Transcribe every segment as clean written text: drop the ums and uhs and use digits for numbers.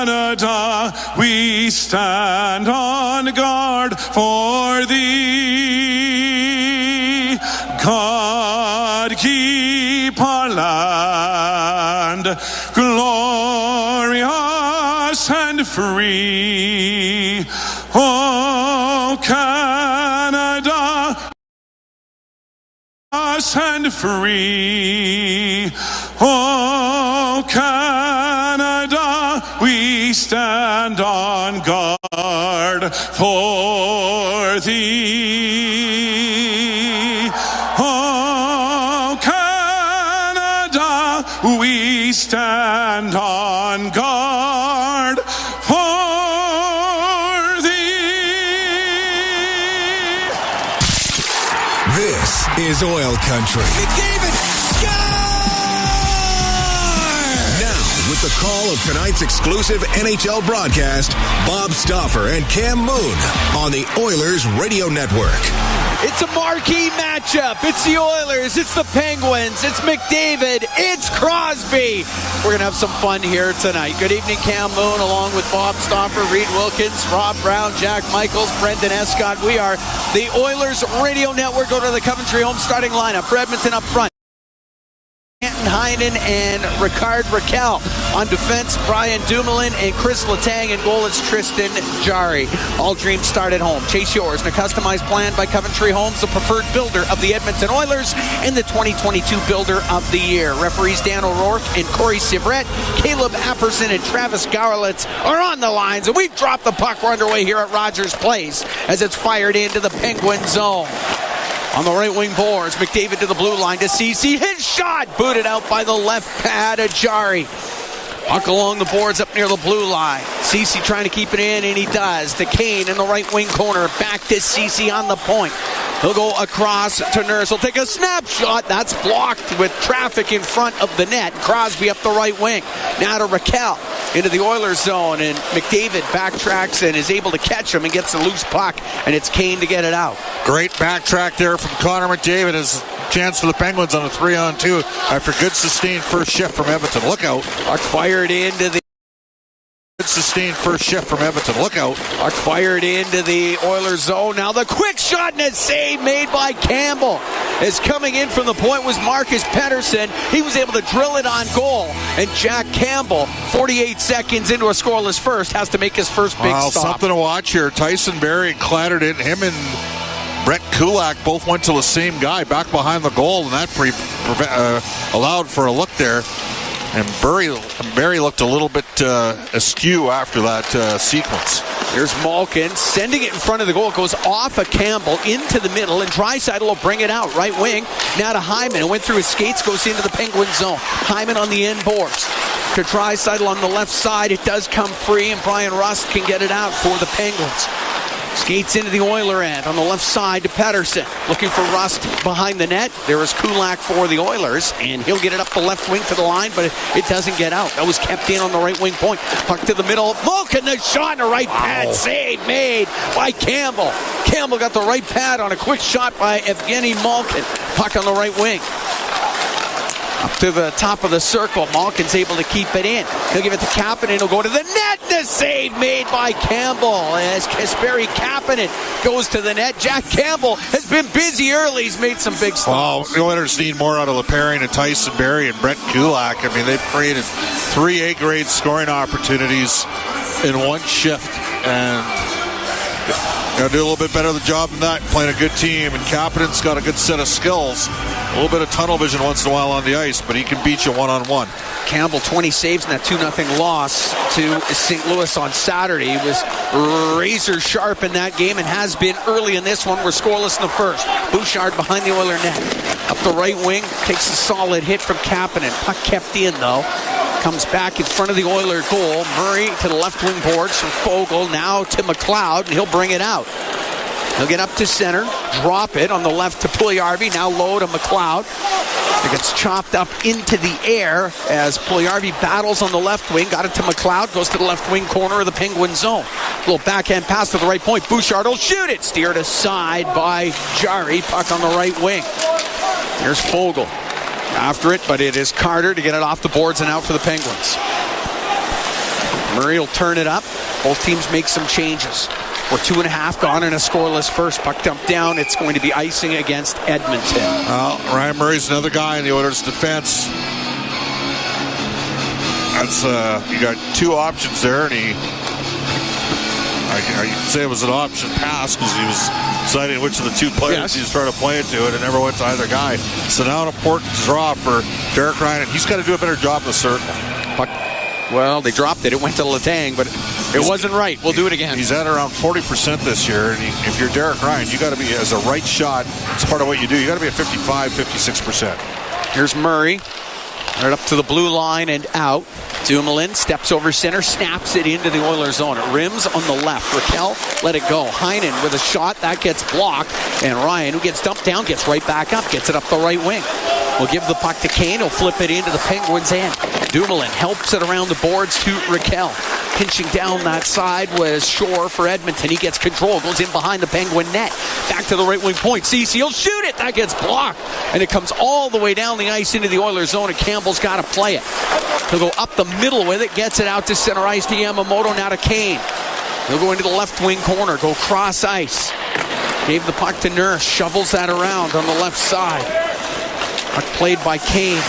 Canada, we stand on guard for thee. God keep our land glorious and free. Oh, Canada, us and free. Oh, Canada, we stand on guard for thee. Oh, Canada, we stand on guard for thee. This is Oil Country. McDavid, Now, with the call of tonight's exclusive NHL broadcast, Bob Stauffer and Cam Moon on the Oilers Radio Network. it's a marquee matchup. It's the Oilers, it's the Penguins, it's McDavid, it's Crosby. We're going to have some fun here tonight. Good evening, Cam Moon, along with Bob Stauffer, Reed Wilkins, Rob Brown, Jack Michaels, Brendan Escott. We are the Oilers Radio Network. Go to the Coventry home starting lineup for Edmonton up front. Heinen and Ricard Raquel. On defense, Brian Dumoulin and Chris Letang. And goal is Tristan Jarry. All dreams start at home. Chase yours in a customized plan by Coventry Homes, the preferred builder of the Edmonton Oilers and the 2022 Builder of the Year. Referees Dan O'Rourke and Corey Sivret, Caleb Apperson and Travis Garlitz are on the lines. And we've dropped the puck. We're underway here at Rogers Place as it's fired into the Penguin zone. On the right wing boards, McDavid to the blue line to Ceci. His shot booted out by the left pad of Jarry. Puck along the boards up near the blue line. Ceci trying to keep it in, and he does. To Kane in the right wing corner. Back to Ceci on the point. He'll go across to Nurse. He'll take a snapshot. That's blocked with traffic in front of the net. Crosby up the right wing. Now to Raquel into the Oilers zone, and McDavid backtracks and is able to catch him and gets a loose puck, and it's Kane to get it out. Great backtrack there from Connor McDavid. His chance for the Penguins on a 3-on-2 after good sustained first shift from Edmonton. Look out. Puck fired into the Sustained first shift from Edmonton. Look out. Puck fired into the Oilers zone. Now the quick shot and a save made by Campbell. As coming in from the point was Marcus Pettersson. He was able to drill it on goal. And Jack Campbell, 48 seconds into a scoreless first, has to make his first big stop. Something to watch here. Tyson Barrie clattered in. Him and Brett Kulak both went to the same guy back behind the goal, and that allowed for a look there. And Barrie looked a little bit askew after that sequence. Here's Malkin sending it in front of the goal. It goes off of Campbell into the middle, and Draisaitl will bring it out. Right wing, now to Hyman. It went through his skates, goes into the Penguin zone. Hyman on the end boards. To Draisaitl on the left side. It does come free, and Brian Rust can get it out for the Penguins. Skates into the Oiler end on the left side to Pettersson. Looking for Rust behind the net. There is Kulak for the Oilers, and he'll get it up the left wing to the line, but it doesn't get out. That was kept in on the right wing point. Puck to the middle. Malkin, the shot in the right pad. Save made by Campbell. Campbell got the right pad on a quick shot by Evgeny Malkin. Puck on the right wing. Up to the top of the circle. Malkin's able to keep it in. He'll give it to Kapanen. He'll go to the net. The save made by Campbell as Kasperi Kapanen goes to the net. Jack Campbell has been busy early. He's made some big stops. Well, the Oilers need more out of LePairing and Tyson Barrie and Brett Kulak. I mean, they've created 3 A-grade scoring opportunities in one shift. And got to do a little bit better of the job than that, playing a good team. And Kapanen's got a good set of skills. A little bit of tunnel vision once in a while on the ice, but he can beat you one-on-one. Campbell, 20 saves in that 2-0 loss to St. Louis on Saturday. He was razor sharp in that game and has been early in this one. We're scoreless in the first. Bouchard behind the Oiler net. Up the right wing, takes a solid hit from Kapanen. Puck kept in, though. Comes back in front of the Oiler goal. Murray to the left wing boards from Fogle. Now to McLeod, and he'll bring it out. He'll get up to center, drop it on the left to Puljujarvi. Now low to McLeod. It gets chopped up into the air as Puljujarvi battles on the left wing. Got it to McLeod. Goes to the left wing corner of the Penguin zone. Little backhand pass to the right point. Bouchard will shoot it. Steered aside by Jarry. Puck on the right wing. Here's Fogle. After it, but it is Carter to get it off the boards and out for the Penguins. Murray will turn it up. Both teams make some changes. We're 2.5 gone in a scoreless first. Puck dumped down. It's going to be icing against Edmonton. Well, Ryan Murray's another guy in the Oilers' defense. That's you got two options there, and I can say it was an option pass because he was deciding which of the two players he was trying to play it to, and it never went to either guy. So now an important draw for Derek Ryan, and he's got to do a better job in the circle. Puck, well, they dropped it. It went to Letang, but it wasn't right. We'll do it again. He's at around 40% this year, and if you're Derek Ryan, you got to be, as a right shot, it's part of what you do. You got to be at 55, 56%. Here's Murray. Right up to the blue line and out. Dumoulin steps over center, snaps it into the Oilers zone. It rims on the left. Raquel let it go. Heinen with a shot. That gets blocked. And Ryan, who gets dumped down, gets right back up. Gets it up the right wing. We'll give the puck to Kane. He'll flip it into the Penguins' end. Dumoulin helps it around the boards to Raquel. Pinching down that side was Shore for Edmonton. He gets control. Goes in behind the Penguin net. Back to the right wing point. Ceci will shoot it. That gets blocked. And it comes all the way down the ice into the Oilers zone. And Campbell's got to play it. He'll go up the middle with it. Gets it out to center ice to Yamamoto. Now to Kane. He'll go into the left wing corner. Go cross ice. Gave the puck to Nurse. Shovels that around on the left side. Puck played by Kane.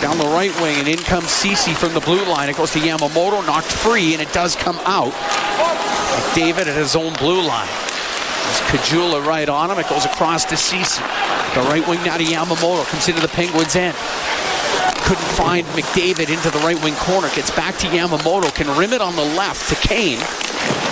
Down the right wing, and in comes Ceci from the blue line. It goes to Yamamoto, knocked free, and it does come out. McDavid at his own blue line. There's Kajula right on him. It goes across to Ceci. The right wing now to Yamamoto. Comes into the Penguins' end. Couldn't find McDavid into the right wing corner. Gets back to Yamamoto. Can rim it on the left to Kane.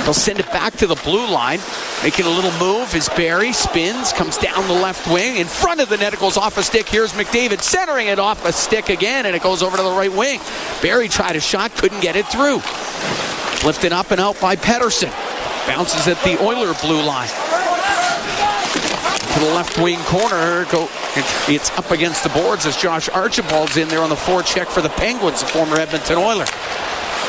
They'll send it back to the blue line. Making a little move is Barry. Spins, comes down the left wing. In front of the net, it goes off a stick. Here's McDavid centering it off a stick again, and it goes over to the right wing. Barry tried a shot, couldn't get it through. Lifted up and out by Pettersson. Bounces at the Oiler blue line. To the left wing corner. It's up against the boards as Josh Archibald's in there on the forecheck for the Penguins, the former Edmonton Oiler.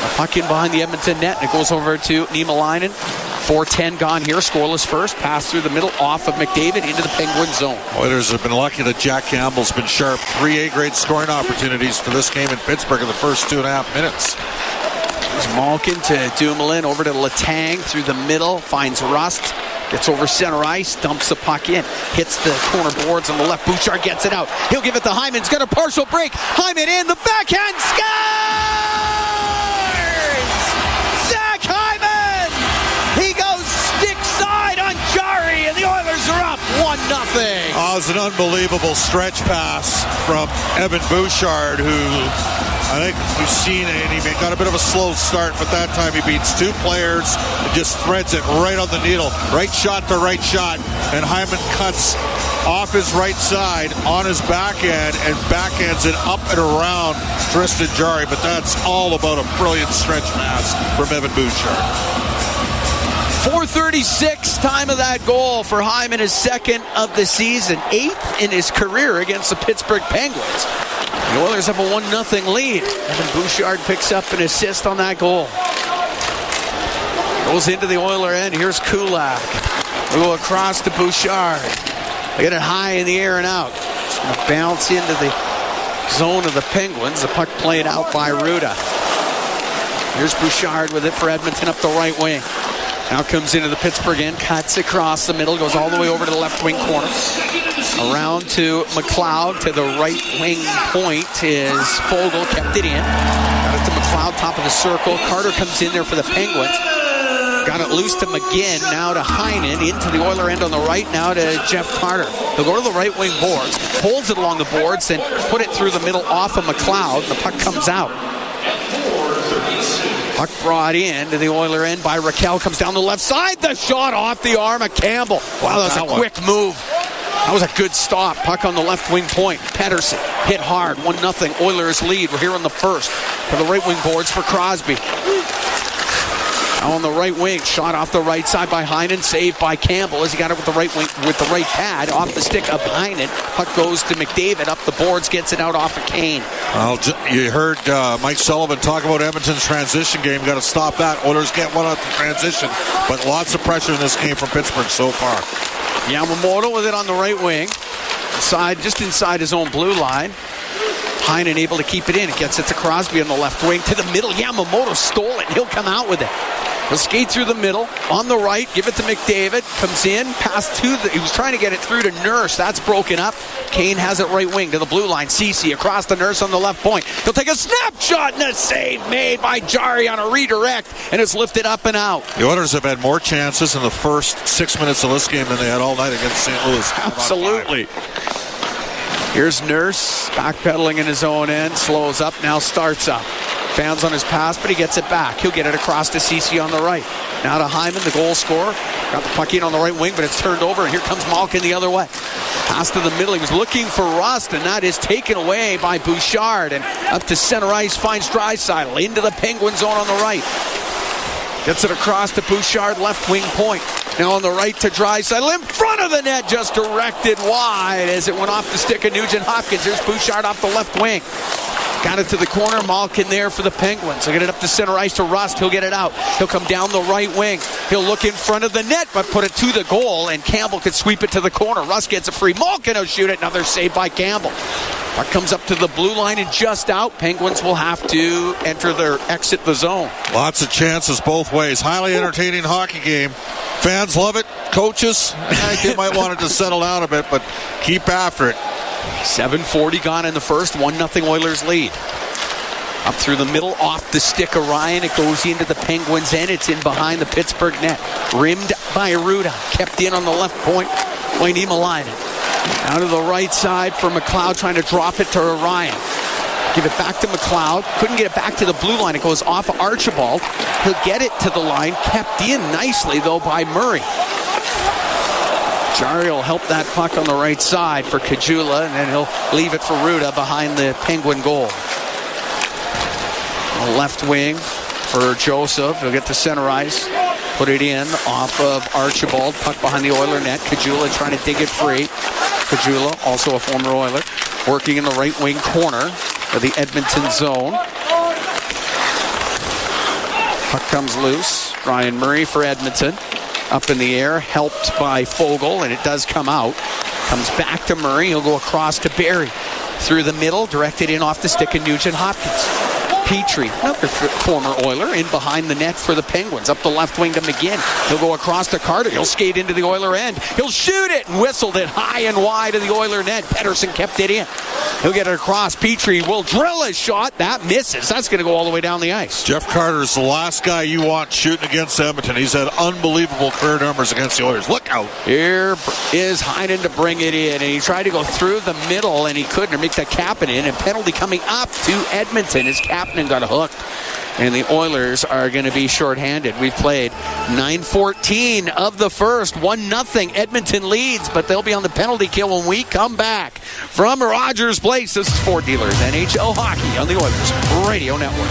A puck in behind the Edmonton net, and it goes over to Niemelainen. 4:10 gone here, scoreless first. Pass through the middle, off of McDavid into the Penguin zone. Oilers have been lucky that Jack Campbell's been sharp. 3 A-grade scoring opportunities for this game in Pittsburgh in the first 2.5 minutes. There's Malkin to Dumoulin, over to Letang through the middle, finds Rust. Gets over center ice, dumps the puck in. Hits the corner boards on the left. Bouchard gets it out. He'll give it to Hyman. He's got a partial break. Hyman in, the backhand scores! Zach Hyman! He goes stick side on Jari, and the Oilers are up 1-0. Oh, it was an unbelievable stretch pass from Evan Bouchard, who I think we've seen it, and he got a bit of a slow start, but that time he beats two players and just threads it right on the needle. Right shot to right shot, and Hyman cuts off his right side on his backhand and backhands it up and around Tristan Jarry, but that's all about a brilliant stretch pass from Evan Bouchard. 4:36, time of that goal for Hyman, his second of the season, 8th in his career against the Pittsburgh Penguins. The Oilers have a 1-0 lead. Evan Bouchard picks up an assist on that goal. Goes into the Oiler end. Here's Kulak. We go across to Bouchard. They get it high in the air and out. It's going to bounce into the zone of the Penguins. The puck played out by Ruda. Here's Bouchard with it for Edmonton up the right wing. Now comes into the Pittsburgh end, cuts across the middle, goes all the way over to the left wing corner. Around to McLeod, to the right wing point is Fogle, kept it in. Got it to McLeod, top of the circle. Carter comes in there for the Penguins. Got it loose to McGinn, now to Heinen, into the Oiler end on the right, now to Jeff Carter. They'll go to the right wing boards, holds it along the boards, and put it through the middle off of McLeod. The puck comes out. Puck brought in to the Oiler end by Raquel. Comes down the left side. The shot off the arm of Campbell. Wow, that was a quick move. That was a good stop. Puck on the left wing point. Pettersson hit hard. 1-0 Oilers lead. We're here in the first. For the right wing boards for Crosby. Now on the right wing, shot off the right side by Heinen, saved by Campbell as he got it with the right wing, with the right pad off the stick of Heinen. Puck goes to McDavid, up the boards, gets it out off of Kane. Well, you heard Mike Sullivan talk about Edmonton's transition game. Got to stop that. Oilers get one out the transition, but lots of pressure in this game from Pittsburgh so far. Yamamoto with it on the right wing, just inside his own blue line. Heinen able to keep it in. It gets it to Crosby on the left wing to the middle. Yamamoto stole it. He'll come out with it. He'll skate through the middle. On the right, give it to McDavid. Comes in, pass to he was trying to get it through to Nurse. That's broken up. Kane has it right wing to the blue line. Ceci across the Nurse on the left point. He'll take a snapshot and a save made by Jari on a redirect, and it's lifted up and out. The Oilers have had more chances in the first 6 minutes of this game than they had all night against St. Louis. Absolutely. Here's Nurse backpedaling in his own end. Slows up, now starts up. Fans on his pass, but he gets it back. He'll get it across to Ceci on the right. Now to Hyman, the goal scorer. Got the puck in on the right wing, but it's turned over, and here comes Malkin the other way. Pass to the middle. He was looking for Rust, and that is taken away by Bouchard. And up to center ice finds Draisaitl into the Penguin zone on the right. Gets it across to Bouchard, left wing point. Now on the right to Draisaitl, in front of the net, just directed wide as it went off the stick of Nugent Hopkins. There's Bouchard off the left wing. Got it to the corner. Malkin there for the Penguins. They'll get it up to center ice to Rust. He'll get it out. He'll come down the right wing. He'll look in front of the net, but put it to the goal, and Campbell could sweep it to the corner. Rust gets it free. Malkin will shoot it. Another save by Campbell. Puck comes up to the blue line and just out. Penguins will have to exit the zone. Lots of chances both ways. Highly entertaining hockey game. Fans love it. Coaches, they might want it to settle down a bit, but keep after it. 7:40 gone in the first. 1-0 Oilers lead. Up through the middle, off the stick of Ryan. It goes into the Penguins' end. It's in behind the Pittsburgh net. Rimmed by Ruda. Kept in on the left point by Niemelainen. Out to the right side for McLeod, trying to drop it to Ryan. Give it back to McLeod. Couldn't get it back to the blue line. It goes off of Archibald. He'll get it to the line. Kept in nicely, though, by Murray. Jari will help that puck on the right side for Kajula, and then he'll leave it for Ruda behind the Penguin goal. The left wing for Joseph. He'll get to center ice. Put it in off of Archibald. Puck behind the Oiler net. Kajula trying to dig it free. Kajula, also a former Oiler, working in the right wing corner of the Edmonton zone. Puck comes loose. Ryan Murray for Edmonton. Up in the air, helped by Fogle, and it does come out. Comes back to Murray. He'll go across to Barry. Through the middle, directed in off the stick of Nugent Hopkins. Petrie, another former Oiler, in behind the net for the Penguins. Up the left wing to McGinn. He'll go across to Carter. He'll skate into the Oiler end. He'll shoot it and whistled it high and wide of the Oiler net. Pettersson kept it in. He'll get it across. Petrie will drill a shot. That misses. That's going to go all the way down the ice. Jeff Carter's the last guy you want shooting against Edmonton. He's had unbelievable career numbers against the Oilers. Look out. Here is Heinen to bring it in, and he tried to go through the middle, and he couldn't, or make that Kapanen, and penalty coming up to Edmonton as Kapanen got hooked. And the Oilers are going to be shorthanded. We've played 9:14 of the first. 1-0. Edmonton leads, but they'll be on the penalty kill when we come back from Rogers Place. This is Ford Dealers NHL Hockey on the Oilers Radio Network.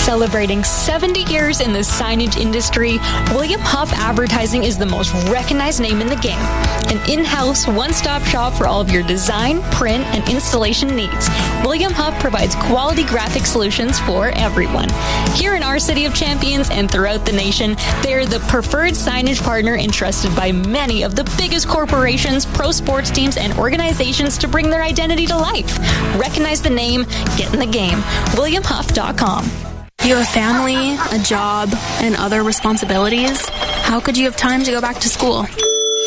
Celebrating 70 years in the signage industry, William Huff Advertising is the most recognized name in the game. An in-house, one-stop shop for all of your design, print, and installation needs. William Huff provides quality graphic solutions for everyone. Here in our City of Champions and throughout the nation, they are the preferred signage partner entrusted by many of the biggest corporations, pro sports teams, and organizations to bring their identity to life. Recognize the name, get in the game. WilliamHuff.com. You have a family, a job, and other responsibilities. How could you have time to go back to school?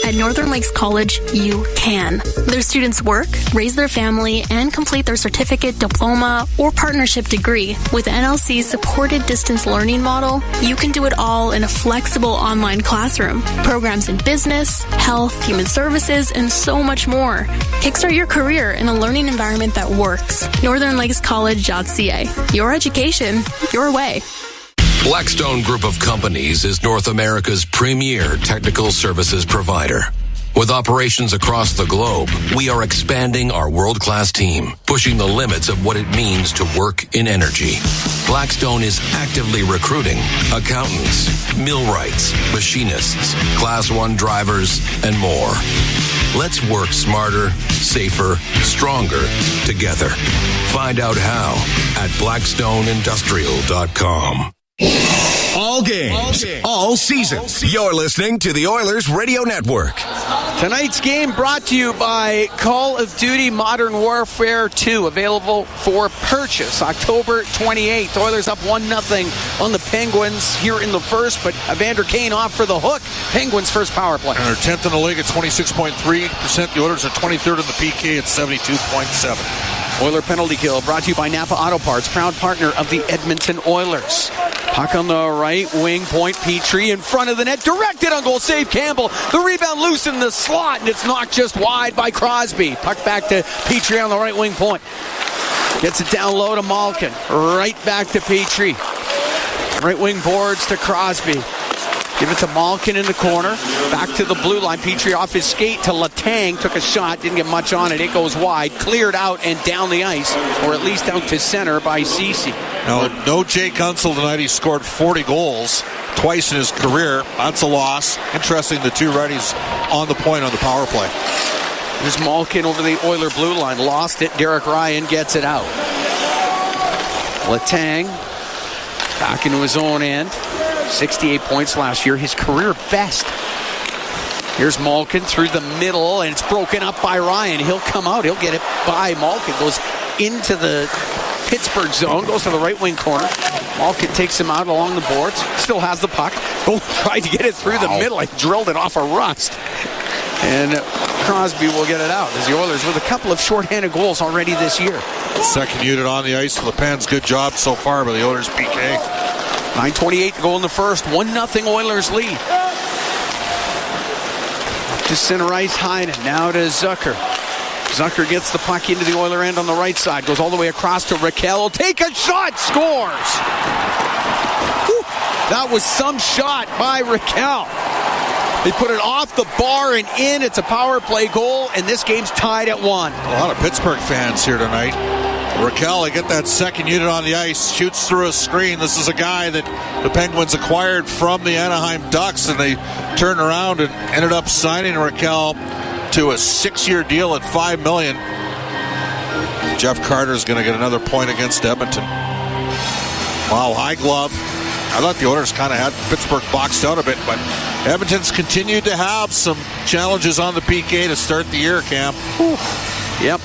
At Northern Lakes College, you can. Their students work, raise their family, and complete their certificate, diploma, or partnership degree. With NLC's supported distance learning model, you can do it all in a flexible online classroom. Programs in business, health, human services, and so much more. Kickstart your career in a learning environment that works. NorthernLakesCollege.ca. Your education, your way. Blackstone Group of Companies is North America's premier technical services provider. With operations across the globe, we are expanding our world-class team, pushing the limits of what it means to work in energy. Blackstone is actively recruiting accountants, millwrights, machinists, Class 1 drivers, and more. Let's work smarter, safer, stronger together. Find out how at blackstoneindustrial.com. All games, all seasons. You're listening to the Oilers Radio Network. Tonight's game brought to you by Call of Duty Modern Warfare 2, available for purchase October 28th. Oilers up 1-0 on the Penguins here in the first, but Evander Kane off for the hook. Penguins' first power play. And they're 10th in the league at 26.3%. The Oilers are 23rd in the PK at 72.7%. Oiler penalty kill brought to you by Napa Auto Parts, proud partner of the Edmonton Oilers. Puck on the right wing, point Petrie in front of the net, directed on goal, save Campbell. The rebound loose in the slot, and it's knocked just wide by Crosby. Puck back to Petrie on the right wing point. Gets it down low to Malkin. Right back to Petrie. Right wing boards to Crosby. Give it to Malkin in the corner. Back to the blue line. Petrie off his skate to Letang. Took a shot. Didn't get much on it. It goes wide. Cleared out and down the ice. Or at least out to center by Ceci. No Jay Gunsel tonight. He scored 40 goals twice in his career. That's a loss. Interesting, the two righties on the point on the power play. Here's Malkin over the Oiler blue line. Lost it. Derek Ryan gets it out. Letang back into his own end. 68 points last year, his career best. Here's Malkin through the middle, and it's broken up by Ryan. He'll come out. He'll get it by Malkin. Goes into the Pittsburgh zone, goes to the right wing corner. Malkin takes him out along the boards. Still has the puck. Oh, tried to get it through the middle. I drilled it off a rust. And Crosby will get it out as the Oilers with a couple of shorthanded goals already this year. Second unit on the ice for the Pens. Good job so far by the Oilers PK. 9:28 to go in the first. 1-0 Oilers lead. Up to center ice, Heinen. Now to Zucker. Zucker gets the puck into the Oiler end on the right side. Goes all the way across to Raquel. Will take a shot. Scores. Whew. That was some shot by Raquel. They put it off the bar and in. It's a power play goal, and this game's tied at 1. A lot of Pittsburgh fans here tonight. Raquel, they get that second unit on the ice, shoots through a screen. This is a guy that the Penguins acquired from the Anaheim Ducks, and they turned around and ended up signing Raquel to a 6-year deal at $5 million. Jeff Carter's going to get another point against Edmonton. Wow, high glove. I thought the Oilers kind of had Pittsburgh boxed out a bit, but Edmonton's continued to have some challenges on the PK to start the year, Cam. Whew. Yep.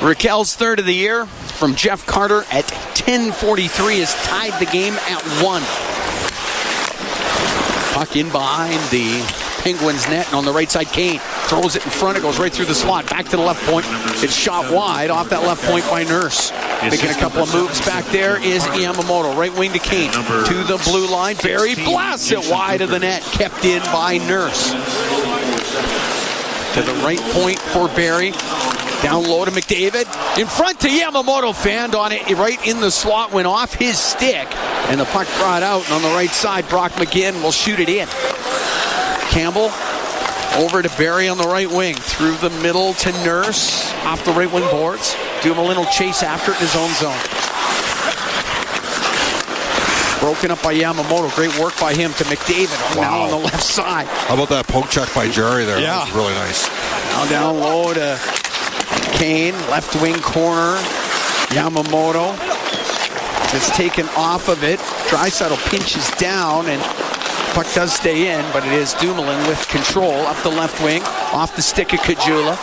Raquel's third of the year from Jeff Carter at 10:43 has tied the game at 1. Puck in behind the Penguins net, and on the right side, Kane throws it in front. It goes right through the slot, back to the left point. It's shot wide off that left point by Nurse. Making a couple of moves back there is Yamamoto. Right wing to Kane. To the blue line. Barry blasts it wide of the net. Kept in by Nurse. To the right point for Barry. Down low to McDavid. In front to Yamamoto. Fanned on it. Right in the slot. Went off his stick. And the puck brought out. And on the right side, Brock McGinn will shoot it in. Campbell over to Barry on the right wing. Through the middle to Nurse. Off the right wing boards. Dumoulin will chase after it in his own zone. Broken up by Yamamoto. Great work by him to McDavid. Now on the left side. How about that poke check by Jerry there? Yeah. That was really nice. Now down low to Kane. Left wing corner. Yamamoto just taken off of it. Draisaitl pinches down and puck does stay in, but it is Dumoulin with control up the left wing. Off the stick of Kajula.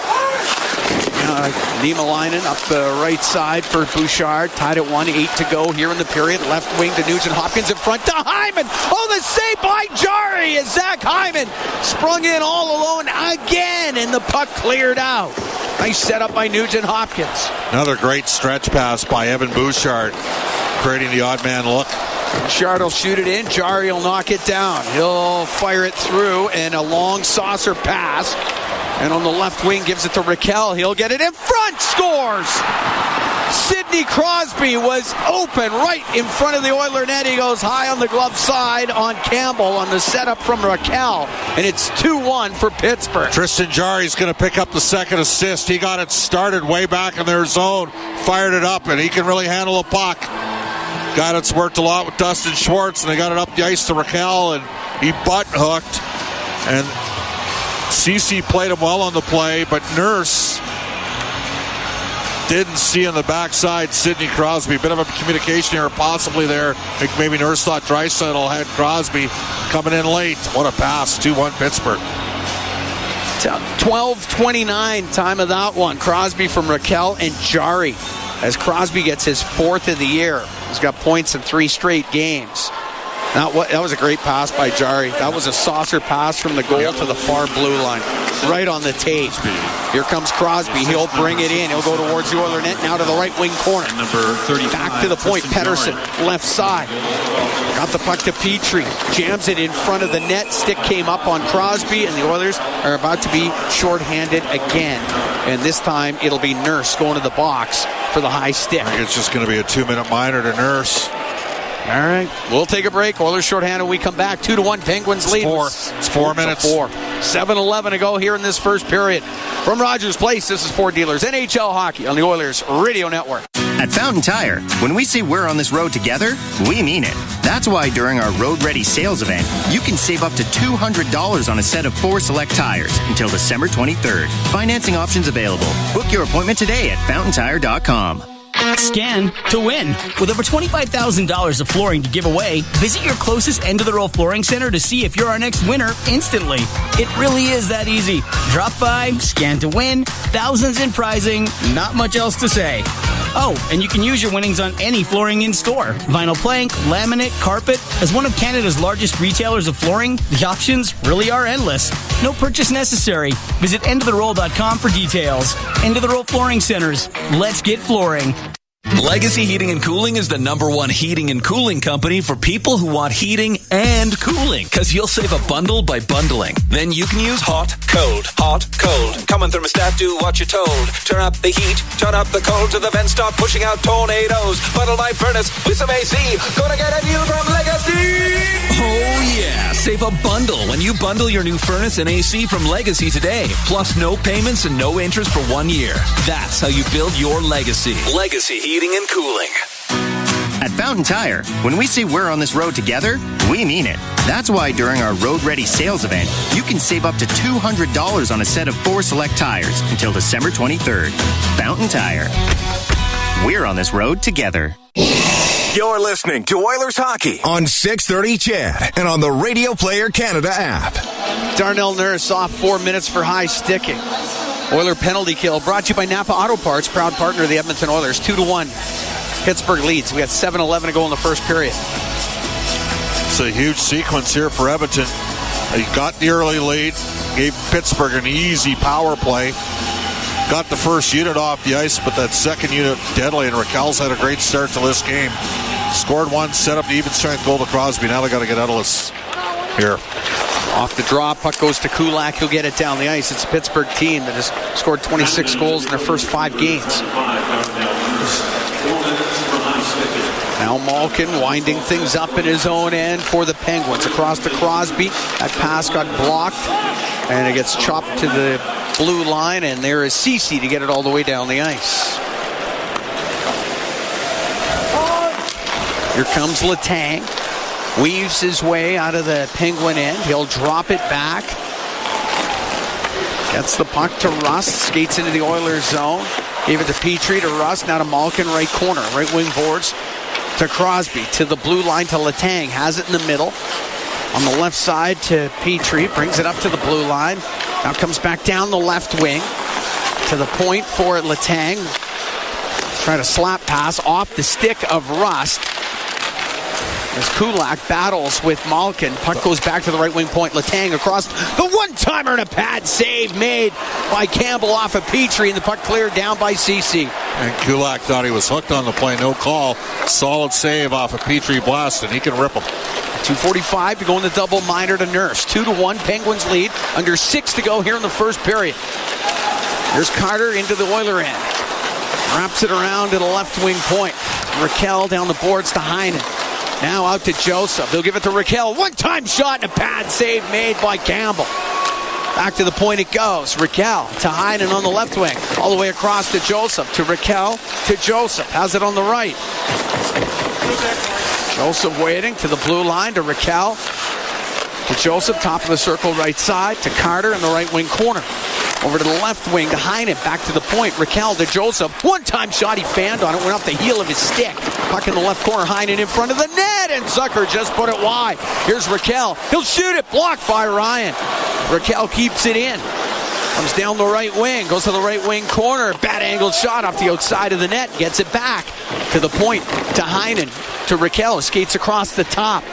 Niemelainen up the right side for Bouchard. Tied at 1, 8 to go here in the period. Left wing to Nugent Hopkins in front to Hyman. Oh, the save by Jari as Zach Hyman sprung in all alone again, and the puck cleared out. Nice setup by Nugent Hopkins. Another great stretch pass by Evan Bouchard, creating the odd man look. Bouchard will shoot it in. Jari will knock it down. He'll fire it through, and a long saucer pass. And on the left wing, gives it to Raquel. He'll get it in front. Scores! Sidney Crosby was open right in front of the Oiler net. He goes high on the glove side on Campbell on the setup from Raquel. And it's 2-1 for Pittsburgh. Tristan Jarry's going to pick up the second assist. He got it started way back in their zone. Fired it up, and he can really handle a puck. Guy that's worked a lot with Dustin Schwartz, and they got it up the ice to Raquel, and he butt hooked. And Ceci played him well on the play, but Nurse didn't see on the backside Sidney Crosby. Bit of a communication error possibly there. I think maybe Nurse thought Draisaitl had Crosby coming in late. What a pass. 2-1 Pittsburgh. 12:29 time of that one. Crosby from Raquel and Jari as Crosby gets his 4th of the year. He's got points in 3 straight games. That was a great pass by Jari. That was a saucer pass from the goal to the far blue line. Right on the tape. Here comes Crosby. He'll bring it in. He'll go towards the Oiler net. Now to the right wing corner. Back to the point. Pedersen, left side. Got the puck to Petrie. Jams it in front of the net. Stick came up on Crosby, and the Oilers are about to be shorthanded again. And this time it'll be Nurse going to the box for the high stick. I think it's just going to be a 2-minute minor to Nurse. All right, we'll take a break. Oilers shorthanded. We come back 2-1. Penguins lead. It's 4 minutes. 7:11 to go here in this first period. From Rogers Place, this is Ford Dealers NHL Hockey on the Oilers Radio Network. At Fountain Tire, when we say we're on this road together, we mean it. That's why during our Road Ready sales event, you can save up to $200 on a set of 4 select tires until December 23rd. Financing options available. Book your appointment today at fountaintire.com. Scan to win. With over $25,000 of flooring to give away, visit your closest end-of-the-row flooring center to see if you're our next winner instantly. It really is that easy. Drop by, scan to win, thousands in prizing, not much else to say. Oh, and you can use your winnings on any flooring in store. Vinyl plank, laminate, carpet. As one of Canada's largest retailers of flooring, the options really are endless. No purchase necessary. Visit endoftheroll.com for details. End of the Roll Flooring Centers. Let's get flooring. Legacy Heating and Cooling is the #1 heating and cooling company for people who want heating and cooling, because you'll save a bundle by bundling. Then you can use hot, cold, hot, cold. Common thermostat, do what you're told. Turn up the heat, turn up the cold to the vent, start pushing out tornadoes. Bundle my furnace with some AC. Gonna get a deal from Legacy. Oh yeah, save a bundle when you bundle your new furnace and AC from Legacy today. Plus no payments and no interest for 1 year. That's how you build your legacy. Legacy Heating and Cooling. At Fountain Tire, when we say we're on this road together, we mean it. That's why during our Road Ready sales event, you can save up to $200 on a set of 4 select tires until December 23rd. Fountain Tire. We're on this road together. You're listening to Oilers Hockey on 630 CHED and on the Radio Player Canada app. Darnell Nurse off 4 minutes for high sticking. Oiler penalty kill brought to you by Napa Auto Parts, proud partner of the Edmonton Oilers. 2-1. Pittsburgh leads. We got 7:11 to go in the first period. It's a huge sequence here for Edmonton. He got the early lead, gave Pittsburgh an easy power play. Got the first unit off the ice, but that second unit deadly, and Raquel's had a great start to this game. Scored one, set up the even strength goal to Crosby. Now they got to get out of this here. Off the draw, puck goes to Kulak. He'll get it down the ice. It's a Pittsburgh team that has scored 26 goals in their first 5 games. Now Malkin winding things up in his own end for the Penguins. Across to Crosby. That pass got blocked, and it gets chopped to the blue line, and there is Ceci to get it all the way down the ice. Here comes Letang. Weaves his way out of the Penguin end. He'll drop it back. Gets the puck to Rust. Skates into the Oilers zone. Gave it to Petrie, to Rust. Now to Malkin, right corner. Right wing boards to Crosby. To the blue line to Letang. Has it in the middle. On the left side to Petrie. Brings it up to the blue line. Now comes back down the left wing. To the point for Letang. Trying to slap pass off the stick of Rust. As Kulak battles with Malkin. Puck goes back to the right wing point. Letang across the one-timer and a pad save made by Campbell off of Petrie, and the puck cleared down by Ceci. And Kulak thought he was hooked on the play. No call. Solid save off of Petrie blast, and he can rip him. 2:45 to go in the double minor to Nurse. 2-1. Penguins lead. Under 6 to go here in the first period. Here's Carter into the Oiler end. Wraps it around to the left wing point. Raquel down the boards to Heinen. Now out to Joseph. They'll give it to Raquel. One-time shot and a pad save made by Campbell. Back to the point it goes. Raquel to Heinen on the left wing. All the way across to Joseph. To Raquel to Joseph. Has it on the right. Joseph waiting to the blue line to Raquel. To Joseph, top of the circle right side. To Carter in the right wing corner. Over to the left wing to Heinen. Back to the point. Raquel to Joseph. One-time shot. He fanned on it. Went off the heel of his stick. Puck in the left corner. Heinen in front of the net. And Zucker just put it wide. Here's Raquel. He'll shoot it. Blocked by Ryan. Raquel keeps it in. Comes down the right wing. Goes to the right wing corner. Bad angled shot off the outside of the net. Gets it back to the point. To Heinen. To Raquel. Skates across the top.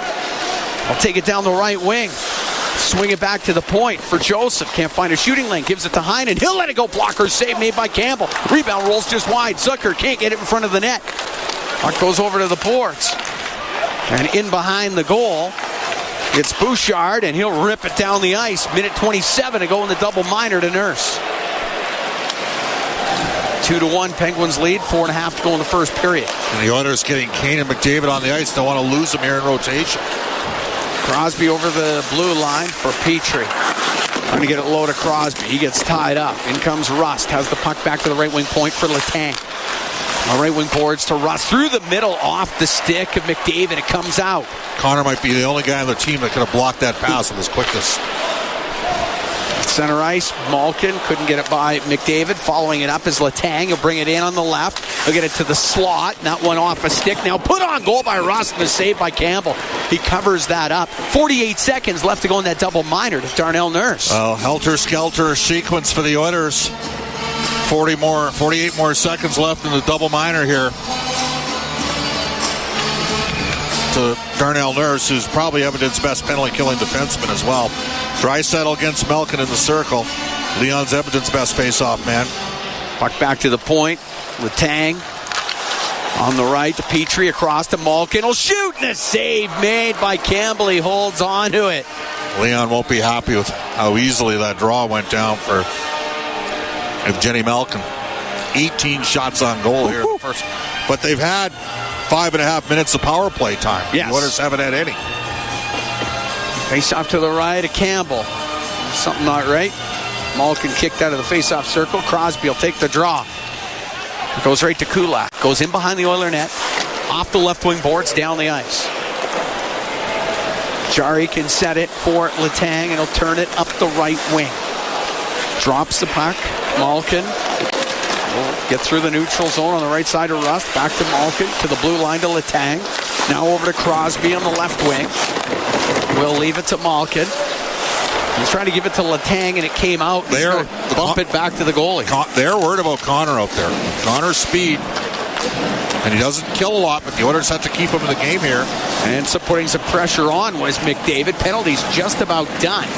I'll take it down the right wing. Swing it back to the point for Joseph. Can't find a shooting lane. Gives it to Heinen. He'll let it go. Blocker save made by Campbell. Rebound rolls just wide. Zucker can't get it in front of the net. Puck goes over to the boards. And in behind the goal, it's Bouchard, and he'll rip it down the ice. Minute 27 to go in the double minor to Nurse. 2-1, Penguins lead. 4.5 to go in the first period. And the Oilers getting Kane and McDavid on the ice. Don't want to lose them here in rotation. Crosby over the blue line for Petrie. Trying to get it low to Crosby. He gets tied up. In comes Rust. Has the puck back to the right wing point for Letang. On right wing boards to Rust. Through the middle off the stick of McDavid. It comes out. Connor might be the only guy on the team that could have blocked that pass with his quickness. Center ice, Malkin couldn't get it by McDavid. Following it up is Letang. He'll bring it in on the left. He'll get it to the slot. That one off a stick. Now put on goal by Rust and a save by Campbell. He covers that up. 48 seconds left to go in that double minor to Darnell Nurse. Helter-skelter sequence for the Oilers. 48 more seconds left in the double minor here. To Darnell Nurse, who's probably Edmonton's best penalty-killing defenseman as well. Draisaitl against Malkin in the circle. Leon's Edmonton's best face-off man. Puck back to the point. Letang on the right to Petrie, across to Malkin. He'll shoot, and a save made by Campbell. He holds on to it. Leon won't be happy with how easily that draw went down for Evgeny Malkin. 18 shots on goal here in the first. But they've had 5.5 minutes of power play time. Yes. The Oilers haven't had any. Face off to the right of Campbell. Something not right. Malkin kicked out of the face-off circle. Crosby will take the draw. It goes right to Kulak. Goes in behind the Oiler net. Off the left wing boards, down the ice. Jari can set it for Letang, and he'll turn it up the right wing. Drops the puck. Malkin will get through the neutral zone on the right side of Rust. Back to Malkin, to the blue line to Letang. Now over to Crosby on the left wing. We'll leave it to Malkin. He's trying to give it to Letang, and it came out. They're bump it back to the goalie. They're worried about Connor out there. Connor's speed, and he doesn't kill a lot, but the Oilers have to keep him in the game here. And so putting some pressure on was McDavid. Penalty's just about done.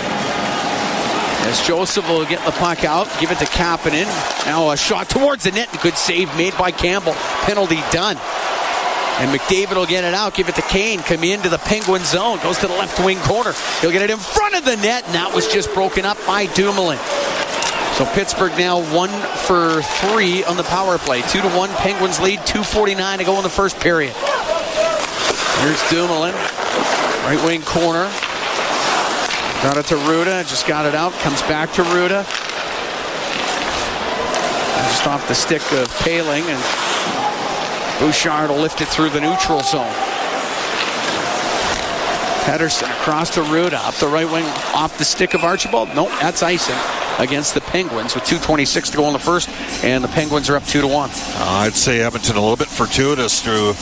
As Joseph will get the puck out, give it to Kapanen. Now a shot towards the net. Good save made by Campbell. Penalty done. And McDavid will get it out, give it to Kane, come into the Penguin zone, goes to the left wing corner. He'll get it in front of the net, and that was just broken up by Dumoulin. So Pittsburgh now 1 for 3 on the power play. 2-1, Penguins lead, 2:49 to go in the first period. Here's Dumoulin, right wing corner. Got it to Ruda, just got it out, comes back to Ruda. Just off the stick of Paling, and Bouchard will lift it through the neutral zone. Pedersen across to Ruda, up the right wing, off the stick of Archibald. Nope, that's icing against the Penguins with 2:26 to go in the first, and the Penguins are up 2-1. I'd say Edmonton a little bit fortuitous through.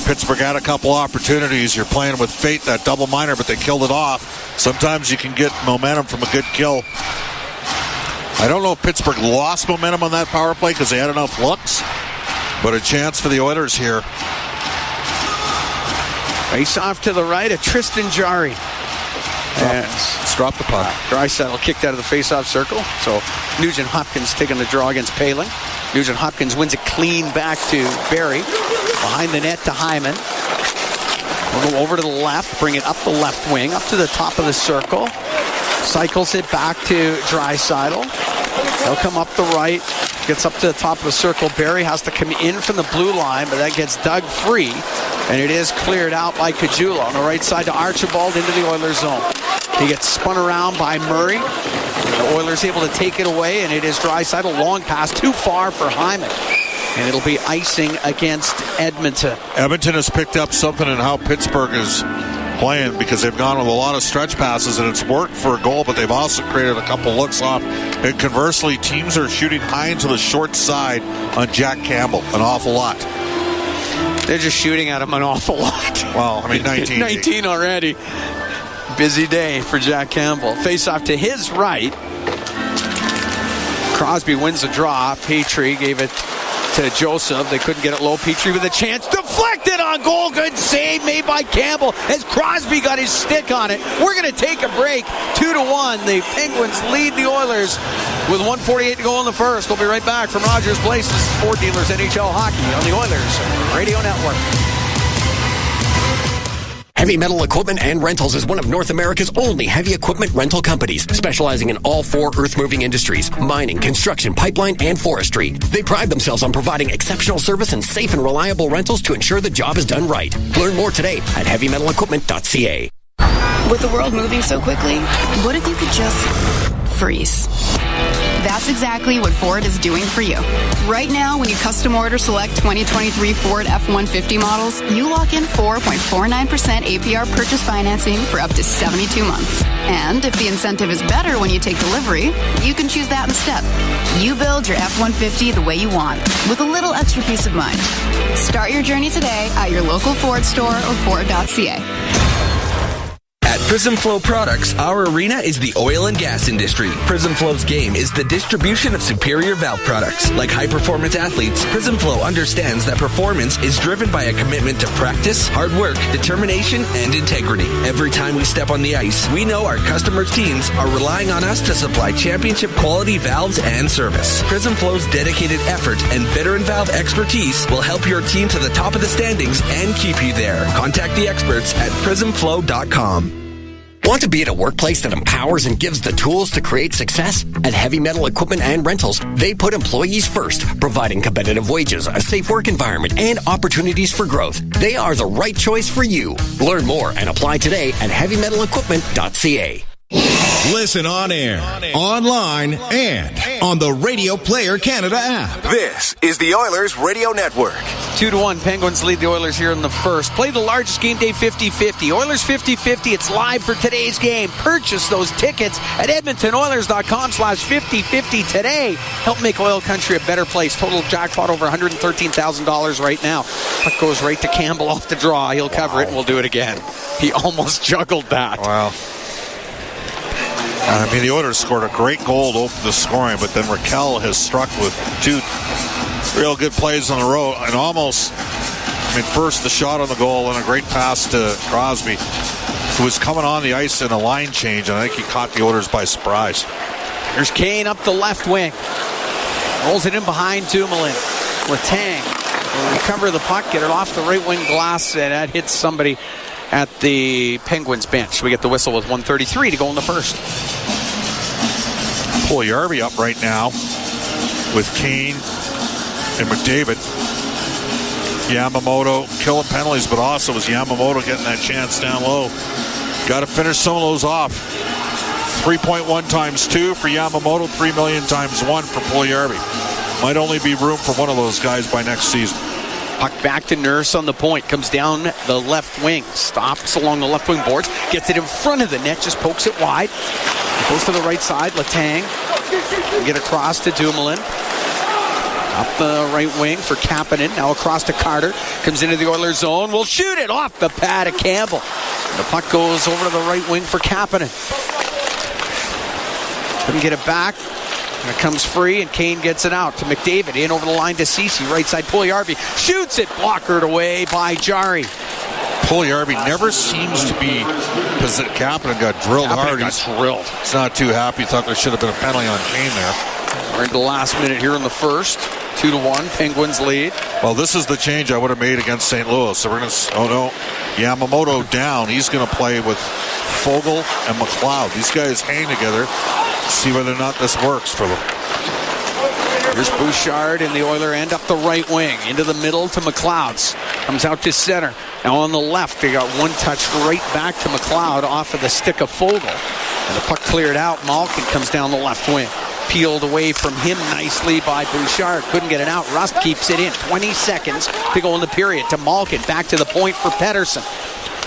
Pittsburgh had a couple opportunities. You're playing with fate, that double minor, but they killed it off. Sometimes you can get momentum from a good kill. I don't know if Pittsburgh lost momentum on that power play because they had enough looks, but a chance for the Oilers here. Face off to the right of Tristan Jarry. Let's drop the puck. Draisaitl kicked out of the face-off circle. So Nugent Hopkins taking the draw against Paling. Nugent Hopkins wins it clean back to Barry. Behind the net to Hyman. We'll go over to the left, bring it up the left wing, up to the top of the circle. Cycles it back to Draisaitl. He'll come up the right, gets up to the top of the circle. Barry has to come in from the blue line, but that gets dug free, and it is cleared out by Kajula on the right side to Archibald into the Oilers zone. He gets spun around by Murray. The Oilers able to take it away, and it is Draisaitl. Long pass, too far for Hyman. And it'll be icing against Edmonton. Edmonton has picked up something in how Pittsburgh is playing because they've gone with a lot of stretch passes, and it's worked for a goal, but they've also created a couple looks off And conversely, teams are shooting high into the short side on Jack Campbell an awful lot. They're just shooting at him an awful lot. Well, 19. 19 already. Busy day for Jack Campbell. Face off to his right. Crosby wins the draw. Petrie gave it to Joseph. They couldn't get it low. Petrie with a chance. Deflected on goal. Good save made by Campbell as Crosby got his stick on it. We're going to take a break. 2-1. The Penguins lead the Oilers with 1:48 to go in the first. We'll be right back from Rogers Place. This is Ford Dealers NHL Hockey on the Oilers Radio Network. Heavy Metal Equipment and Rentals is one of North America's only heavy equipment rental companies, specializing in all 4 earth-moving industries: mining, construction, pipeline, and forestry. They pride themselves on providing exceptional service and safe and reliable rentals to ensure the job is done right. Learn more today at heavymetalequipment.ca. With the world moving so quickly, what if you could just freeze? That's exactly what Ford is doing for you. Right now, when you custom order select 2023 Ford F-150 models, you lock in 4.49% APR purchase financing for up to 72 months. And if the incentive is better when you take delivery, you can choose that instead. You build your F-150 the way you want, with a little extra peace of mind. Start your journey today at your local Ford store or Ford.ca. At Prism Flow Products, our arena is the oil and gas industry. Prism Flow's game is the distribution of superior valve products. Like high-performance athletes, Prism Flow understands that performance is driven by a commitment to practice, hard work, determination, and integrity. Every time we step on the ice, we know our customers' teams are relying on us to supply championship quality valves and service. Prism Flow's dedicated effort and veteran valve expertise will help your team to the top of the standings and keep you there. Contact the experts at prismflow.com. Want to be at a workplace that empowers and gives the tools to create success? At Heavy Metal Equipment and Rentals, they put employees first, providing competitive wages, a safe work environment, and opportunities for growth. They are the right choice for you. Learn more and apply today at heavymetalequipment.ca. Listen on air, online, and on the Radio Player Canada app. This is the Oilers Radio Network. 2-1. Penguins lead the Oilers here in the first. Play the largest game day 50-50. Oilers 50-50. It's live for today's game. Purchase those tickets at edmontonoilers.com/5050 today. Help make oil country a better place. Total jackpot over $113,000 right now. Puck goes right to Campbell off the draw. He'll cover it and we'll do it again. He almost juggled that. Wow. I mean, the Oilers scored a great goal to open the scoring, but then Raquel has struck with 2 real good plays on the road, and almost, first the shot on the goal and a great pass to Crosby, who was coming on the ice in a line change, and I think he caught the Oilers by surprise. Here's Kane up the left wing. Rolls it in behind Dumoulin. Letang will recover the puck, get it off the right wing glass, and that hits somebody at the Penguins bench. We get the whistle with 1:33 to go in the first. Puljujarvi up right now with Kane and McDavid. Yamamoto killing penalties, but also was Yamamoto getting that chance down low. Got to finish some of those off. 3.1 times 2 for Yamamoto, 3 million times 1 for Puljujarvi. Might only be room for one of those guys by next season. Puck back to Nurse on the point. Comes down the left wing. Stops along the left wing boards. Gets it in front of the net. Just pokes it wide. Goes to the right side. Letang. Get across to Dumoulin. Up the right wing for Kapanen. Now across to Carter. Comes into the Oilers zone. Will shoot it off the pad of Campbell. The puck goes over to the right wing for Kapanen. Couldn't get it back. And it comes free, and Kane gets it out to McDavid. In over the line to Ceci. Right side, Puljujarvi. Shoots it. Blockered away by Jari. Puljujarvi never seems to be, because Kapanen got drilled hard. He's drilled. He's not too happy. Thought there should have been a penalty on Kane there. We're into the last minute here in the first. 2-1. Penguins lead. Well, this is the change I would have made against St. Louis. So we're going to, Yamamoto down. He's going to play with Fogle and McLeod. These guys hang together. See whether or not this works for them. Here's Bouchard in the Oiler end up the right wing. Into the middle to McLeod's. Comes out to center. Now on the left, they got one touch right back to McLeod off of the stick of Fogle. And the puck cleared out. Malkin comes down the left wing. Peeled away from him nicely by Bouchard. Couldn't get it out. Rust keeps it in. 20 seconds to go in the period. To Malkin. Back to the point for Pettersson.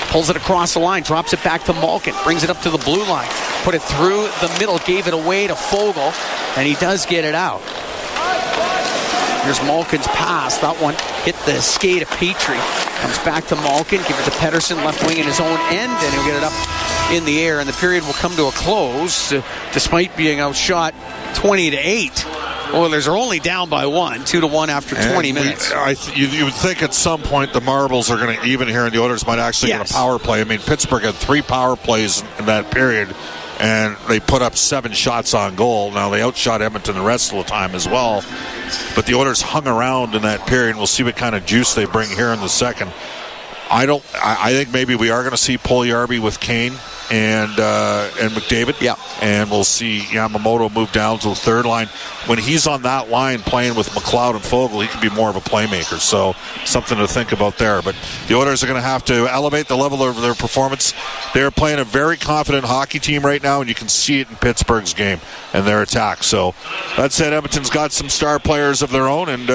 Pulls it across the line. Drops it back to Malkin. Brings it up to the blue line. put it through the middle, gave it away to Fogle, and he does get it out. Here's Malkin's pass. That one hit the skate of Petrie. Comes back to Malkin, give it to Pettersson, left wing in his own end, and he'll get it up in the air, and the period will come to a close, despite being outshot 20-8. Oilers are only down by 1, 2-1 after 20 minutes. You would think at some point the marbles are going to even here, and the Oilers might actually get a power play. I mean, Pittsburgh had 3 power plays in that period, and they put up 7 shots on goal. Now, they outshot Edmonton the rest of the time as well, but the Oilers hung around in that period, and we'll see what kind of juice they bring here in the second. I think maybe we are going to see Puljujarvi with Kane and McDavid. Yeah. And we'll see Yamamoto move down to the third line. When he's on that line playing with McLeod and Fogle, he can be more of a playmaker. So something to think about there. But the Oilers are going to have to elevate the level of their performance. They're playing a very confident hockey team right now, and you can see it in Pittsburgh's game and their attack. So that said, Edmonton's got some star players of their own, and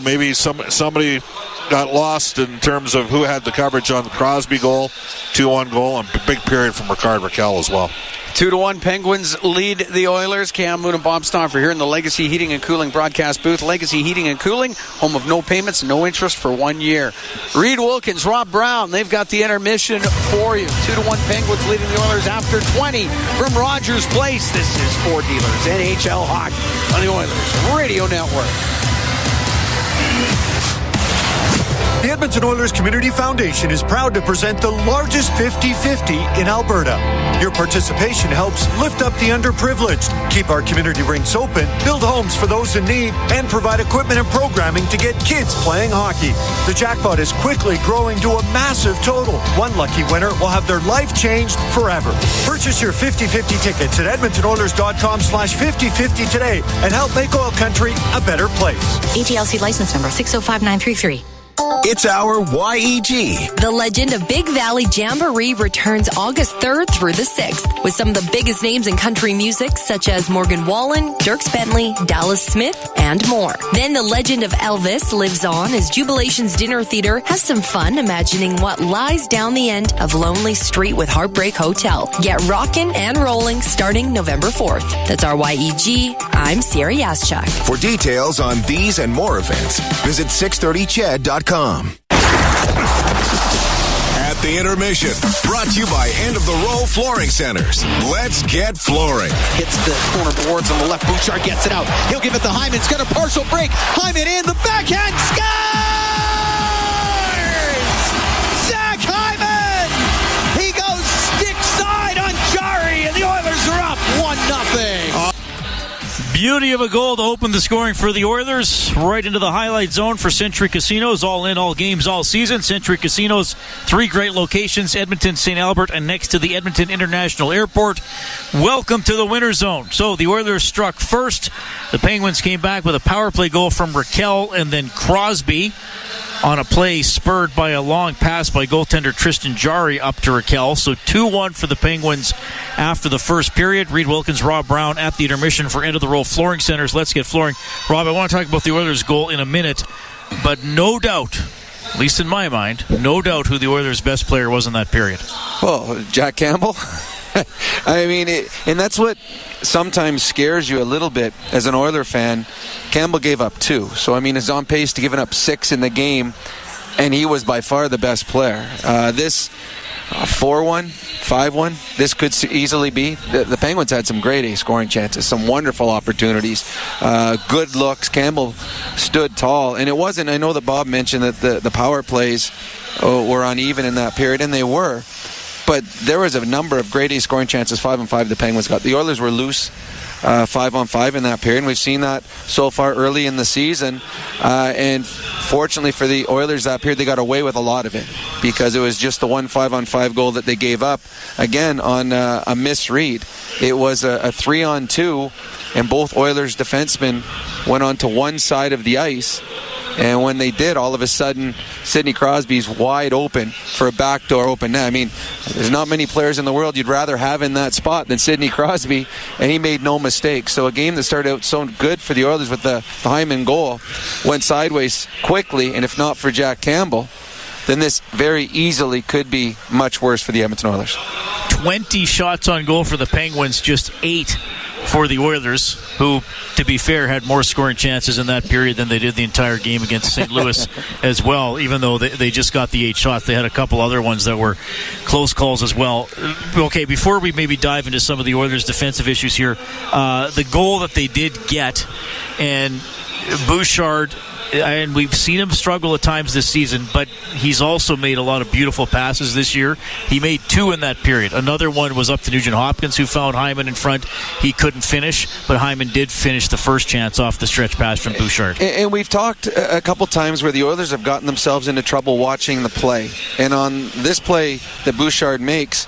maybe somebody got lost in terms of who had the coverage on the Crosby goal, 2-1 goal, and big period from Rickard Rakell as well. 2-1, Penguins lead the Oilers. Cam Moon and Bob Stauffer here in the Legacy Heating and Cooling broadcast booth. Legacy Heating and Cooling, home of no payments, no interest for 1 year. Reed Wilkins, Rob Brown, they've got the intermission for you. 2-1, Penguins leading the Oilers after 20 from Rogers Place. This is For Dealers, NHL Hockey on the Oilers Radio Network. The Edmonton Oilers Community Foundation is proud to present the largest 50-50 in Alberta. Your participation helps lift up the underprivileged, keep our community rinks open, build homes for those in need, and provide equipment and programming to get kids playing hockey. The jackpot is quickly growing to a massive total. One lucky winner will have their life changed forever. Purchase your 50-50 tickets at edmontonoilers.com/5050 today and help make Oil Country a better place. ATLC license number 605933. It's our YEG. The Legend of Big Valley Jamboree returns August 3rd through the 6th with some of the biggest names in country music such as Morgan Wallen, Dierks Bentley, Dallas Smith, and more. Then the legend of Elvis lives on as Jubilation's Dinner Theater has some fun imagining what lies down the end of Lonely Street with Heartbreak Hotel. Get rockin' and rolling starting November 4th. That's our YEG. I'm Sierra Yaschuk. For details on these and more events, visit 630ched.com. At the intermission, brought to you by End of the Row Flooring Centers. Let's get flooring. Hits the corner boards on the left. Bouchard gets it out. He'll give it to Hyman. It's got a partial break. Hyman in the backhand. Scores! Zach Hyman! He goes stick side on Jari, and the Oilers are up 1-0. Beauty of a goal to open the scoring for the Oilers. Right into the highlight zone for Century Casinos. All in, all games, all season. Century Casinos, 3 great locations, Edmonton, St. Albert, and next to the Edmonton International Airport. Welcome to the winter zone. So the Oilers struck first. The Penguins came back with a power play goal from Rakell and then Crosby on a play spurred by a long pass by goaltender Tristan Jarry up to Rakell. So 2-1 for the Penguins after the first period. Reed Wilkins, Rob Brown at the intermission for End of the Row Flooring Centers. Let's get flooring. Rob, I want to talk about the Oilers' goal in a minute, but no doubt, at least in my mind, no doubt who the Oilers' best player was in that period. Well, Jack Campbell. I mean, and that's what sometimes scares you a little bit as an Oiler fan. Campbell gave up 2. So, I mean, he's on pace to giving up 6 in the game, and he was by far the best player. This 4-1, 5-1, this could easily be. The Penguins had some grade A scoring chances, some wonderful opportunities, good looks. Campbell stood tall, and it wasn't, I know that Bob mentioned that the power plays were uneven in that period, and they were. But there was a number of grade A scoring chances, 5-on-5 the Penguins got. The Oilers were loose 5-on-5 in that period, and we've seen that so far early in the season. And fortunately for the Oilers that period, they got away with a lot of it because it was just the one 5-on-5 goal that they gave up, again, on a misread. It was a 3-on-2, and both Oilers defensemen went onto one side of the ice. And when they did, all of a sudden, Sidney Crosby's wide open for a backdoor open net. I mean, there's not many players in the world you'd rather have in that spot than Sidney Crosby, and he made no mistake. So a game that started out so good for the Oilers with the Hyman goal went sideways quickly, and if not for Jack Campbell, then this very easily could be much worse for the Edmonton Oilers. 20 shots on goal for the Penguins, just 8 for the Oilers, who, to be fair, had more scoring chances in that period than they did the entire game against St. Louis as well, even though they just got the 8 shots. They had a couple other ones that were close calls as well. Okay, before we maybe dive into some of the Oilers' defensive issues here, the goal that they did get, and Bouchard, and we've seen him struggle at times this season, but he's also made a lot of beautiful passes this year. He made 2 in that period. Another one was up to Nugent Hopkins, who found Hyman in front. He couldn't finish, but Hyman did finish the first chance off the stretch pass from Bouchard. And we've talked a couple times where the Oilers have gotten themselves into trouble watching the play. And on this play that Bouchard makes,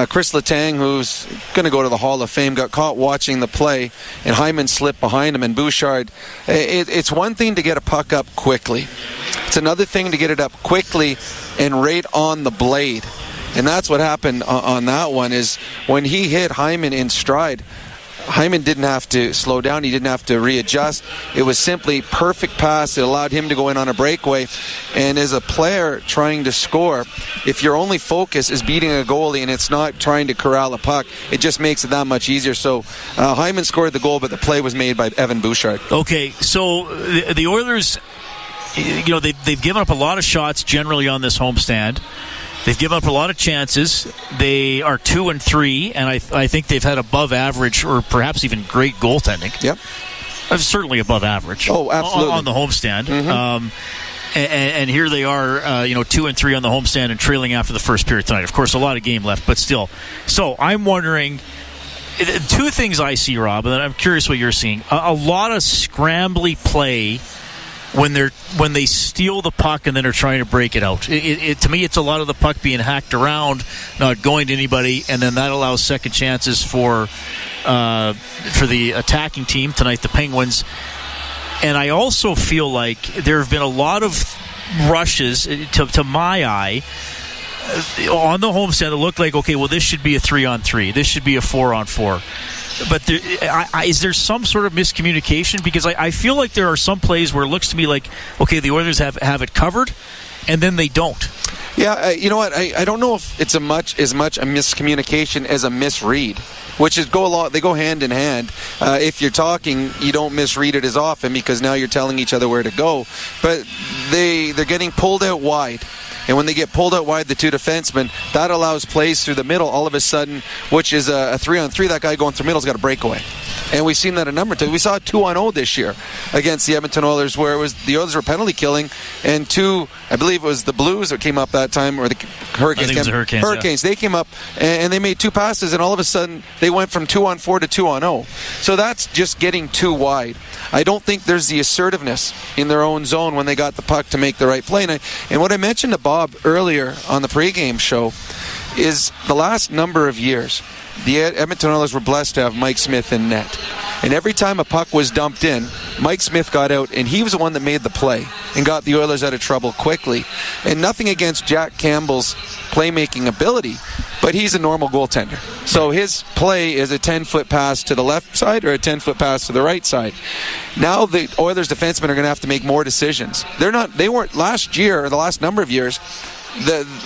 Chris Letang, who's going to go to the Hall of Fame, got caught watching the play, and Hyman slipped behind him. And Bouchard, it's one thing to get a puck up quickly. It's another thing to get it up quickly and right on the blade. And that's what happened on that one, is when he hit Hyman in stride, Hyman didn't have to slow down. He didn't have to readjust. It was simply perfect pass. It allowed him to go in on a breakaway. And as a player trying to score, if your only focus is beating a goalie and it's not trying to corral a puck, it just makes it that much easier. So Hyman scored the goal, but the play was made by Evan Bouchard. Okay, so the Oilers, they've given up a lot of shots generally on this homestand. They've given up a lot of chances. They are 2-3, and I think they've had above average or perhaps even great goaltending. Yep. Certainly above average. Oh, absolutely. On the homestand. Mm-hmm. And here they are, 2-3 on the homestand and trailing after the first period tonight. Of course, a lot of game left, but still. So I'm wondering, 2 things I see, Rob, and I'm curious what you're seeing. A lot of scrambly play when they steal the puck and then are trying to break it out. To me, it's a lot of the puck being hacked around, not going to anybody, and then that allows second chances for the attacking team tonight, the Penguins. And I also feel like there have been a lot of rushes, to my eye, on the homestand that looked like, okay, well, this should be a 3-on-3. This should be a 4-on-4. But is there some sort of miscommunication? Because I feel like there are some plays where it looks to me like, okay, the Oilers have it covered, and then they don't. Yeah, you know what? I don't know if it's as much a miscommunication as a misread, which is they go hand in hand. If you're talking, you don't misread it as often because now you're telling each other where to go. But they're getting pulled out wide. And when they get pulled out wide, the 2 defensemen, that allows plays through the middle all of a sudden, which is a 3-on-3. That guy going through middle's got a breakaway. And we've seen that a number of times. We saw a 2-on-0 this year against the Edmonton Oilers, where the Oilers were penalty killing, and I believe it was the Blues that came up that time, or the Hurricanes. I think it was the Hurricanes. They came up, and they made 2 passes, and all of a sudden they went from 2-on-4 to 2-on-0. So that's just getting too wide. I don't think there's the assertiveness in their own zone when they got the puck to make the right play. And what I mentioned to Bob earlier on the pregame show is the last number of years, the Edmonton Oilers were blessed to have Mike Smith in net. And every time a puck was dumped in, Mike Smith got out, and he was the one that made the play and got the Oilers out of trouble quickly. And nothing against Jack Campbell's playmaking ability, but he's a normal goaltender. So his play is a 10-foot pass to the left side or a 10-foot pass to the right side. Now the Oilers defensemen are going to have to make more decisions. They weren't last year, or the last number of years,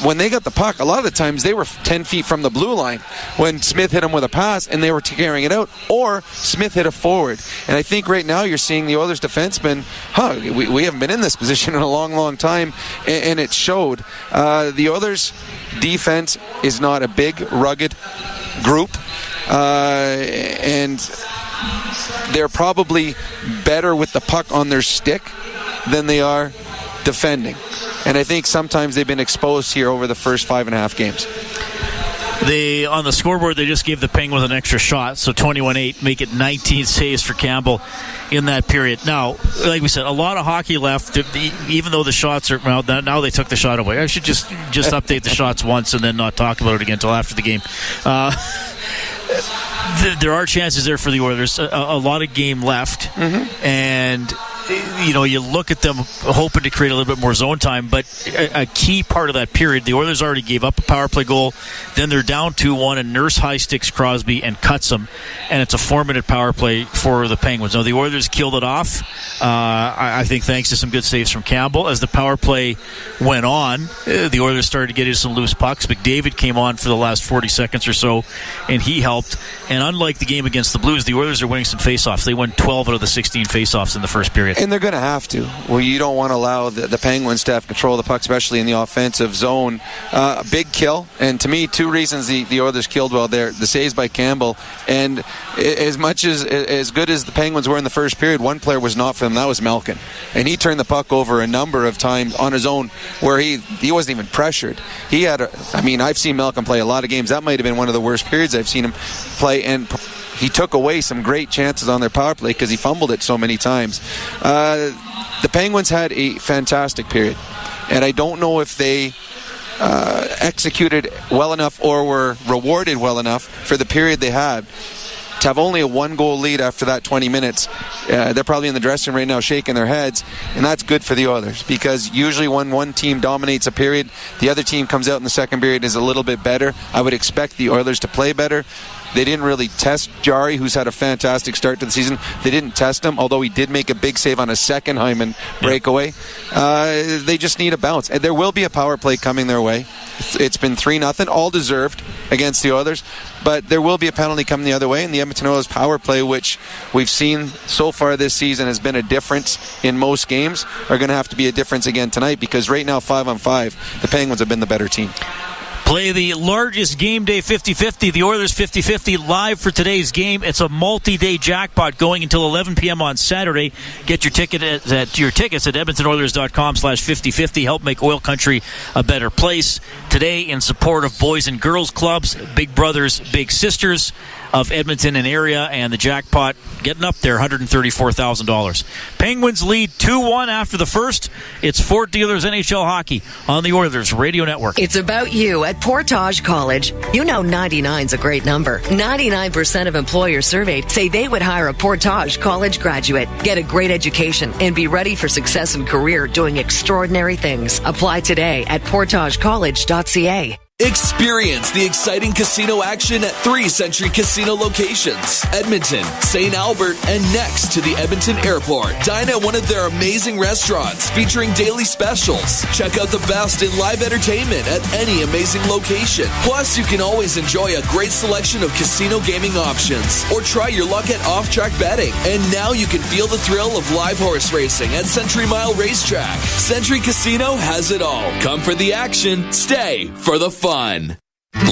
when they got the puck, a lot of the times they were 10 feet from the blue line when Smith hit them with a pass and they were carrying it out, or Smith hit a forward. And I think right now you're seeing the Oilers defensemen, we haven't been in this position in a long, long time, and it showed. The Oilers defense is not a big, rugged group, and they're probably better with the puck on their stick than they are defending. And I think sometimes they've been exposed here over the first 5.5 games. On the scoreboard, they just gave the Penguins an extra shot, so 21-8, make it 19 saves for Campbell in that period. Now, like we said, a lot of hockey left, even though the shots are, well, now they took the shot away. I should just update the shots once and then not talk about it again until after the game. There are chances there for the Oilers, a lot of game left, and you look at them hoping to create a little bit more zone time, but a key part of that period, the Oilers already gave up a power play goal. Then they're down 2-1, and Nurse high sticks Crosby and cuts him, and it's a 4-minute power play for the Penguins. Now, the Oilers killed it off, I think thanks to some good saves from Campbell. As the power play went on, the Oilers started to get into some loose pucks. McDavid came on for the last 40 seconds or so, and he helped. And unlike the game against the Blues, the Oilers are winning some faceoffs. They won 12 out of the 16 faceoffs in the first period. And they're going to have to. Well, you don't want to allow the Penguins to have control of the puck, especially in the offensive zone. Big kill. And to me, two reasons the Oilers killed well there. The saves by Campbell. And as good as the Penguins were in the first period, one player was not for them. That was Malkin. And he turned the puck over a number of times on his own where he wasn't even pressured. I've seen Malkin play a lot of games. That might have been one of the worst periods I've seen him play. And he took away some great chances on their power play because he fumbled it so many times. The Penguins had a fantastic period, and I don't know if they executed well enough or were rewarded well enough for the period they had. To have only a 1-goal lead after that 20 minutes, they're probably in the dressing room right now shaking their heads, and that's good for the Oilers, because usually when one team dominates a period, the other team comes out in the second period is a little bit better. I would expect the Oilers to play better. They didn't really test Jari, who's had a fantastic start to the season. They didn't test him, although he did make a big save on a second Hyman breakaway. They just need a bounce. And there will be a power play coming their way. It's been 3-0, all deserved against the Oilers. But there will be a penalty coming the other way, and the Edmonton Oilers power play, which we've seen so far this season has been a difference in most games, are going to have to be a difference again tonight, because right now, 5-on-5, the Penguins have been the better team. Play the largest game day 50-50, the Oilers 50-50 live for today's game. It's a multi-day jackpot going until 11 p.m. on Saturday. Get your tickets at EdmontonOilers.com/5050. Help make Oil Country a better place. Today, in support of Boys and Girls Clubs, Big Brothers, Big Sisters of Edmonton and area, and the jackpot getting up there, $134,000. Penguins lead 2-1 after the first. It's Fort Dealers NHL Hockey on the Oilers Radio Network. It's about you at Portage College. You know 99's a great number. 99% of employers surveyed say they would hire a Portage College graduate. Get a great education and be ready for success in career doing extraordinary things. Apply today at portagecollege.ca. Experience the exciting casino action at 3 Century Casino locations: Edmonton, St. Albert, and next to the Edmonton Airport. Dine at one of their amazing restaurants featuring daily specials. Check out the best in live entertainment at any amazing location. Plus, you can always enjoy a great selection of casino gaming options or try your luck at off-track betting. And now you can feel the thrill of live horse racing at Century Mile Racetrack. Century Casino has it all. Come for the action, stay for the fun.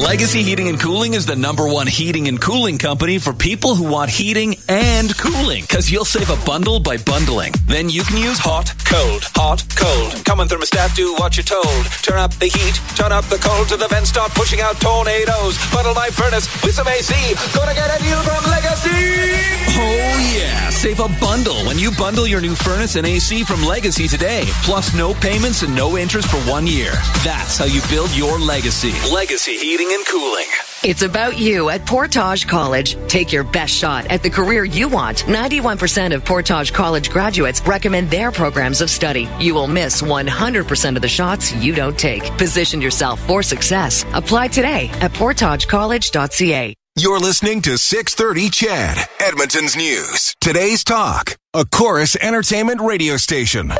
Legacy Heating and Cooling is the #1 heating and cooling company for people who want heating and cooling, because you'll save a bundle by bundling. Then you can use hot, cold, hot, cold. Come on, thermostat, do what you're told. Turn up the heat, turn up the cold to the vents, start pushing out tornadoes. Bundle my furnace with some AC. Gonna get a deal from Legacy. Oh yeah, save a bundle when you bundle your new furnace and AC from Legacy today. Plus no payments and no interest for 1 year. That's how you build your legacy. Legacy Heating and Cooling. It's about you at Portage College. Take your best shot at the career you want. 91% of Portage College graduates recommend their programs of study. You will miss 100% of the shots you don't take. Position yourself for success. Apply today at portagecollege.ca. You're listening to 630 CHED, Edmonton's News. Today's Talk, a Chorus Entertainment radio station.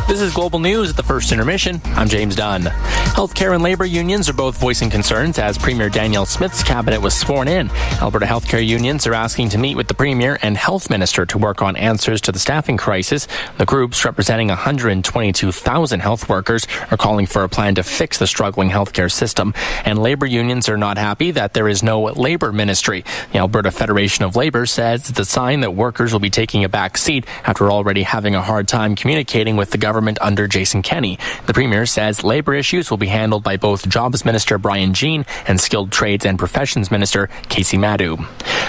This is Global News at the first intermission. I'm James Dunn. Healthcare and labor unions are both voicing concerns as Premier Danielle Smith's cabinet was sworn in. Alberta healthcare unions are asking to meet with the Premier and Health Minister to work on answers to the staffing crisis. The groups, representing 122,000 health workers, are calling for a plan to fix the struggling healthcare system. And labor unions are not happy that there is no labor ministry. The Alberta Federation of Labor says it's a sign that workers will be taking a back seat after already having a hard time communicating with the government government under Jason Kenney. The Premier says labor issues will be handled by both Jobs Minister Brian Jean and Skilled Trades and Professions Minister Casey Madu.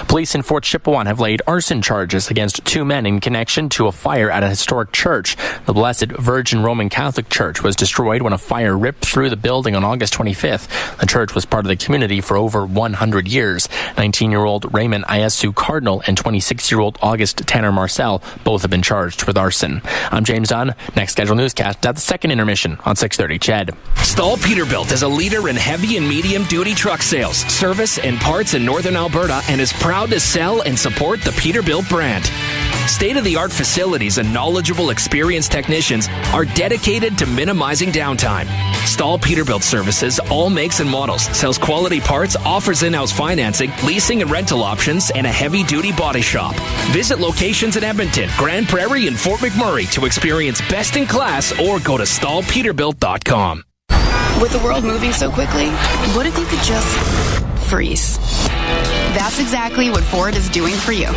Police in Fort Chippewan have laid arson charges against 2 men in connection to a fire at a historic church. The Blessed Virgin Roman Catholic Church was destroyed when a fire ripped through the building on August 25th. The church was part of the community for over 100 years. 19-year-old Raymond Ayasu Cardinal and 26-year-old August Tanner Marcel both have been charged with arson. I'm James Dunn. Next scheduled newscast at the second intermission on 6:30 CHED. Stahl Peterbilt is a leader in heavy and medium-duty truck sales, service, and parts in northern Alberta and is proud to sell and support the Peterbilt brand. State-of-the-art facilities and knowledgeable, experienced technicians are dedicated to minimizing downtime. Stahl Peterbilt services all makes and models, sells quality parts, offers in-house financing, leasing and rental options, and a heavy-duty body shop. Visit locations in Edmonton, Grand Prairie, and Fort McMurray to experience best-in-class or go to stahlpeterbilt.com. With the world moving so quickly, what if you could just freeze? That's exactly what Ford is doing for you.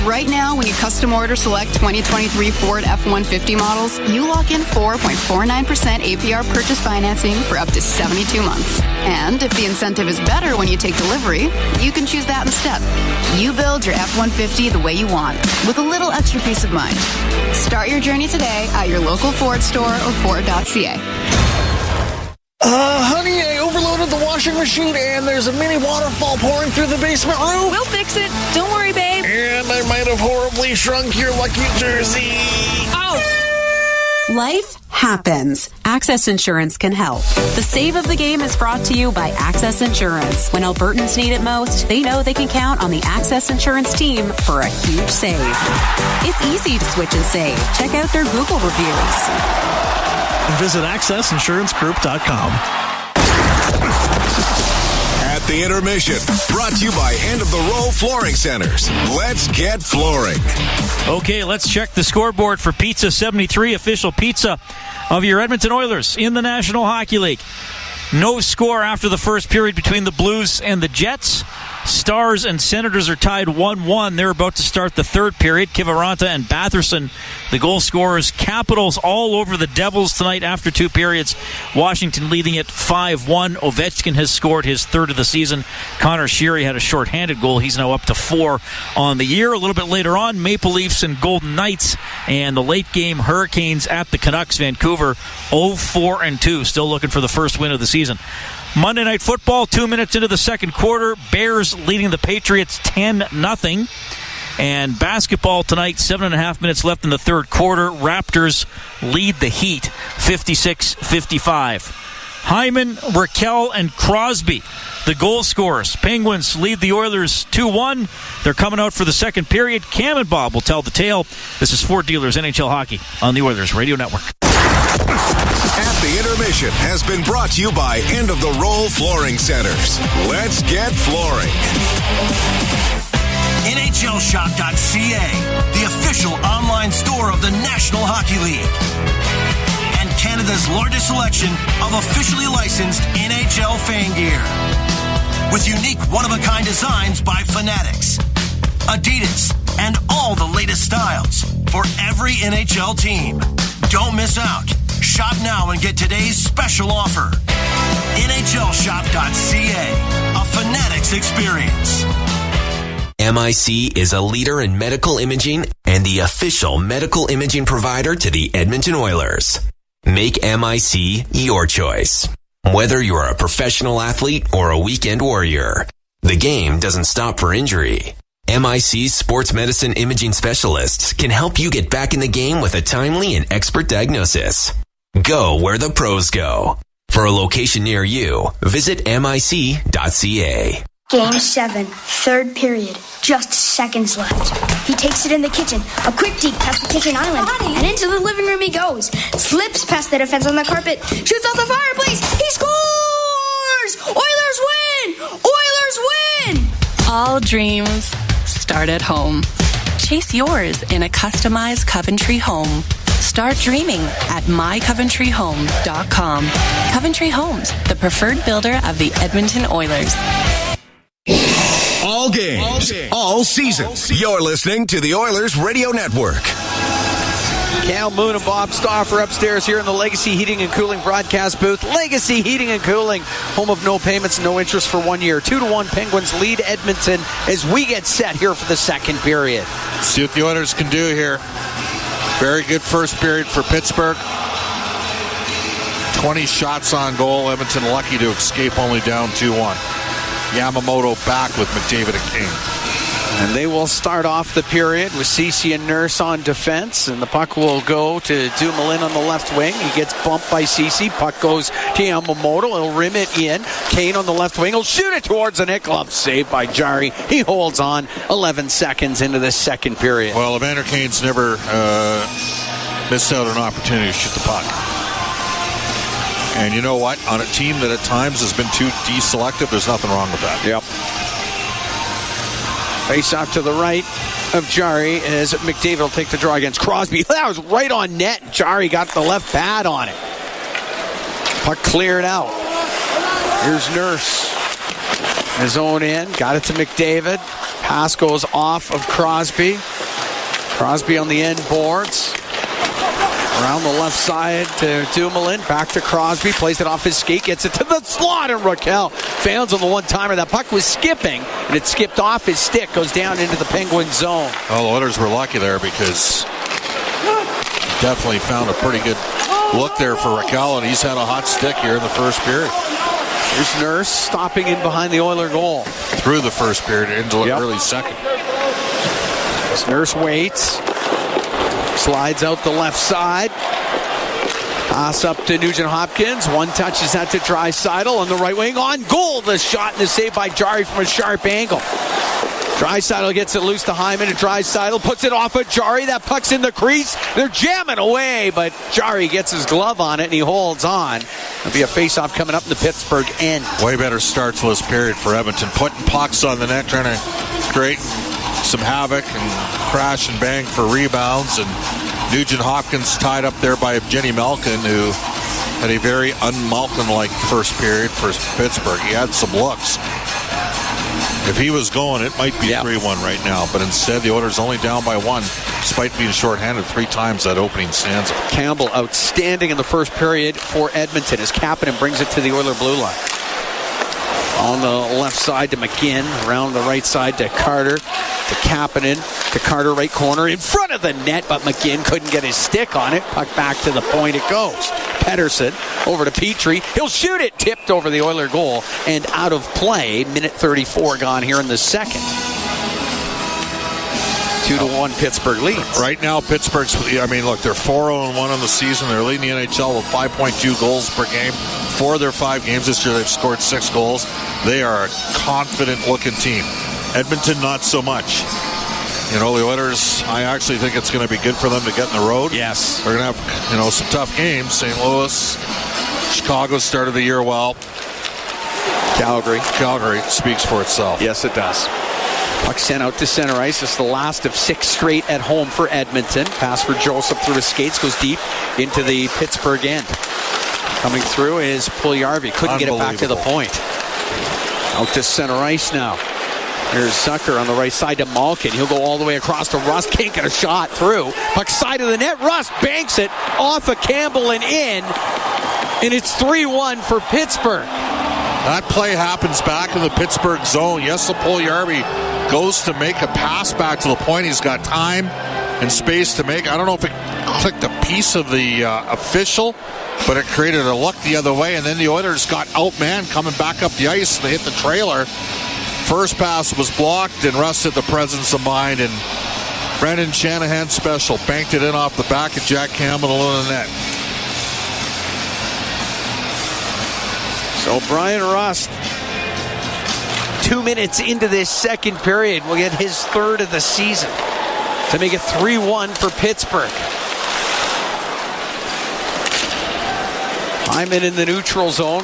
Right now, when you custom order select 2023 Ford F-150 models, you lock in 4.49% APR purchase financing for up to 72 months. And if the incentive is better when you take delivery, you can choose that instead. You build your F-150 the way you want, with a little extra peace of mind. Start your journey today at your local Ford store or Ford.ca. Honey, I overloaded the washing machine and there's a mini waterfall pouring through the basement roof. We'll fix it. Don't worry, babe. And I might have horribly shrunk your lucky jersey. Oh! Life happens. Access Insurance can help. The Save of the Game is brought to you by Access Insurance. When Albertans need it most, they know they can count on the Access Insurance team for a huge save. It's easy to switch and save. Check out their Google reviews. Visit accessinsurancegroup.com. At the intermission, brought to you by End of the Row Flooring Centers. Let's get flooring. Okay, let's check the scoreboard for Pizza 73, official pizza of your Edmonton Oilers in the National Hockey League. No score after the first period between the Blues and the Jets. Stars and Senators are tied 1-1. They're about to start the third period. Kiviranta and Batherson, the goal scorers. Capitals all over the Devils tonight after 2 periods. Washington leading it 5-1. Ovechkin has scored his third of the season. Connor Sheary had a shorthanded goal. He's now up to 4 on the year. A little bit later on, Maple Leafs and Golden Knights, and the late game Hurricanes at the Canucks. Vancouver 0-4-2. Still looking for the first win of the season. Monday Night Football, 2 minutes into the second quarter. Bears leading the Patriots 10-0. And basketball tonight, 7.5 minutes left in the third quarter. Raptors lead the Heat 56-55. Hyman, Raquel, and Crosby, the goal scorers. Penguins lead the Oilers 2-1. They're coming out for the second period. Cam and Bob will tell the tale. This is Fort Dealers NHL Hockey on the Oilers Radio Network. At the intermission has been brought to you by End of the Roll Flooring Centers. Let's get flooring. NHLshop.ca, the official online store of the National Hockey League. And Canada's largest selection of officially licensed NHL fan gear. With unique one-of-a-kind designs by Fanatics, Adidas, and all the latest styles for every NHL team. Don't miss out. Shop now and get today's special offer. NHLshop.ca, a Fanatics experience. MIC is a leader in medical imaging and the official medical imaging provider to the Edmonton Oilers. Make MIC your choice. Whether you're a professional athlete or a weekend warrior, the game doesn't stop for injury. MIC's sports medicine imaging specialists can help you get back in the game with a timely and expert diagnosis. Go where the pros go. For a location near you, visit mic.ca. Game 7, third period. Just seconds left. He takes it in the kitchen. A quick deke past the kitchen island. And into the living room he goes. Slips past the defense on the carpet. Shoots off the fireplace. He scores! Oilers win! Oilers win! All dreams start at home. Chase yours in a customized Coventry home. Start dreaming at mycoventryhome.com. Coventry Homes, the preferred builder of the Edmonton Oilers. All games, all seasons. You're listening to the Oilers Radio Network. Cal Moon and Bob Stauffer upstairs here in the Legacy Heating and Cooling broadcast booth. Legacy Heating and Cooling, home of no payments, no interest for 1 year. 2-1 Penguins lead Edmonton as we get set here for the second period. See what the Oilers can do here. Very good first period for Pittsburgh. 20 shots on goal. Edmonton lucky to escape only down 2-1. Yamamoto back with McDavid and King. And they will start off the period with Ceci and Nurse on defense, and the puck will go to Dumoulin on the left wing. He gets bumped by Ceci. Puck goes to Yamamoto. He'll rim it in. Kane on the left wing. He'll shoot it towards the net. Glove saved by Jari. He holds on 11 seconds into the second period. Well, Evander Kane's never missed out on an opportunity to shoot the puck. And you know what? On a team that at times has been too deselective, there's nothing wrong with that. Yep. Face off to the right of Jari as McDavid will take the draw against Crosby. That was right on net. Jari got the left pad on it. Puck cleared out. Here's Nurse. His own end. Got it to McDavid. Pass goes off of Crosby. Crosby on the end boards. Around the left side to Dumoulin. Back to Crosby. Plays it off his skate. Gets it to the slot. And Raquel fails on the one-timer. That puck was skipping, and it skipped off his stick. Goes down into the Penguin zone. Well, the Oilers were lucky there because definitely found a pretty good look there for Raquel, and he's had a hot stick here in the first period. Here's Nurse stopping in behind the Oiler goal. Through the first period into the early second. As Nurse waits. Slides out the left side. Pass up to Nugent-Hopkins. One touches that to Draisaitl on the right wing. On goal, the shot and the save by Jari from a sharp angle. Draisaitl gets it loose to Hyman, and Draisaitl puts it off of Jari. That puck's in the crease. They're jamming away, but Jari gets his glove on it, and he holds on. There'll be a face-off coming up in the Pittsburgh end. Way better start to this period for Edmonton. Putting pucks on the net, trying to create some havoc and crash and bang for rebounds, and Nugent-Hopkins tied up there by Jenny Malkin, who had a very un-Malkin-like first period for Pittsburgh. He had some looks. If he was going, it might be 3-1 right now, but instead the Oilers only down by one, despite being shorthanded 3 times that opening stanza. Campbell outstanding in the first period for Edmonton as Kapanen brings it to the Oiler blue line. On the left side to McGinn, around the right side to Carter, to Kapanen, to Carter right corner, in front of the net, but McGinn couldn't get his stick on it. Puck back to the point it goes. Pedersen over to Petrie. He'll shoot it. Tipped over the Oiler goal and out of play. Minute 34 gone here in the second. 2-1 Pittsburgh leads. Right now, Pittsburgh's, I mean, look, they're 4-0-1 on the season. They're leading the NHL with 5.2 goals per game. 4 of their 5 games this year, they've scored 6 goals. They are a confident-looking team. Edmonton, not so much. You know, the Oilers, I actually think it's going to be good for them to get in the road. Yes. They're going to have, you know, some tough games. St. Louis, Chicago started the year well. Calgary speaks for itself. Yes, it does. Puck sent out to center ice. It's the last of 6 straight at home for Edmonton. Pass for Joseph through his skates. Goes deep into the Pittsburgh end. Coming through is Puljujarvi. Couldn't get it back to the point. Out to center ice now. Here's Zucker on the right side to Malkin. He'll go all the way across to Rust. Can't get a shot through. Puck side of the net. Rust banks it off of Campbell and in. And it's 3-1 for Pittsburgh. That play happens back in the Pittsburgh zone. Yes, Puljujarvi goes to make a pass back to the point. He's got time and space to make. I don't know if it clicked a piece of the official, but it created a look the other way. And then the Oilers got outmanned coming back up the ice. And they hit the trailer. First pass was blocked, and Russ had the presence of mind. And Brendan Shanahan special. Banked it in off the back of Jack Campbell alone in the net. So Brian Rust, 2 minutes into this second period, will get his third of the season to make it 3-1 for Pittsburgh. Hyman in the neutral zone.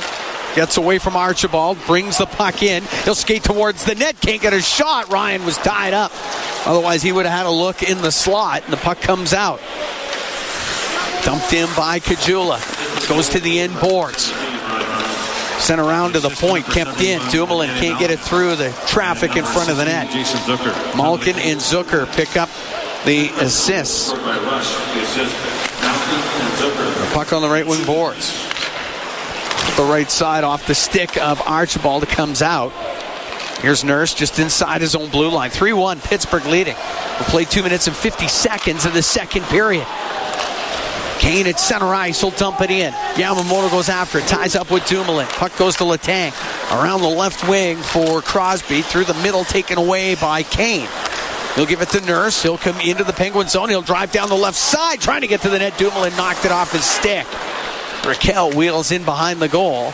Gets away from Archibald. Brings the puck in. He'll skate towards the net. Can't get a shot. Ryan was tied up. Otherwise, he would have had a look in the slot, and the puck comes out. Dumped in by Kajula. Goes to the end boards. Sent around to the point, kept in. Dumoulin can't get it through the traffic in front of the net. Jason Zucker. Malkin and Zucker pick up the assists. The puck on the right wing boards. The right side off the stick of Archibald. It comes out. Here's Nurse just inside his own blue line. 3-1, Pittsburgh leading. We'll play 2 minutes and 50 seconds of the second period. Kane at center ice. He'll dump it in. Yamamoto goes after it. Ties up with Dumoulin. Puck goes to Letang. Around the left wing for Crosby. Through the middle, taken away by Kane. He'll give it to Nurse. He'll come into the Penguin zone. He'll drive down the left side, trying to get to the net. Dumoulin knocked it off his stick. Raquel wheels in behind the goal,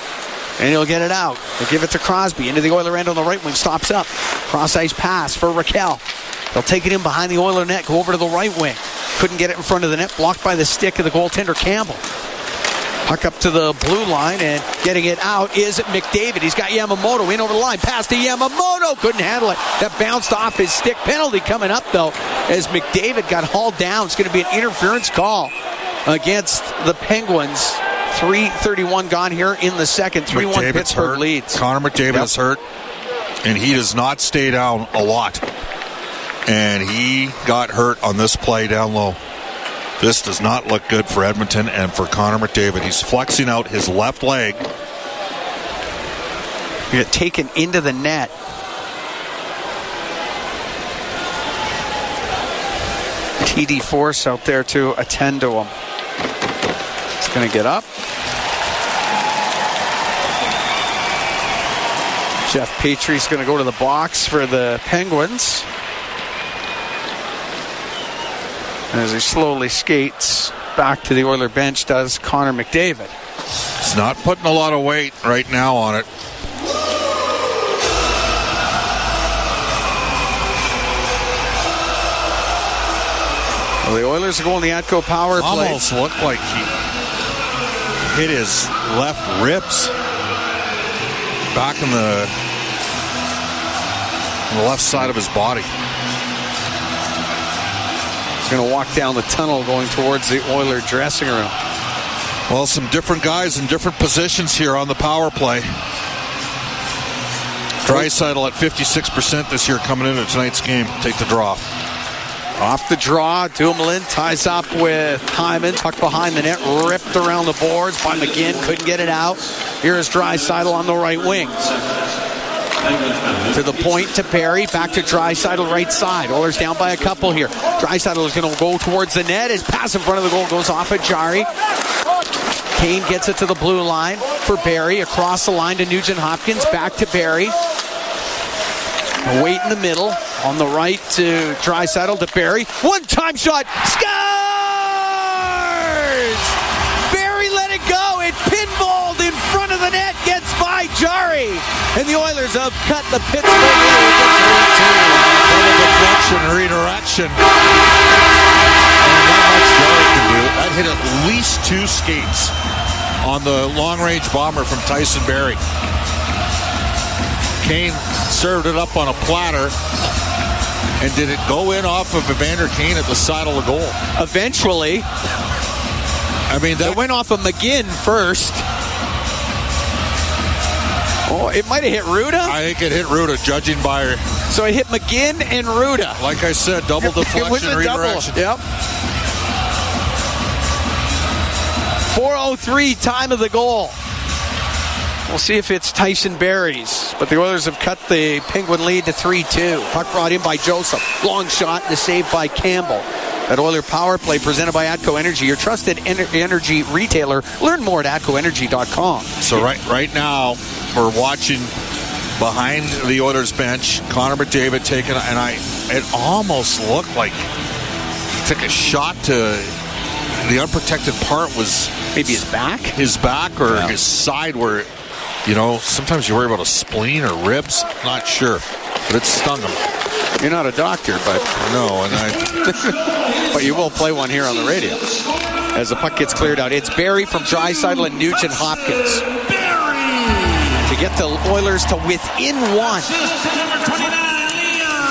and he'll get it out. He'll give it to Crosby. Into the Oiler end on the right wing. Stops up. Cross-ice pass for Raquel. They'll take it in behind the Oiler net. Go over to the right wing. Couldn't get it in front of the net. Blocked by the stick of the goaltender, Campbell. Puck up to the blue line, and getting it out is McDavid. He's got Yamamoto in over the line. Pass to Yamamoto. Couldn't handle it. That bounced off his stick. Penalty coming up, though, as McDavid got hauled down. It's going to be an interference call against the Penguins. 3:31 gone here in the second. 3-1 Pittsburgh leads. Connor McDavid is hurt, and he does not stay down a lot. And he got hurt on this play down low. This does not look good for Edmonton and for Connor McDavid. He's flexing out his left leg. He got taken into the net. TD Force out there to attend to him. He's going to get up. Jeff Petry's going to go to the box for the Penguins. As he slowly skates back to the Oiler bench, does Connor McDavid. He's not putting a lot of weight right now on it. Well, the Oilers are going the Atco power play. Almost looked like he hit his left ribs back on the left side of his body. Going to walk down the tunnel going towards the Oiler dressing room. Well, some different guys in different positions here on the power play. Draisaitl at 56% this year coming into tonight's game. Take the draw. Off the draw, Dumoulin ties up with Hyman. Puck behind the net, ripped around the boards by McGinn. Couldn't get it out. Here is Draisaitl on the right wing. To the point to Perry, back to Draisaitl right side. Oilers down by a couple here. Draisaitl is going to go towards the net. His pass in front of the goal goes off at Jari. Kane gets it to the blue line for Barry. Across the line to Nugent Hopkins. Back to Barry. Wait in the middle. On the right to Draisaitl to Barry. One-time shot. Scores! Barry let it go. It pinballed in front of the net. Gets by Jari. And the Oilers have cut the Pittsburgh lead. Double deflection, redirection. And not much Jari can do. That hit at least 2 skates on the long-range bomber from Tyson Barrie. Kane served it up on a platter. And did it go in off of Evander Kane at the side of the goal? Eventually. I mean, that it went off of McGinn first. Oh, it might have hit Ruda? I think it hit Ruda, judging by... So it hit McGinn and Ruda. Like I said, double deflection, redirection. Yep. 4:03, time of the goal. We'll see if it's Tyson Barrie's. But the Oilers have cut the Penguin lead to 3-2. Puck brought in by Joseph. Long shot and a save by Campbell. That Oiler power play presented by Atco Energy, your trusted energy retailer. Learn more at atcoenergy.com. So right now, we're watching behind the Oilers bench, Connor McDavid taking, and it almost looked like he took a shot to the unprotected part was maybe his back? His back or his side where, you know, sometimes you worry about a spleen or ribs. Not sure. But it stung him. You're not a doctor, but... No, and but you will play one here on the radio. As the puck gets cleared out. It's Barrie from Draisaitl and Nugent Hopkins. To get the Oilers to within 1.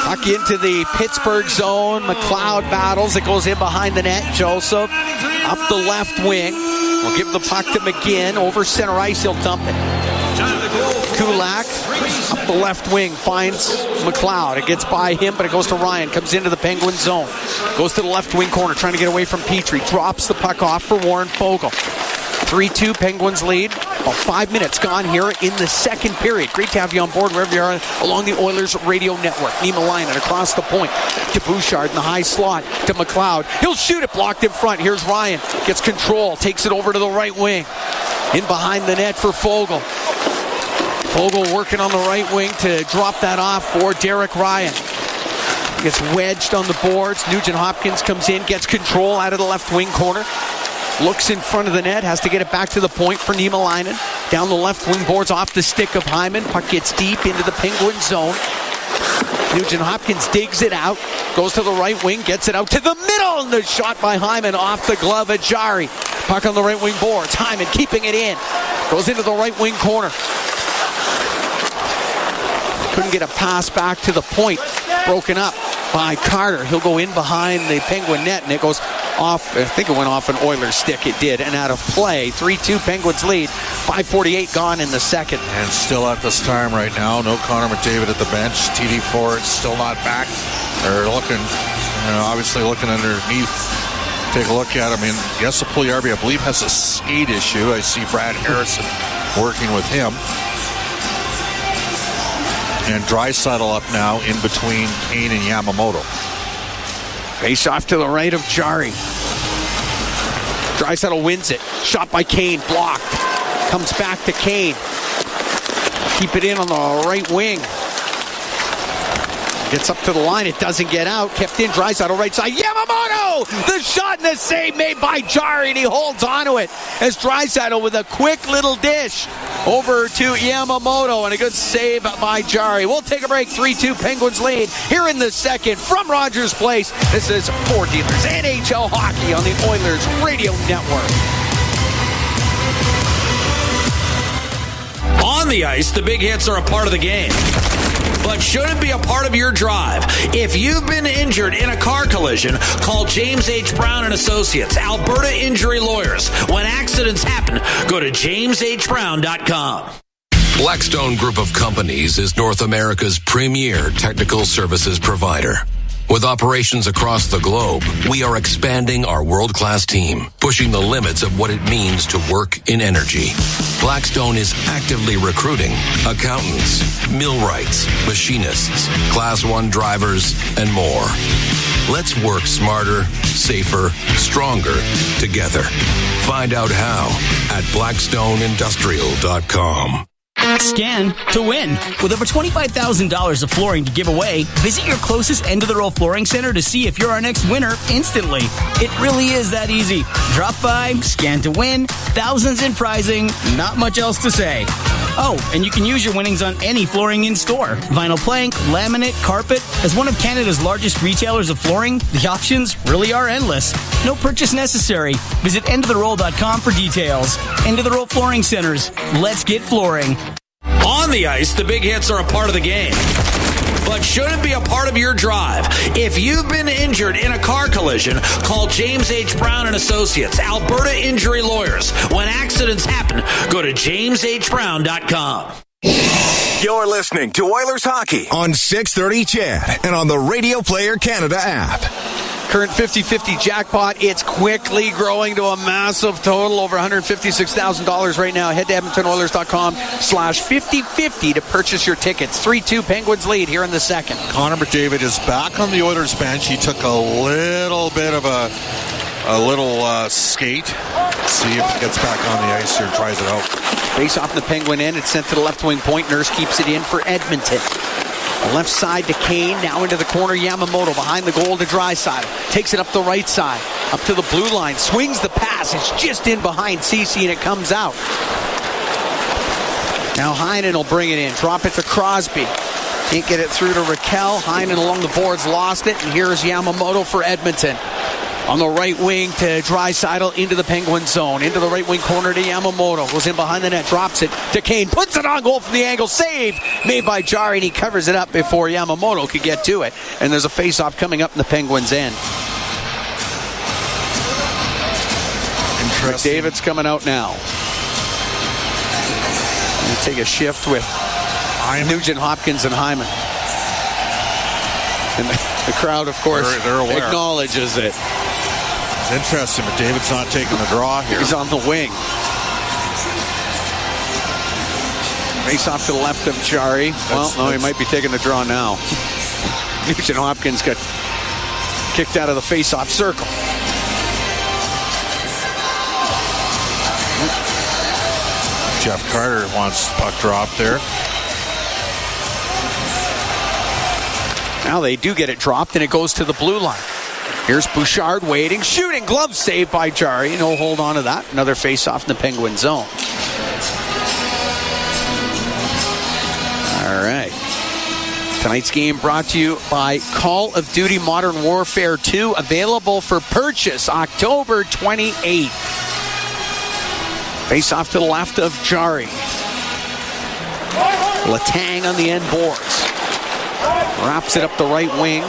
Puck into the Pittsburgh zone. McLeod battles. It goes in behind the net. Joseph up the left wing. We'll give the puck to McGinn. Over center ice, he'll dump it. Kulak up the left wing finds McLeod. It gets by him, but it goes to Ryan. Comes into the Penguin zone. Goes to the left wing corner, trying to get away from Petrie. Drops the puck off for Warren Fogle. 3-2 Penguins lead. About 5 minutes gone here in the second period. Great to have you on board wherever you are along the Oilers radio network. Niemelainen across the point to Bouchard in the high slot to McLeod. He'll shoot it, blocked in front. Here's Ryan. Gets control, takes it over to the right wing. In behind the net for Fogle. Fogle working on the right wing to drop that off for Derek Ryan. Gets wedged on the boards. Nugent Hopkins comes in, gets control out of the left wing corner. Looks in front of the net, has to get it back to the point for Niemelainen. Down the left wing boards off the stick of Hyman. Puck gets deep into the Penguin zone. Nugent Hopkins digs it out, goes to the right wing, gets it out to the middle, and the shot by Hyman off the glove of Jari. Puck on the right wing boards. Hyman keeping it in. Goes into the right wing corner. Couldn't get a pass back to the point. Broken up by Carter. He'll go in behind the Penguin net, and it goes off. I think it went off an Oilers stick. It did, and out of play. 3-2 Penguins lead. 5:48 gone in the second. And still at this time right now, no Connor McDavid at the bench. TD Ford still not back. They're looking, obviously looking underneath. Take a look at him. Yes, Puljujärvi, I believe, has a skate issue. I see Brad Harrison working with him. And Draisaitl up now in between Kane and Yamamoto. Face off to the right of Jari. Draisaitl wins it. Shot by Kane, blocked. Comes back to Kane. Keep it in on the right wing. Gets up to the line. It doesn't get out. Kept in. Draisaitl right side. Yamamoto! The shot and the save made by Jari, and he holds on to it as Draisaitl with a quick little dish over to Yamamoto, and a good save by Jari. We'll take a break. 3-2 Penguins lead here in the second from Rogers Place. This is Ford Dealers NHL Hockey on the Oilers Radio Network. On the ice, the big hits are a part of the game, but shouldn't be a part of your drive. If you've been injured in a car collision, call James H. Brown and Associates, Alberta Injury Lawyers. When accidents happen, go to jameshbrown.com. Blackstone Group of Companies is North America's premier technical services provider. With operations across the globe, we are expanding our world-class team, pushing the limits of what it means to work in energy. Blackstone is actively recruiting accountants, millwrights, machinists, Class 1 drivers, and more. Let's work smarter, safer, stronger together. Find out how at blackstoneindustrial.com. Scan to win. With over $25,000 of flooring to give away, visit your closest end-of-the-row flooring center to see if you're our next winner instantly. It really is that easy. Drop by, scan to win, thousands in prizing, not much else to say. Oh, and you can use your winnings on any flooring in store. Vinyl plank, laminate, carpet. As one of Canada's largest retailers of flooring, the options really are endless. No purchase necessary. Visit endoftheroll.com for details. End of the Roll Flooring Centers. Let's get flooring. On the ice, the big hits are a part of the game, but shouldn't be a part of your drive. If you've been injured in a car collision, call James H. Brown and Associates, Alberta Injury Lawyers. When accidents happen, go to jameshbrown.com. You're listening to Oilers Hockey on 630 CHED and on the Radio Player Canada app. Current 50-50 jackpot, it's quickly growing to a massive total, over $156,000 right now. Head to EdmontonOilers.com/5050 to purchase your tickets. 3-2 Penguins lead here in the second. Connor McDavid is back on the Oilers bench. He took a little bit of a skate. See if he gets back on the ice here and tries it out. Face off the Penguin end. It's sent to the left wing point. Nurse keeps it in for Edmonton. Left side to Kane, now into the corner, Yamamoto behind the goal to Draisaitl. Takes it up the right side, up to the blue line, swings the pass, it's just in behind Ceci and it comes out. Now Heinen will bring it in, drop it to Crosby. Can't get it through to Raquel. Heinen along the boards lost it, and here's Yamamoto for Edmonton. On the right wing to Draisaitl into the Penguin zone. Into the right wing corner to Yamamoto. Goes in behind the net, drops it to Kane. Puts it on goal from the angle. Save made by Jari, and he covers it up before Yamamoto could get to it. And there's a face-off coming up in the Penguins' end. Interesting. McDavid's coming out now. take a shift with Nugent Hopkins and Hyman. And the crowd, of course, they're aware. Acknowledges it. It's interesting, but David's not taking the draw here. He's on the wing. Face off to the left of Jari. He might be taking the draw now. Nugent Hopkins got kicked out of the face-off circle. Jeff Carter wants the puck dropped there. Now they do get it dropped, and it goes to the blue line. Here's Bouchard waiting, shooting, glove save by Jari. No hold on to that. Another face-off in the Penguin zone. All right. Tonight's game brought to you by Call of Duty Modern Warfare 2, available for purchase October 28th. Face off to the left of Jari. Letang on the end boards. Wraps it up the right wing,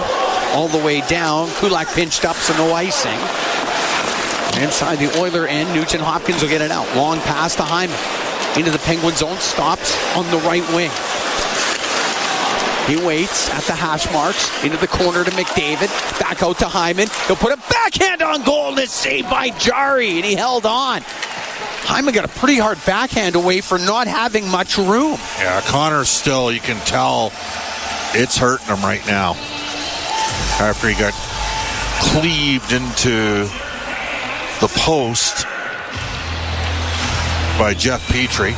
all the way down. Kulak pinched up, so no icing. Inside the Oiler end, Nugent Hopkins will get it out. Long pass to Hyman. Into the Penguin zone, stops on the right wing. He waits at the hash marks, into the corner to McDavid, back out to Hyman. He'll put a backhand on goal, and it's saved by Jari, and he held on. Hyman got a pretty hard backhand away for not having much room. Yeah, Connor still, you can tell it's hurting him right now. After he got cleaved into the post by Jeff Petrie.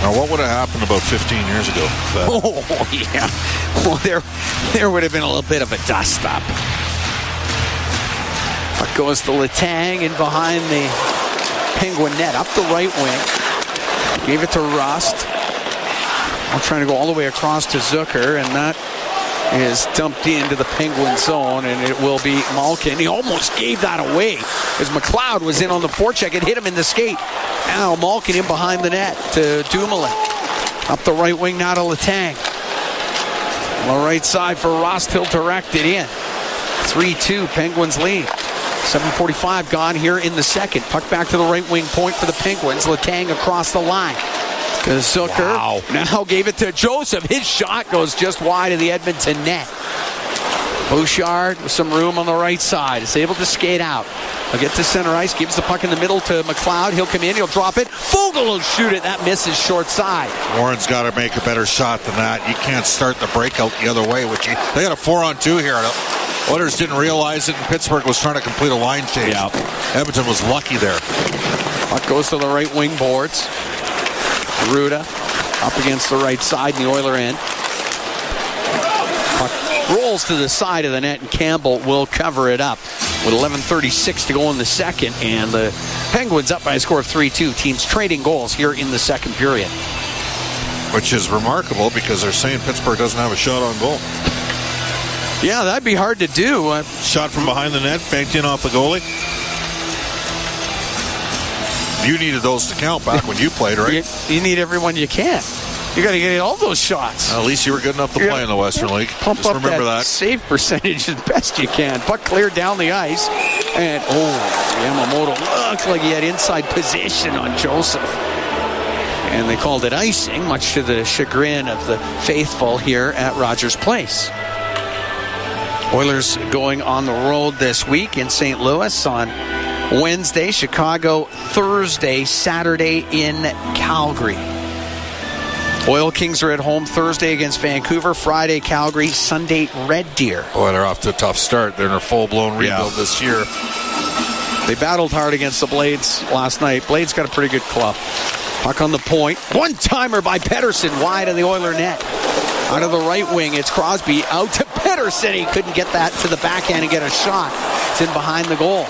Now, what would have happened about 15 years ago? Oh, yeah. Well, there would have been a little bit of a dust-up. Puck goes to Letang in behind the Penguin net, up the right wing. Gave it to Rust. I'm trying to go all the way across to Zucker, and that is dumped into the Penguin zone, and it will be Malkin. He almost gave that away as McLeod was in on the forecheck. It hit him in the skate. Now Malkin in behind the net to Dumoulin. Up the right wing now to Letang. On the right side for Rust. He'll direct it in. 3-2, Penguins lead. 7:45 gone here in the second. Puck back to the right wing point for the Penguins. Letang across the line. Zucker now gave it to Joseph. His shot goes just wide of the Edmonton net. Bouchard with some room on the right side is able to skate out. He'll get to center ice, gives the puck in the middle to McLeod. He'll come in, he'll drop it. Fogle will shoot it. That misses short side. Warren's got to make a better shot than that. You can't start the breakout the other way. They got a 4-on-2 here. Oilers didn't realize it, and Pittsburgh was trying to complete a line change. Yeah. Edmonton was lucky there. Puck goes to the right wing boards. Ruda up against the right side in the Oiler end. Puck rolls to the side of the net, and Campbell will cover it up with 11:36 to go in the second, and the Penguins up by a score of 3-2. Teams trading goals here in the second period. Which is remarkable because they're saying Pittsburgh doesn't have a shot on goal. Yeah, that'd be hard to do. Shot from behind the net, banked in off the goalie. You needed those to count back when you played, right? You need everyone you can. You got to get all those shots. At least you were good enough to play in the Western League. Pump Just up remember that save percentage as best you can. Puck cleared down the ice, and Yamamoto looked like he had inside position on Joseph. And they called it icing, much to the chagrin of the faithful here at Rogers Place. Oilers going on the road this week in St. Louis on Wednesday, Chicago Thursday, Saturday in Calgary. Oil Kings are at home Thursday against Vancouver, Friday Calgary, Sunday Red Deer. Boy, they're off to a tough start. They're in a full-blown rebuild this year. They battled hard against the Blades last night. Blades got a pretty good club. Puck on the point. One-timer by Pettersson wide of the Oiler net. Out of the right wing, it's Crosby out to Pettersson. He couldn't get that to the backhand and get a shot. It's in behind the goal.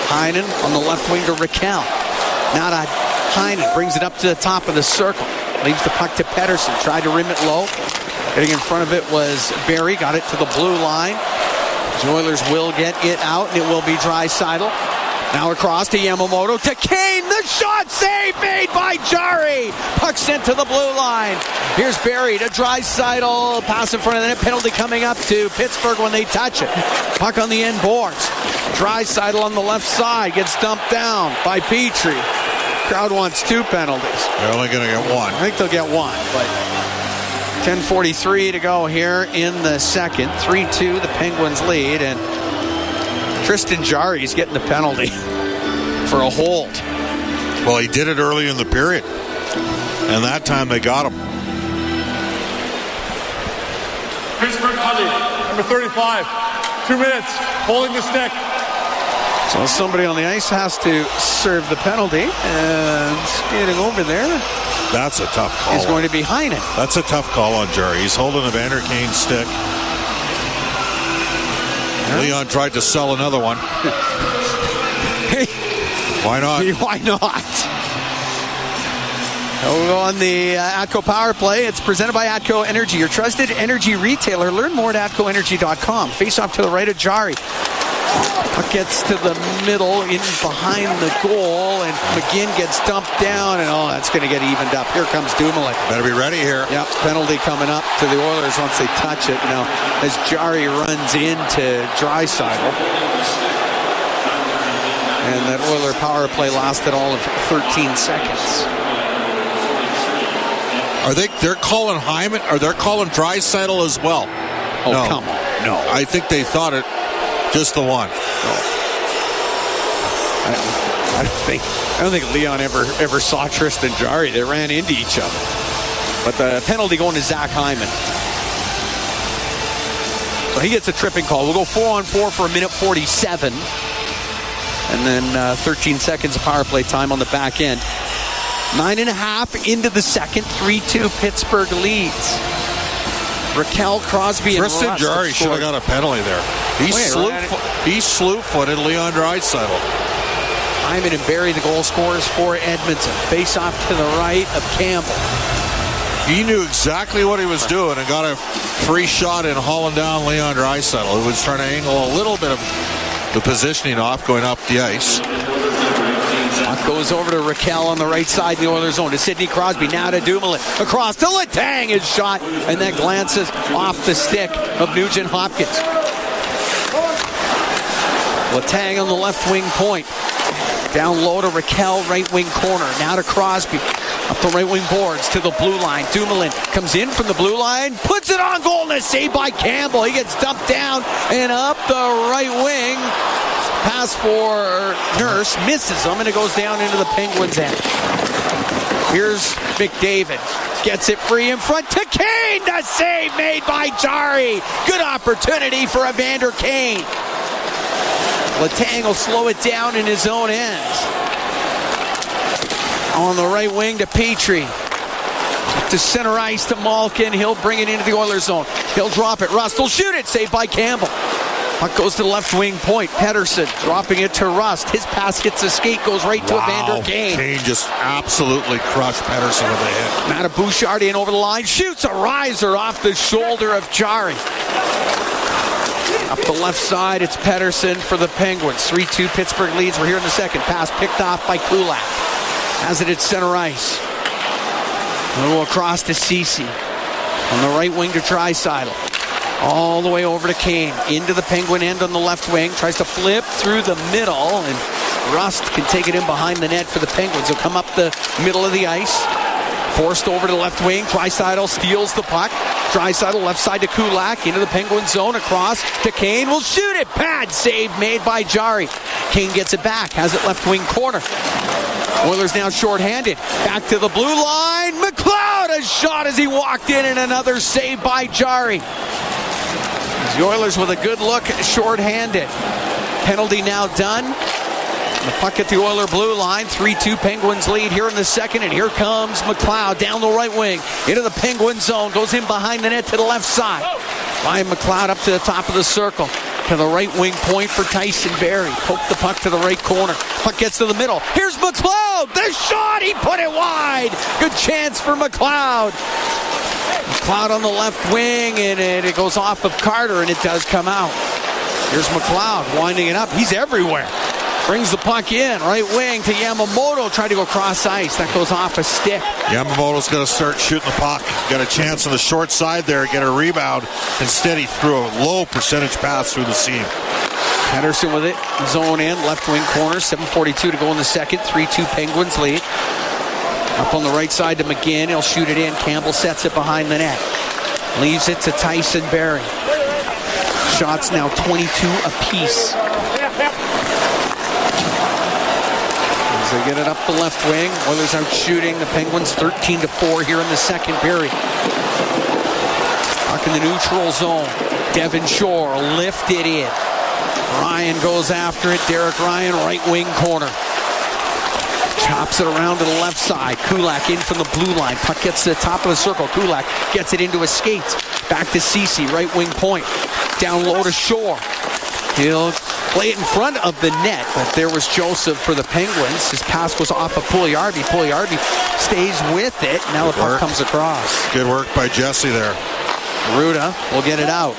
Heinen on the left wing to Raquel. Now to Heinen, brings it up to the top of the circle. Leaves the puck to Pettersson. Tried to rim it low. Getting in front of it was Barry. Got it to the blue line. The Oilers will get it out, and it will be Draisaitl. Now across to Yamamoto to Kane. The shot save made by Jari. Puck sent to the blue line. Here's Barry to Draisaitl. Pass in front of the net. Penalty coming up to Pittsburgh when they touch it. Puck on the end boards. Draisaitl on the left side gets dumped down by Petrie. Crowd wants 2 penalties. They're only going to get 1. I think they'll get 1, but 10:43 to go here in the second. 3-2, the Penguins lead, and Tristan Jarry's getting the penalty for a hold. Well, he did it early in the period, and that time they got him. Pittsburgh Huddy, number 35, 2 minutes, holding the stick. So somebody on the ice has to serve the penalty, and skating over there. That's a tough call. He's going to be Heinen. That's a tough call on Jarry. He's holding a Vander Kane stick. Yeah. Leon tried to sell another one. Why not? Why not? We'll go on the Atco Power Play. It's presented by Atco Energy, your trusted energy retailer. Learn more at atcoenergy.com. Face off to the right of Jarry. Puck gets to the middle, in behind the goal, and McGinn gets dumped down, and that's going to get evened up. Here comes Dumoulin. Better be ready here. Yep, penalty coming up to the Oilers once they touch it. Now, as Jarry runs into Draisaitl, and that Oiler power play lasted all of 13 seconds. They're calling Hyman, or they're calling Draisaitl as well? Oh, no. Come on. No. I think they thought it just the one. I don't think Leon ever saw Tristan Jarry. They ran into each other. But the penalty going to Zach Hyman. So he gets a tripping call. We'll go 4-on-4 for 1:47. And then 13 seconds of power play time on the back end. 9.5 into the second. 3-2 Pittsburgh leads. Raquel, Crosby, and Tristan Jarry should have got a penalty there. He slew-footed Leon Draisaitl. Hyman and Barry, the goal scorers for Edmonton. Face off to the right of Campbell. He knew exactly what he was doing and got a free shot in hauling down Leon Draisaitl, who was trying to angle a little bit of the positioning off going up the ice. Goes over to Raquel on the right side in the Oilers zone to Sidney Crosby. Now to Dumoulin. Across to Letang. His shot. And that glances off the stick of Nugent Hopkins. Letang on the left wing point. Down low to Raquel, right wing corner. Now to Crosby. Up the right wing boards to the blue line. Dumoulin comes in from the blue line. Puts it on goal and a save by Campbell. He gets dumped down and up the right wing. Pass for Nurse, misses him, and it goes down into the Penguins' end. Here's McDavid. Gets it free in front to Kane. The save made by Jarry. Good opportunity for Evander Kane. Letang will slow it down in his own end. On the right wing to Petrie. To center ice to Malkin. He'll bring it into the Oilers zone. He'll drop it. Rust will shoot it. Saved by Campbell. Puck goes to the left wing point. Pedersen dropping it to Rust. His pass hits a skate, goes right to Evander Kane. Kane just absolutely crushed Pedersen with a hit. Matt Bouchard in over the line. Shoots a riser off the shoulder of Jarry. Up the left side, it's Pedersen for the Penguins. 3-2 Pittsburgh leads. We're here in the second. Pass picked off by Kulak. Has it at center ice. We'll go across to Ceci. On the right wing to Draisaitl. All the way over to Kane. Into the Penguin end on the left wing. Tries to flip through the middle. And Rust can take it in behind the net for the Penguins. He'll come up the middle of the ice. Forced over to the left wing. Draisaitl steals the puck. Draisaitl left side to Kulak. Into the Penguin zone. Across to Kane. Will shoot it. Bad save made by Jarry. Kane gets it back. Has it left wing corner. Oilers now shorthanded. Back to the blue line. McLeod, a shot as he walked in, and another save by Jarry. The Oilers with a good look, shorthanded. Penalty now done. The puck at the Oiler blue line. 3-2 Penguins lead here in the second, and here comes McLeod down the right wing into the Penguin zone. Goes in behind the net to the left side. By McLeod up to the top of the circle. To the right wing point for Tyson Barrie. Poke the puck to the right corner. Puck gets to the middle. Here's McLeod. The shot. He put it wide. Good chance for McLeod. McLeod on the left wing, and it goes off of Carter, and it does come out. Here's McLeod winding it up. He's everywhere. Brings the puck in. Right wing to Yamamoto. Trying to go cross ice. That goes off a stick. Yamamoto's going to start shooting the puck. Got a chance on the short side there. Get a rebound. Instead, he threw a low percentage pass through the seam. Pedersen with it, zone in, left wing corner, 7:42 to go in the second, 3-2 Penguins lead. Up on the right side to McGinn, he'll shoot it in, Campbell sets it behind the net. Leaves it to Tyson Barrie. Shots now 22 apiece. As they get it up the left wing, Oilers out shooting the Penguins 13-4 here in the second period. Puck in the neutral zone. Devon Shore lifted in. Ryan goes after it. Derek Ryan, right wing corner. Chops it around to the left side. Kulak in from the blue line. Puck gets to the top of the circle. Kulak gets it into his skates. Back to Ceci, right wing point. Down low to Shore. He'll play it in front of the net, but there was Joseph for the Penguins. His pass goes off of Pugliarvi. Pugliarvi stays with it. Now the puck comes across. Good work by Jesse there. Ruda will get it out.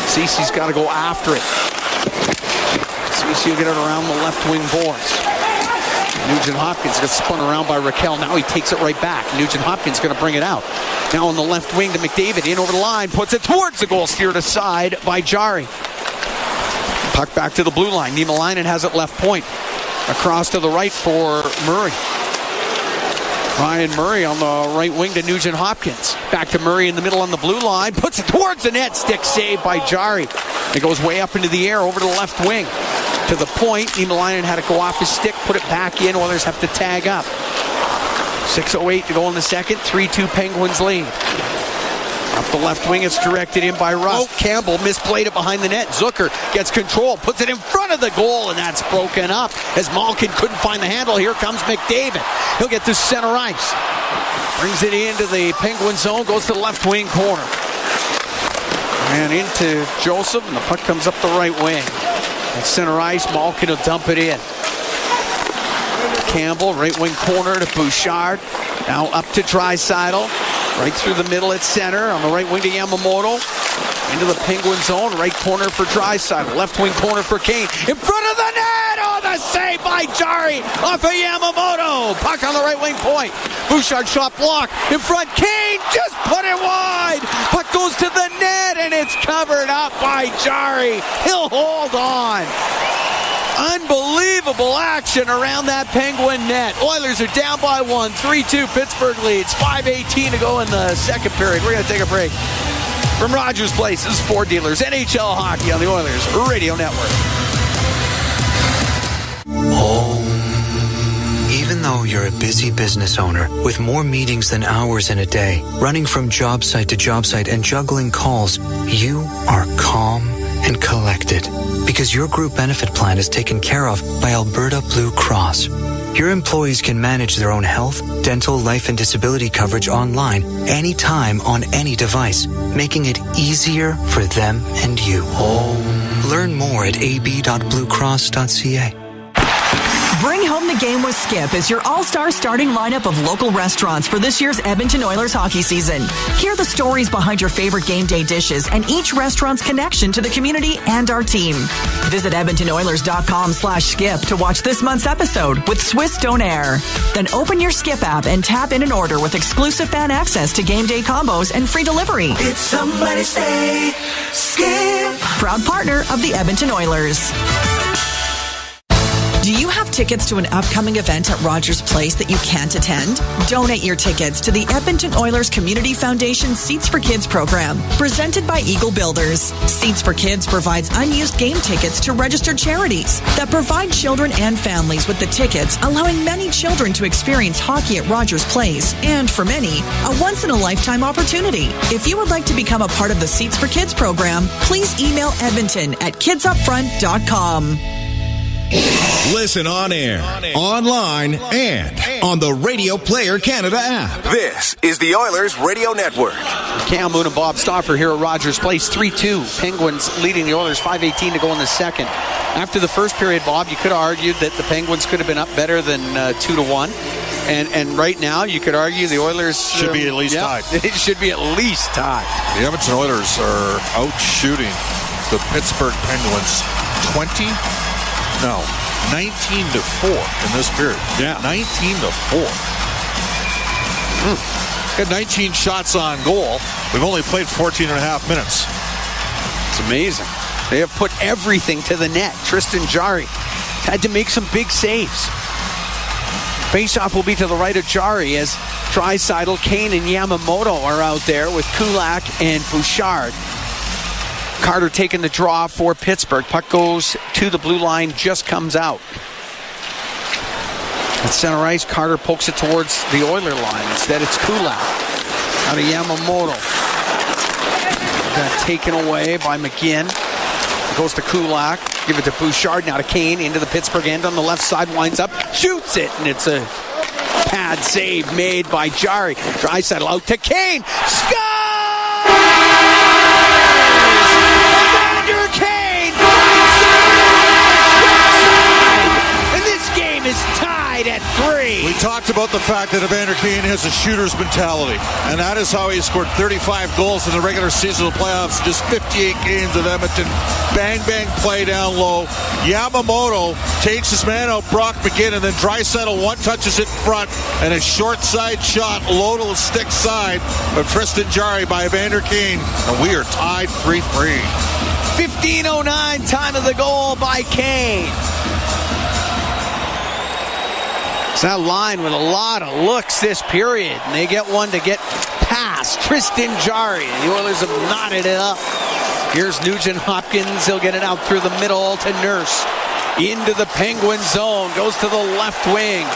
Ceci's got to go after it. Ceci will get it around the left wing boards. Nugent Hopkins gets spun around by Raquel. Now he takes it right back. Nugent Hopkins going to bring it out. Now on the left wing to McDavid. In over the line. Puts it towards the goal. Steered aside by Jari. Puck back to the blue line. Niemelainen has it left point. Across to the right for Murray. Ryan Murray on the right wing to Nugent Hopkins. Back to Murray in the middle on the blue line. Puts it towards the net. Stick saved by Jari. It goes way up into the air over to the left wing. To the point. Niemelainen had to go off his stick. Put it back in. Oilers have to tag up. 6:08 to go in the second. 3-2 Penguins lead. Up the left wing, it's directed in by Russ. Campbell misplayed it behind the net. Zucker gets control, puts it in front of the goal, and that's broken up as Malkin couldn't find the handle. Here comes McDavid. He'll get to center ice. Brings it into the Penguin zone, goes to the left wing corner. And into Joseph, and the puck comes up the right wing. At center ice, Malkin will dump it in. Campbell, right wing corner to Bouchard. Now up to Draisaitl. Right through the middle at center. On the right wing to Yamamoto. Into the Penguin zone. Right corner for Draisaitl. Left wing corner for Kane. In front of the net! Oh, the save by Jari off of Yamamoto. Puck on the right wing point. Bouchard shot block. In front, Kane just put it wide. Puck goes to the net and it's covered up by Jari. He'll hold on. Unbelievable action around that Penguin net. Oilers are down by 1. 3-2 Pittsburgh leads. 5:18 to go in the second period. We're going to take a break. From Rogers Place, this is Ford Dealers, NHL Hockey on the Oilers Radio Network. Even though you're a busy business owner with more meetings than hours in a day, running from job site to job site and juggling calls, you are calm and collected because your group benefit plan is taken care of by Alberta Blue Cross. Your employees can manage their own health, dental, life, and disability coverage online, anytime, on any device, making it easier for them and you. Learn more at ab.bluecross.ca. Bring home the game with Skip as your all-star starting lineup of local restaurants for this year's Edmonton Oilers hockey season. Hear the stories behind your favorite game day dishes and each restaurant's connection to the community and our team. Visit EdmontonOilers.com/skip to watch this month's episode with Swiss Donair. Then open your Skip app and tap in an order with exclusive fan access to game day combos and free delivery. It's somebody's day. Skip. Proud partner of the Edmonton Oilers. Do you have tickets to an upcoming event at Rogers Place that you can't attend? Donate your tickets to the Edmonton Oilers Community Foundation Seats for Kids program, presented by Eagle Builders. Seats for Kids provides unused game tickets to registered charities that provide children and families with the tickets, allowing many children to experience hockey at Rogers Place, and for many, a once-in-a-lifetime opportunity. If you would like to become a part of the Seats for Kids program, please email edmonton@kidsupfront.com. Listen on air, online, and on the Radio Player Canada app. This is the Oilers Radio Network. Cam Moon and Bob Stauffer here at Rogers Place. 3-2. Penguins leading the Oilers. 5:18 to go in the second. After the first period, Bob, you could have argued that the Penguins could have been up better than 2-1. And right now, you could argue the Oilers should be at least tied. It should be at least tied. The Edmonton Oilers are out-shooting the Pittsburgh Penguins 19-4 in this period. Yeah. 19-4. Got 19 shots on goal. We've only played 14 and a half minutes. It's amazing. They have put everything to the net. Tristan Jarry had to make some big saves. Faceoff will be to the right of Jarry as Draisaitl, Kane, and Yamamoto are out there with Kulak and Bouchard. Carter taking the draw for Pittsburgh. Puck goes to the blue line, just comes out. At center ice, Carter pokes it towards the Oiler line. Instead, it's Kulak. Out of Yamamoto. Got taken away by McGinn. Goes to Kulak. Give it to Bouchard. Now to Kane. Into the Pittsburgh end on the left side. Winds up. Shoots it. And it's a pad save made by Jarry. Draisaitl out to Kane. Scores! Evander Kane! And this game is tied at 3. We talked about the fact that Evander Kane has a shooter's mentality, and that is how he scored 35 goals in the regular season of the playoffs, just 58 games with Edmonton. Bang, bang, play down low. Yamamoto takes his man out, Brock McGinn, and then Draisaitl one touches it in front, and a short side shot, low to the stick side of Tristan Jarry by Evander Kane, and we are tied 3-3. 15:09, time of the goal by Kane. It's that line with a lot of looks this period, and they get one to get past Tristan Jarry. The Oilers have knotted it up. Here's Nugent Hopkins. He'll get it out through the middle to Nurse. Into the Penguin zone. Goes to the left wing.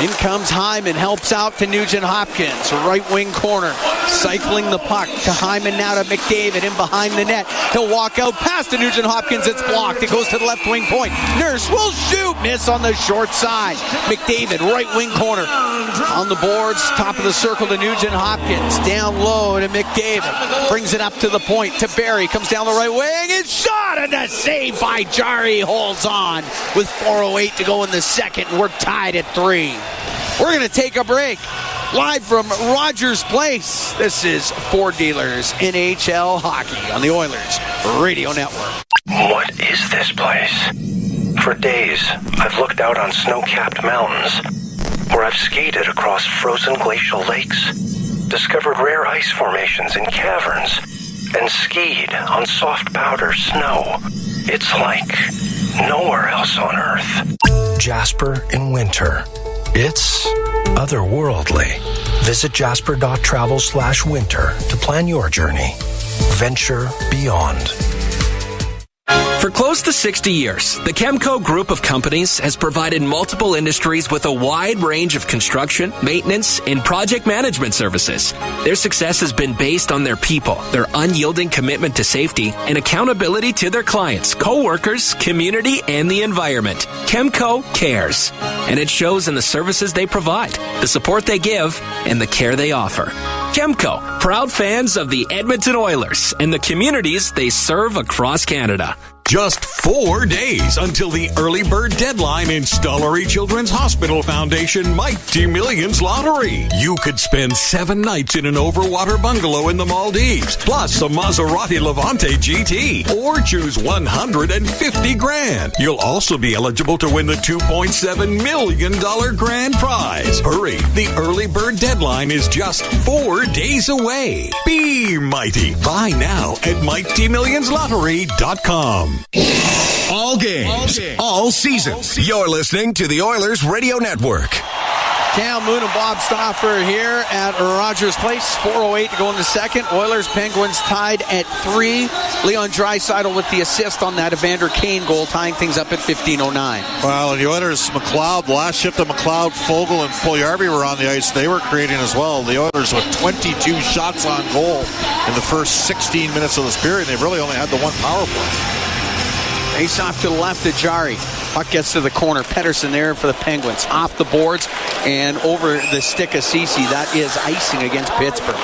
In comes Hyman. Helps out to Nugent Hopkins. Right wing corner. Cycling the puck to Hyman, now to McDavid. In behind the net. He'll walk out past to Nugent Hopkins. It's blocked. It goes to the left wing point. Nurse will shoot. Miss on the short side. McDavid, right wing corner. On the boards. Top of the circle to Nugent Hopkins. Down low to McDavid. Brings it up to the point to Barry. Comes down the right wing. It's shot, and the save by Jarry holds on with 4:08 to go in the second. We're tied at 3. We're going to take a break. Live from Rogers Place, this is Ford Dealers NHL Hockey on the Oilers Radio Network. What is this place? For days, I've looked out on snow-capped mountains, or I've skated across frozen glacial lakes, discovered rare ice formations in caverns, and skied on soft powder snow. It's like nowhere else on Earth. Jasper in winter. It's otherworldly. Visit jasper.travel/winter to plan your journey. Venture beyond. For close to 60 years, the Chemco Group of companies has provided multiple industries with a wide range of construction, maintenance, and project management services. Their success has been based on their people, their unyielding commitment to safety, and accountability to their clients, co-workers, community, and the environment. Chemco cares, and it shows in the services they provide, the support they give, and the care they offer. Chemco, proud fans of the Edmonton Oilers and the communities they serve across Canada. Just 4 days until the early bird deadline in Stollery Children's Hospital Foundation Mighty Millions Lottery. You could spend 7 nights in an overwater bungalow in the Maldives, plus a Maserati Levante GT, or choose $150 grand. You'll also be eligible to win the $2.7 million grand prize. Hurry, the early bird deadline is just 4 days away. Be mighty. Buy now at MightyMillionsLottery.com. All games, all seasons. You're listening to the Oilers Radio Network. Cam Moon and Bob Stauffer here at Rogers Place. 4:08 to go in the second. Oilers Penguins tied at 3. Leon Draisaitl with the assist on that Evander Kane goal, tying things up at 15:09. Well, and the Oilers, McLeod, last shift of McLeod, Fogle, and Puljujarvi were on the ice. They were creating as well. The Oilers with 22 shots on goal in the first 16 minutes of this period. They've really only had the one power play. Face off to the left to Jarry. Puck gets to the corner. Pettersson there for the Penguins. Off the boards and over the stick of Ceci. That is icing against Pittsburgh.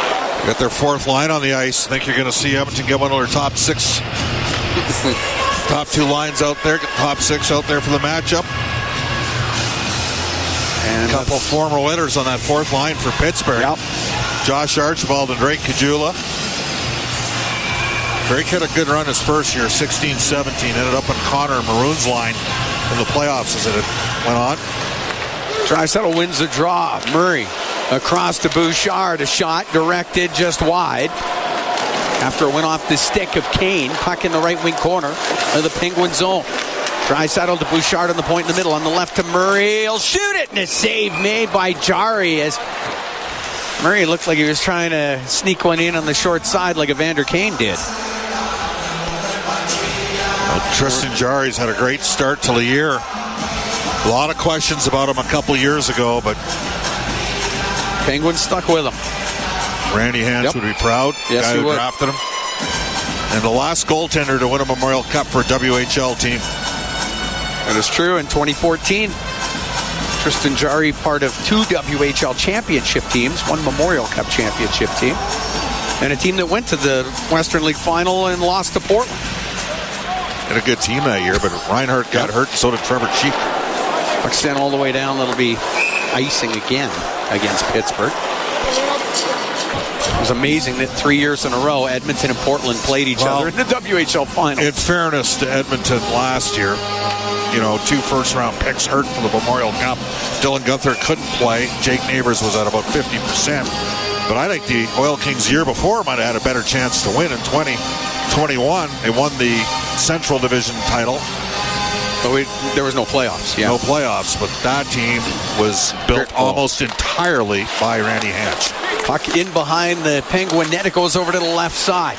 Got their fourth line on the ice. I think you're going to see Edmonton get one of their top 6. Top 2 lines out there. Get top 6 out there for the matchup. And a couple of former Oilers on that fourth line for Pittsburgh. Yep. Josh Archibald and Drake Caggiula. Drake had a good run his first year, 16-17. Ended up on Connor Maroon's line in the playoffs as it went on. Draisaitl wins the draw. Murray across to Bouchard. A shot directed just wide. After it went off the stick of Kane, puck in the right wing corner of the Penguin zone. Draisaitl to Bouchard on the point in the middle. On the left to Murray. He'll shoot it, and a save made by Jari as Murray looked like he was trying to sneak one in on the short side like Evander Kane did. Well, Tristan Jari's had a great start to the year. A lot of questions about him a couple years ago, but Penguins stuck with him. Randy Hance would be proud. Yes, guy he who would. drafted him. And the last goaltender to win a Memorial Cup for a WHL team. That is true. In 2014, Tristan Jari, part of 2 WHL championship teams, 1 Memorial Cup championship team, and a team that went to the Western League Final and lost to Portland. Had a good team that year, but Reinhardt got hurt, and so did Trevor Cheek. Puck sent all the way down. That'll be icing again against Pittsburgh. It was amazing that 3 years in a row, Edmonton and Portland played each other in the WHL final. In fairness to Edmonton last year, 2 first-round picks hurt for the Memorial Cup. Dylan Gunther couldn't play. Jake Neighbors was at about 50%. But I think the Oil Kings year before might have had a better chance to win in 2021. They won the Central Division title. But there was no playoffs. Yeah. No playoffs, but that team was built almost entirely by Randy Hatch. Puck in behind the Penguin net. It goes over to the left side.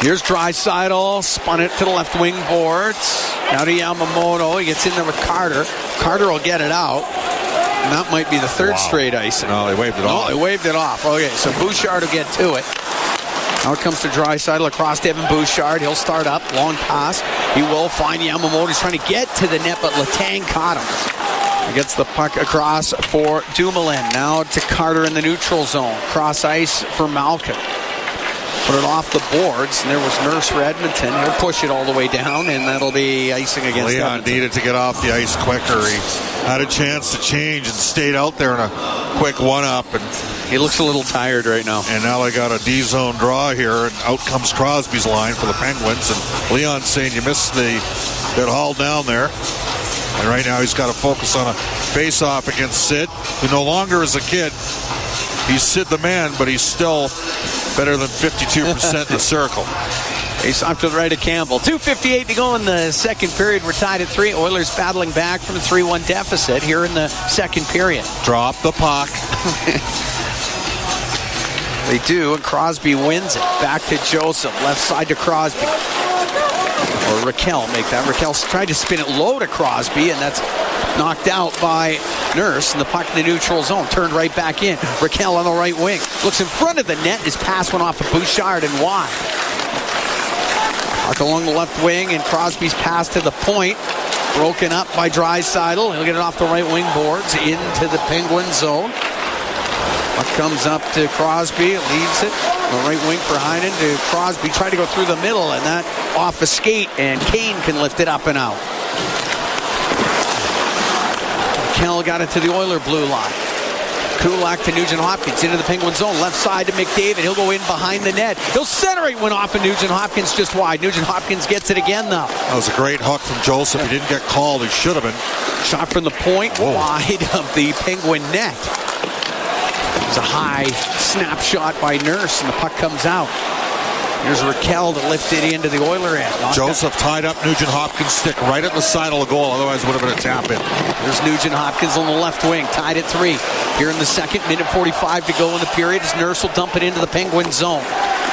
Here's Draisaitl. Spun it to the left wing boards. Now to Yamamoto. He gets in there with Carter. Carter will get it out. And that might be the third straight icing. No, they waved it off. No, they waved it off. Okay, so Bouchard will get to it. Now it comes to Draisaitl across to Evan Bouchard. He'll start up. Long pass. He will find Yamamoto. He's trying to get to the net, but Letang caught him. He gets the puck across for Dumoulin. Now to Carter in the neutral zone. Cross ice for Malkin. Put it off the boards, and there was Nurse for Edmonton. He'll push it all the way down, and that'll be icing against Leon Edmonton. needed to get off the ice quicker. He had a chance to change and stayed out there in a quick one-up. And he looks a little tired right now. And now they got a D-zone draw here, and out comes Crosby's line for the Penguins. And Leon's saying you missed the bit haul down there. And right now he's got to focus on a face-off against Sid, who no longer is a kid. He's Sid the man, but he's still better than 52% in the circle. Face off to the right of Campbell. 2:58 to go in the second period. We're tied at 3. Oilers battling back from a 3-1 deficit here in the second period. Drop the puck. They do, and Crosby wins it. Back to Joseph. Left side to Crosby. Or Raquel make that. Raquel tried to spin it low to Crosby, and that's knocked out by Nurse, and the puck in the neutral zone. Turned right back in. Raquel on the right wing. Looks in front of the net. His pass went off of Bouchard and wide. Puck along the left wing, and Crosby's pass to the point. Broken up by Draisaitl. He'll get it off the right wing boards into the Penguin zone. Puck comes up to Crosby, leaves it. The right wing for Heinen to Crosby. Tried to go through the middle, and that off a skate, and Kane can lift it up and out. Kell got it to the Oiler blue line. Kulak to Nugent Hopkins into the Penguin zone. Left side to McDavid. He'll go in behind the net. He'll center it. Went off of Nugent Hopkins just wide. Nugent Hopkins gets it again, though. That was a great hook from Joseph. He didn't get called. He should have been. Shot from the point. Whoa. Wide of the Penguin net. It's a high snapshot by Nurse, and the puck comes out. Here's Raquel to lift it into the Oiler end. Joseph tied up Nugent Hopkins' stick right at the side of the goal. Otherwise, it would have been a tap in. There's Nugent Hopkins on the left wing, tied at 3. Here in the second, minute 45 to go in the period, as Nurse will dump it into the Penguin zone.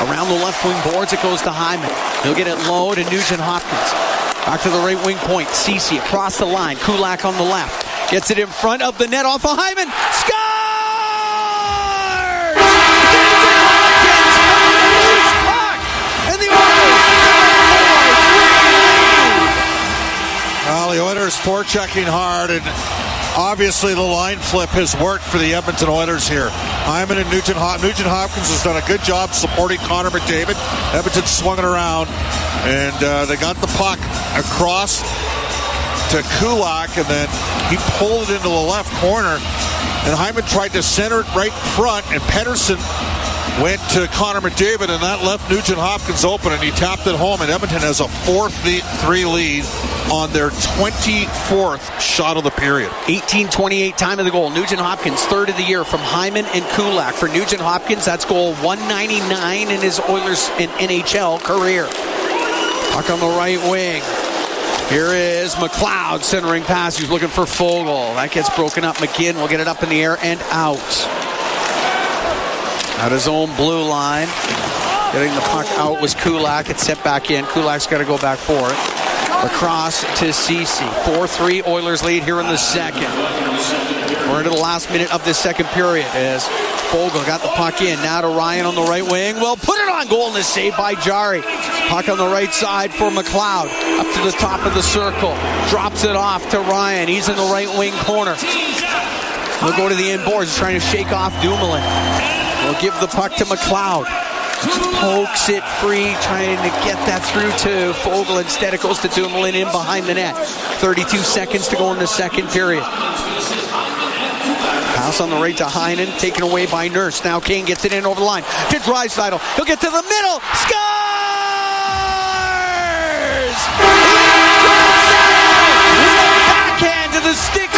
Around the left wing boards, it goes to Hyman. He'll get it low to Nugent Hopkins. Back to the right wing point. Ceci across the line. Kulak on the left. Gets it in front of the net off of Hyman. Scores! Well, the Oilers forechecking hard, and obviously the line flip has worked for the Edmonton Oilers here. Hyman and Nugent Hopkins has done a good job supporting Connor McDavid. Edmonton swung it around, and they got the puck across to Kulak, and then he pulled it into the left corner, and Hyman tried to center it right front, and Pettersson went to Connor McDavid, and that left Nugent Hopkins open, and he tapped it home, and Edmonton has a 4-3 lead on their 24th shot of the period. 18:28 time of the goal. Nugent Hopkins, third of the year from Hyman and Kulak. For Nugent Hopkins, that's goal 199 in his Oilers and NHL career. Puck on the right wing. Here is McLeod centering pass. He's looking for Fogle. That gets broken up. McGinn will get it up in the air and out. At his own blue line. Getting the puck out was Kulak. It's set back in. Kulak's got to go back for it. Across to Ceci. 4-3 Oilers lead here in the second. We're into the last minute of this second period as Fogle got the puck in. Now to Ryan on the right wing. Well, put it on goal and is saved by Jari. Puck on the right side for McLeod. Up to the top of the circle. Drops it off to Ryan. He's in the right wing corner. He'll go to the end boards. He's trying to shake off Dumoulin. We'll give the puck to McLeod. Pokes it free, trying to get that through to Fogle. Instead, it goes to Dumoulin in behind the net. 32 seconds to go in the second period. Pass on the right to Heinen, taken away by Nurse. Now Kane gets it in over the line to Draisaitl. He'll get to the middle. Scores! Backhand to the stick.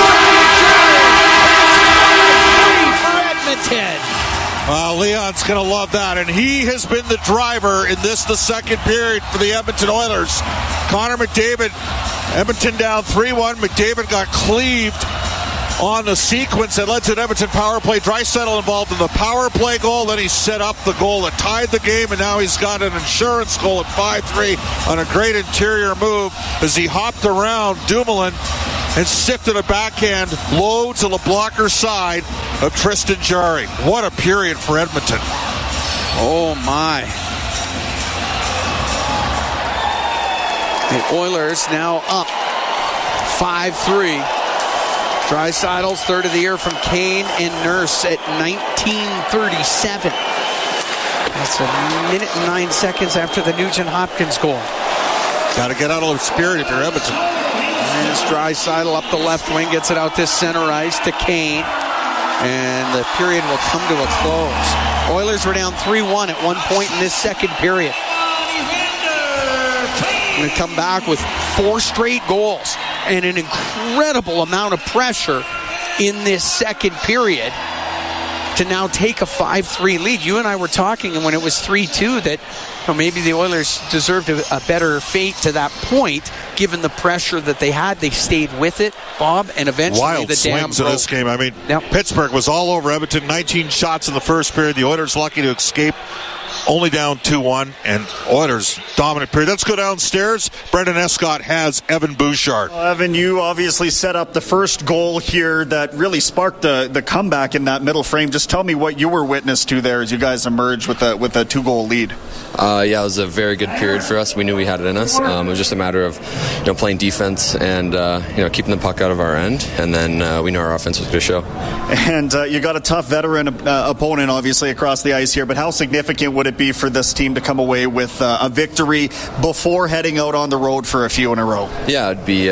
For Edmonton. Leon's going to love that, and he has been the driver in the second period for the Edmonton Oilers. Connor McDavid, Edmonton down 3-1. McDavid got cleaved on the sequence that led to an Edmonton power play. Draisaitl involved in the power play goal, then he set up the goal that tied the game, and now he's got an insurance goal at 5-3 on a great interior move as he hopped around Dumoulin and sifted a backhand low to the blocker side of Tristan Jarry. What a period for Edmonton. Oh, my. The Oilers now up 5-3. Draisaitl's third of the year from Kane and Nurse at 19:37. That's a minute and 9 seconds after the Nugent Hopkins goal. Got to get out of the spirit if you're Edmonton. And Draisaitl up the left wing, gets it out to center ice to Kane. And the period will come to a close. Oilers were down 3-1 at one point in this second period. Going to come back with 4 straight goals and an incredible amount of pressure in this second period to now take a 5-3 lead. You and I were talking, and when it was 3-2, that maybe the Oilers deserved a better fate to that point, given the pressure that they had. They stayed with it, Bob, and eventually wild the dam swings in this game. I mean, Pittsburgh was all over Edmonton. 19 shots in the first period. The Oilers lucky to escape. Only down 2-1, and Oilers dominant period. Let's go downstairs. Brendan Escott has Evan Bouchard. Well, Evan, you obviously set up the first goal here that really sparked the comeback in that middle frame. Just tell me what you were witness to there as you guys emerged with a 2-goal lead. It was a very good period for us. We knew we had it in us. It was just a matter of playing defense and keeping the puck out of our end, and then we knew our offense was going to show. And you got a tough veteran opponent, obviously, across the ice here, but how significant would it be for this team to come away with a victory before heading out on the road for a few in a row? Yeah, it'd be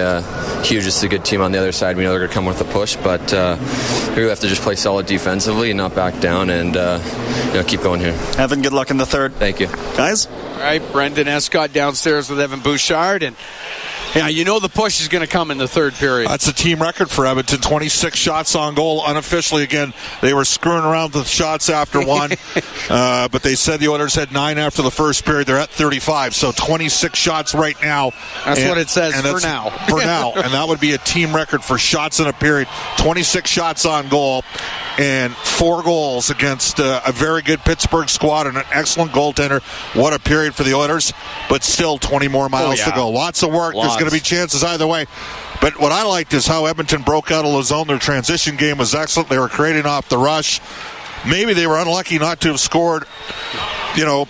huge. It's a good team on the other side. We know they're going to come with a push, but we have to just play solid defensively and not back down and keep going here. Evan, good luck in the third. Thank you. Guys? All right, Brendan Escott downstairs with Evan Bouchard, and the push is going to come in the third period. That's a team record for Edmonton. 26 shots on goal. Unofficially, again, they were screwing around with shots after one, but they said the Oilers had 9 after the first period. They're at 35, so 26 shots right now. That's what it says for now. For now, and that would be a team record for shots in a period. 26 shots on goal and 4 goals against a very good Pittsburgh squad and an excellent goaltender. What a period for the Oilers, but still 20 more miles to go. Lots of work. There's going to be chances either way. But what I liked is how Edmonton broke out of the zone. Their transition game was excellent. They were creating off the rush. Maybe they were unlucky not to have scored, 1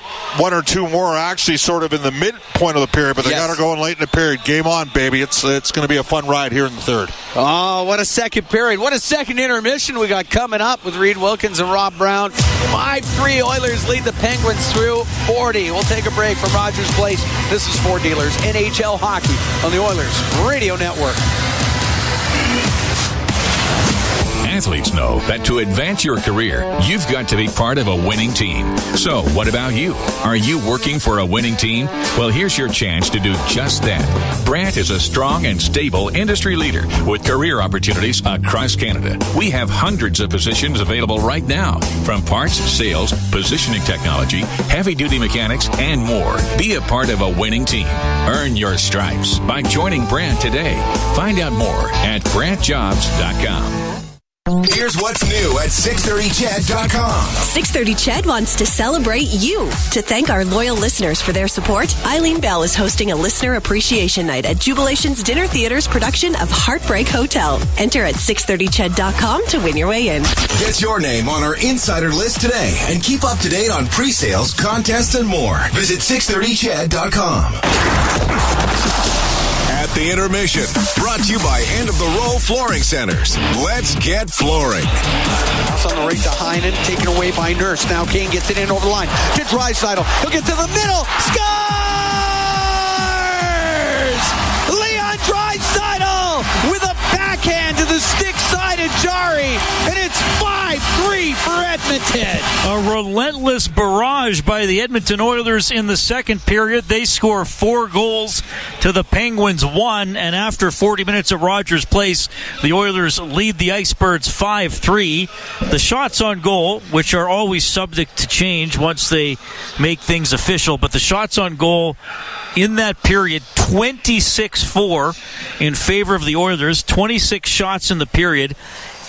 or 2 more actually sort of in the midpoint of the period, but they got her going late in the period. Game on, baby. It's going to be a fun ride here in the third. Oh, what a second period. What a second intermission we got coming up with Reed Wilkins and Rob Brown. 5-3 Oilers lead the Penguins through 40. We'll take a break from Rogers Place. This is Four Dealers NHL Hockey on the Oilers Radio Network. Athletes know that to advance your career, you've got to be part of a winning team. So, what about you? Are you working for a winning team? Well, here's your chance to do just that. Brandt is a strong and stable industry leader with career opportunities across Canada. We have hundreds of positions available right now, from parts, sales, positioning technology, heavy-duty mechanics, and more. Be a part of a winning team. Earn your stripes by joining Brandt today. Find out more at BrandtJobs.com. Here's what's new at 630ched.com. 630 Ched wants to celebrate you. To thank our loyal listeners for their support, Eileen Bell is hosting a listener appreciation night at Jubilation's Dinner Theater's production of Heartbreak Hotel. Enter at 630ched.com to win your way in. Get your name on our insider list today and keep up to date on pre-sales, contests, and more. Visit 630ched.com. At the intermission, brought to you by End of the Row Flooring Centers. Let's get flooring. Pass on the right to Heinen, taken away by Nurse. Now Kane gets it in over the line to Draisaitl. He'll get to the middle. Scores! Leon Draisaitl with a backhand to the stick side of Jari, and it's 5-3 for Edmonton. A relentless barrage by the Edmonton Oilers in the second period. They score 4 goals to the Penguins 1, and after 40 minutes at Rogers Place, the Oilers lead the Icebirds 5-3. The shots on goal, which are always subject to change once they make things official, but the shots on goal in that period, 26-4 in favor of the Oilers. 26 shots in the period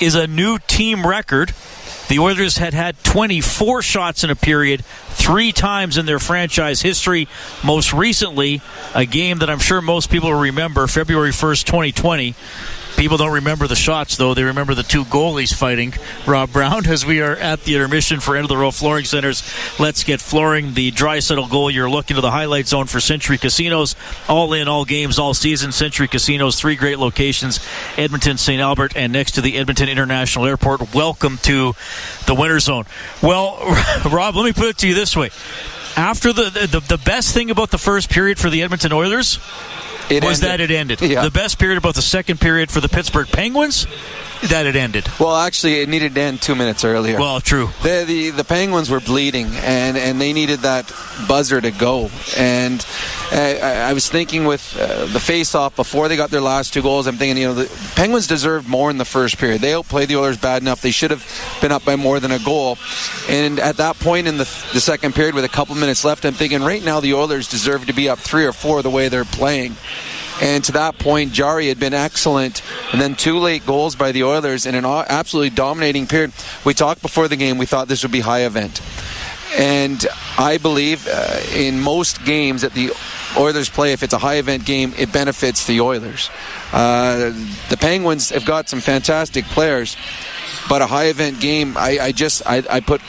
is a new team record. The Oilers had 24 shots in a period 3 times in their franchise history. Most recently, a game that I'm sure most people will remember, February 1st, 2020. People don't remember the shots, though. They remember the 2 goalies fighting. Rob Brown, as we are at the intermission for End of the Row Flooring Centers. Let's get flooring. The Draisaitl goal. You're looking to the highlight zone for Century Casinos. All in, all games, all season. Century Casinos, 3 great locations. Edmonton, St. Albert, and next to the Edmonton International Airport. Welcome to the Winter Zone. Well, Rob, let me put it to you this way. After the best thing about the first period for the Edmonton Oilers it ended. Yeah. The best period about the second period for the Pittsburgh Penguins, that it ended. Well, actually, it needed to end 2 minutes earlier. Well, true. The Penguins were bleeding, and they needed that buzzer to go. And I was thinking with the face-off before they got their last 2 goals, I'm thinking, the Penguins deserved more in the first period. They outplayed the Oilers bad enough. They should have been up by more than a goal. And at that point in the second period with a couple minutes left, I'm thinking right now the Oilers deserve to be up 3 or 4 the way they're playing. And to that point, Jari had been excellent. And then 2 late goals by the Oilers in an absolutely dominating period. We talked before the game, we thought this would be high event. And I believe in most games that the Oilers play, if it's a high event game, it benefits the Oilers. The Penguins have got some fantastic players, but a high event game, I put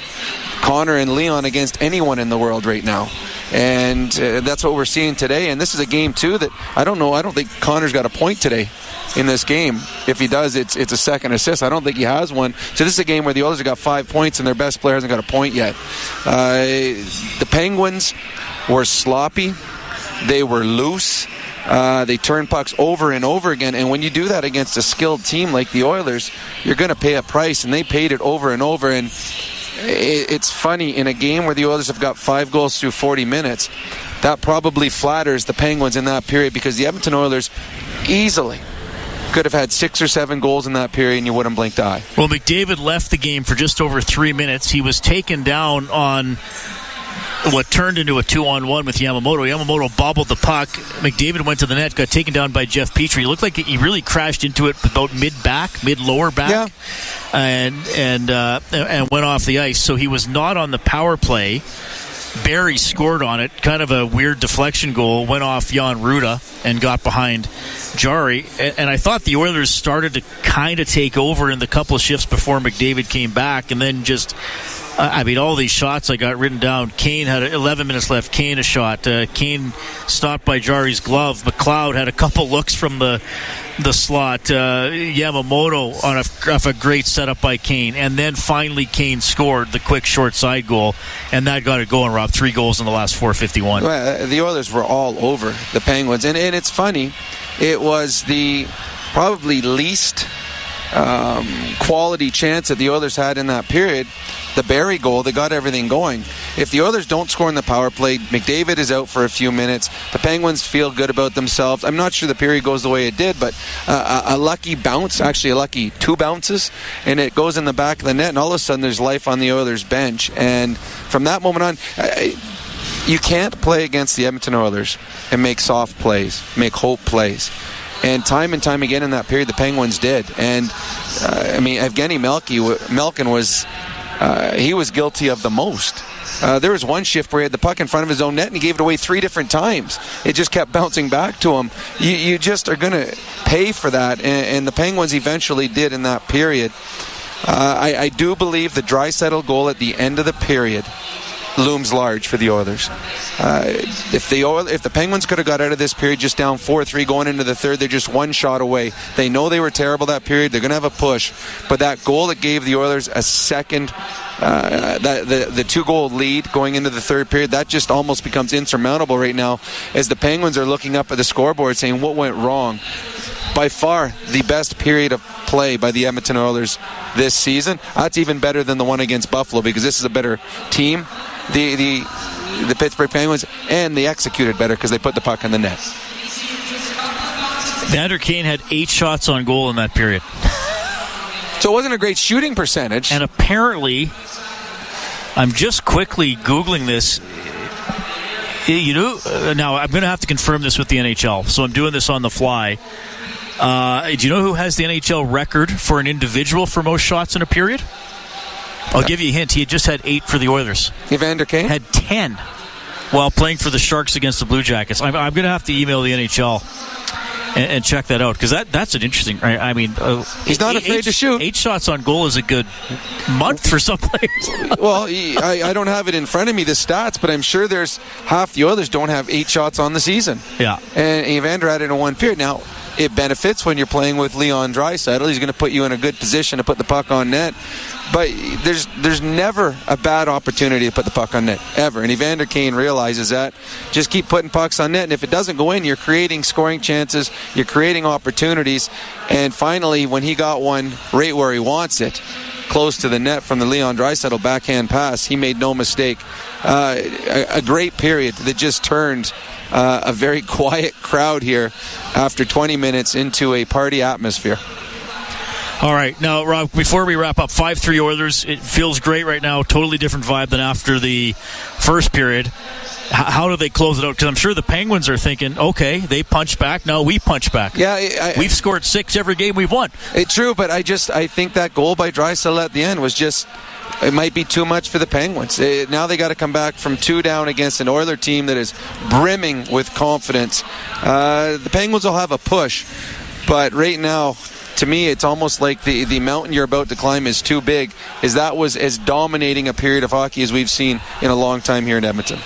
Connor and Leon against anyone in the world right now. And that's what we're seeing today. And this is a game, too, that I don't think Connor's got a point today in this game. If he does, it's a second assist. I don't think he has one. So this is a game where the Oilers have got 5 points and their best player hasn't got a point yet. The Penguins were sloppy. They were loose. They turned pucks over and over again. And when you do that against a skilled team like the Oilers, you're going to pay a price. And they paid it over and over. And it's funny, in a game where the Oilers have got 5 goals through 40 minutes, that probably flatters the Penguins in that period, because the Edmonton Oilers easily could have had 6 or 7 goals in that period and you wouldn't blink the eye. Well, McDavid left the game for just over 3 minutes. He was taken down on what turned into a 2-on-1 with Yamamoto. Yamamoto bobbled the puck. McDavid went to the net, got taken down by Jeff Petrie. It looked like he really crashed into it about mid-lower back. Yeah. And went off the ice. So he was not on the power play. Barry scored on it. Kind of a weird deflection goal. Went off Jan Ruda and got behind Jari. And I thought the Oilers started to kind of take over in the couple of shifts before McDavid came back. And then just... all these shots I got written down. Kane had 11 minutes left. Kane a shot. Kane stopped by Jari's glove. McLeod had a couple looks from the slot. Yamamoto off a great setup by Kane. And then finally Kane scored the quick short side goal. And that got it going, Rob. 3 goals in the last 4:51. Well, the Oilers were all over the Penguins. And it's funny. It was the probably least quality chance that the Oilers had in that period, the Barrie goal, they got everything going. If the Oilers don't score in the power play, McDavid is out for a few minutes. The Penguins feel good about themselves. I'm not sure the period goes the way it did, but a lucky bounce, actually a lucky 2 bounces, and it goes in the back of the net, and all of a sudden there's life on the Oilers bench. And from that moment on, you can't play against the Edmonton Oilers and make soft plays, make hope plays. And time again in that period, the Penguins did. And, Evgeny Malkin was... he was guilty of the most. There was one shift where he had the puck in front of his own net and he gave it away 3 different times. It just kept bouncing back to him. You just are going to pay for that, and the Penguins eventually did in that period. I do believe the Draisaitl goal at the end of the period looms large for the Oilers. If the Penguins could have got out of this period just down 4-3 going into the third, they're just one shot away. They know they were terrible that period. They're going to have a push. But that goal that gave the Oilers a second, the 2-goal lead going into the third period, that just almost becomes insurmountable right now as the Penguins are looking up at the scoreboard saying, what went wrong? By far the best period of play by the Edmonton Oilers this season. That's even better than the one against Buffalo because this is a better team. The Pittsburgh Penguins, and they executed better because they put the puck in the net. Vander Kane had 8 shots on goal in that period. So it wasn't a great shooting percentage. And apparently, I'm just quickly Googling this. Now I'm going to have to confirm this with the NHL, so I'm doing this on the fly. Do you know who has the NHL record for an individual for most shots in a period? I'll give you a hint. He had just had 8 for the Oilers. Evander Kane? Had 10 while playing for the Sharks against the Blue Jackets. I'm going to have to email the NHL and check that out because that's an interesting... he's not afraid to shoot. 8 shots on goal is a good month for some players. Well, I don't have it in front of me, the stats, but I'm sure there's half the Oilers don't have 8 shots on the season. Yeah. And Evander had it in one period. Now, it benefits when you're playing with Leon Draisaitl. He's going to put you in a good position to put the puck on net. But there's never a bad opportunity to put the puck on net, ever. And Evander Kane realizes that. Just keep putting pucks on net, and if it doesn't go in, you're creating scoring chances, you're creating opportunities. And finally, when he got one right where he wants it, close to the net from the Leon Draisaitl backhand pass, he made no mistake. A great period that just turned a very quiet crowd here after 20 minutes into a party atmosphere. All right. Now, Rob, before we wrap up, 5-3 Oilers. It feels great right now. Totally different vibe than after the first period. How do they close it out? Because I'm sure the Penguins are thinking, okay, they punch back. Now we punch back. Yeah, we've scored 6 every game we've won. It's true, but I think that goal by Draisaitl at the end was just... It might be too much for the Penguins. Now they got to come back from 2 down against an Oiler team that is brimming with confidence. The Penguins will have a push, but right now, to me, it's almost like the mountain you're about to climb is too big, as that was as dominating a period of hockey as we've seen in a long time here in Edmonton.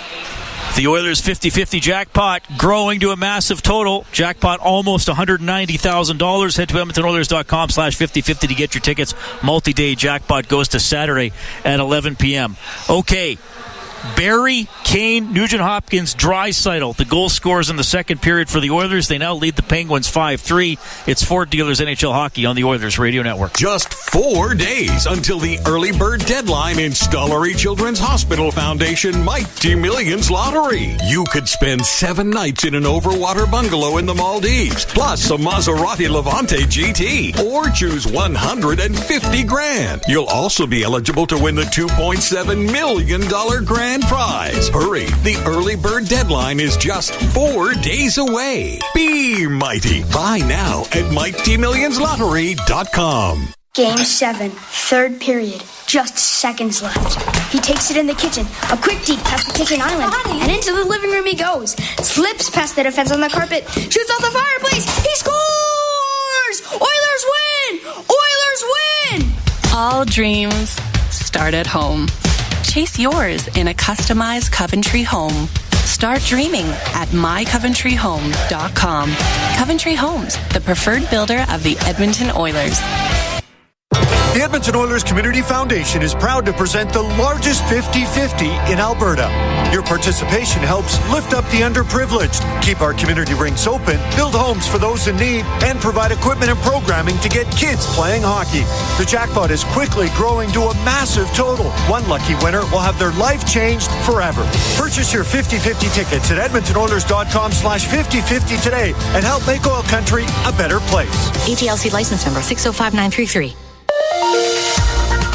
The Oilers' 50-50 jackpot growing to a massive total. Jackpot almost $190,000. Head to EdmontonOilers.com/5050 to get your tickets. Multi-day jackpot goes to Saturday at 11 p.m. Okay. Barrie, Kane, Nugent-Hopkins, Draisaitl. The goal scorers in the second period for the Oilers. They now lead the Penguins 5-3. It's Ford Dealers NHL Hockey on the Oilers Radio Network. Just 4 days until the early bird deadline in Stollery Children's Hospital Foundation Mighty Millions Lottery. You could spend 7 nights in an overwater bungalow in the Maldives, plus a Maserati Levante GT, or choose $150,000. You'll also be eligible to win the $2.7 million grand prize. Hurry, the early bird deadline is just 4 days away. Be mighty. Buy now at MightyMillionsLottery.com. Game 7, third period. Just seconds left. He takes it in the kitchen. A quick deep past the kitchen island. And into the living room he goes. Slips past the defense on the carpet. Shoots off the fireplace. He scores! Oilers win! Oilers win! All dreams start at home. Chase yours in a customized Coventry home. Start dreaming at mycoventryhome.com. Coventry Homes, the preferred builder of the Edmonton Oilers. The Edmonton Oilers Community Foundation is proud to present the largest 50-50 in Alberta. Your participation helps lift up the underprivileged, keep our community rinks open, build homes for those in need, and provide equipment and programming to get kids playing hockey. The jackpot is quickly growing to a massive total. One lucky winner will have their life changed forever. Purchase your 50-50 tickets at edmontonoilers.com/5050 today and help make Oil Country a better place. ATLC license number 605933.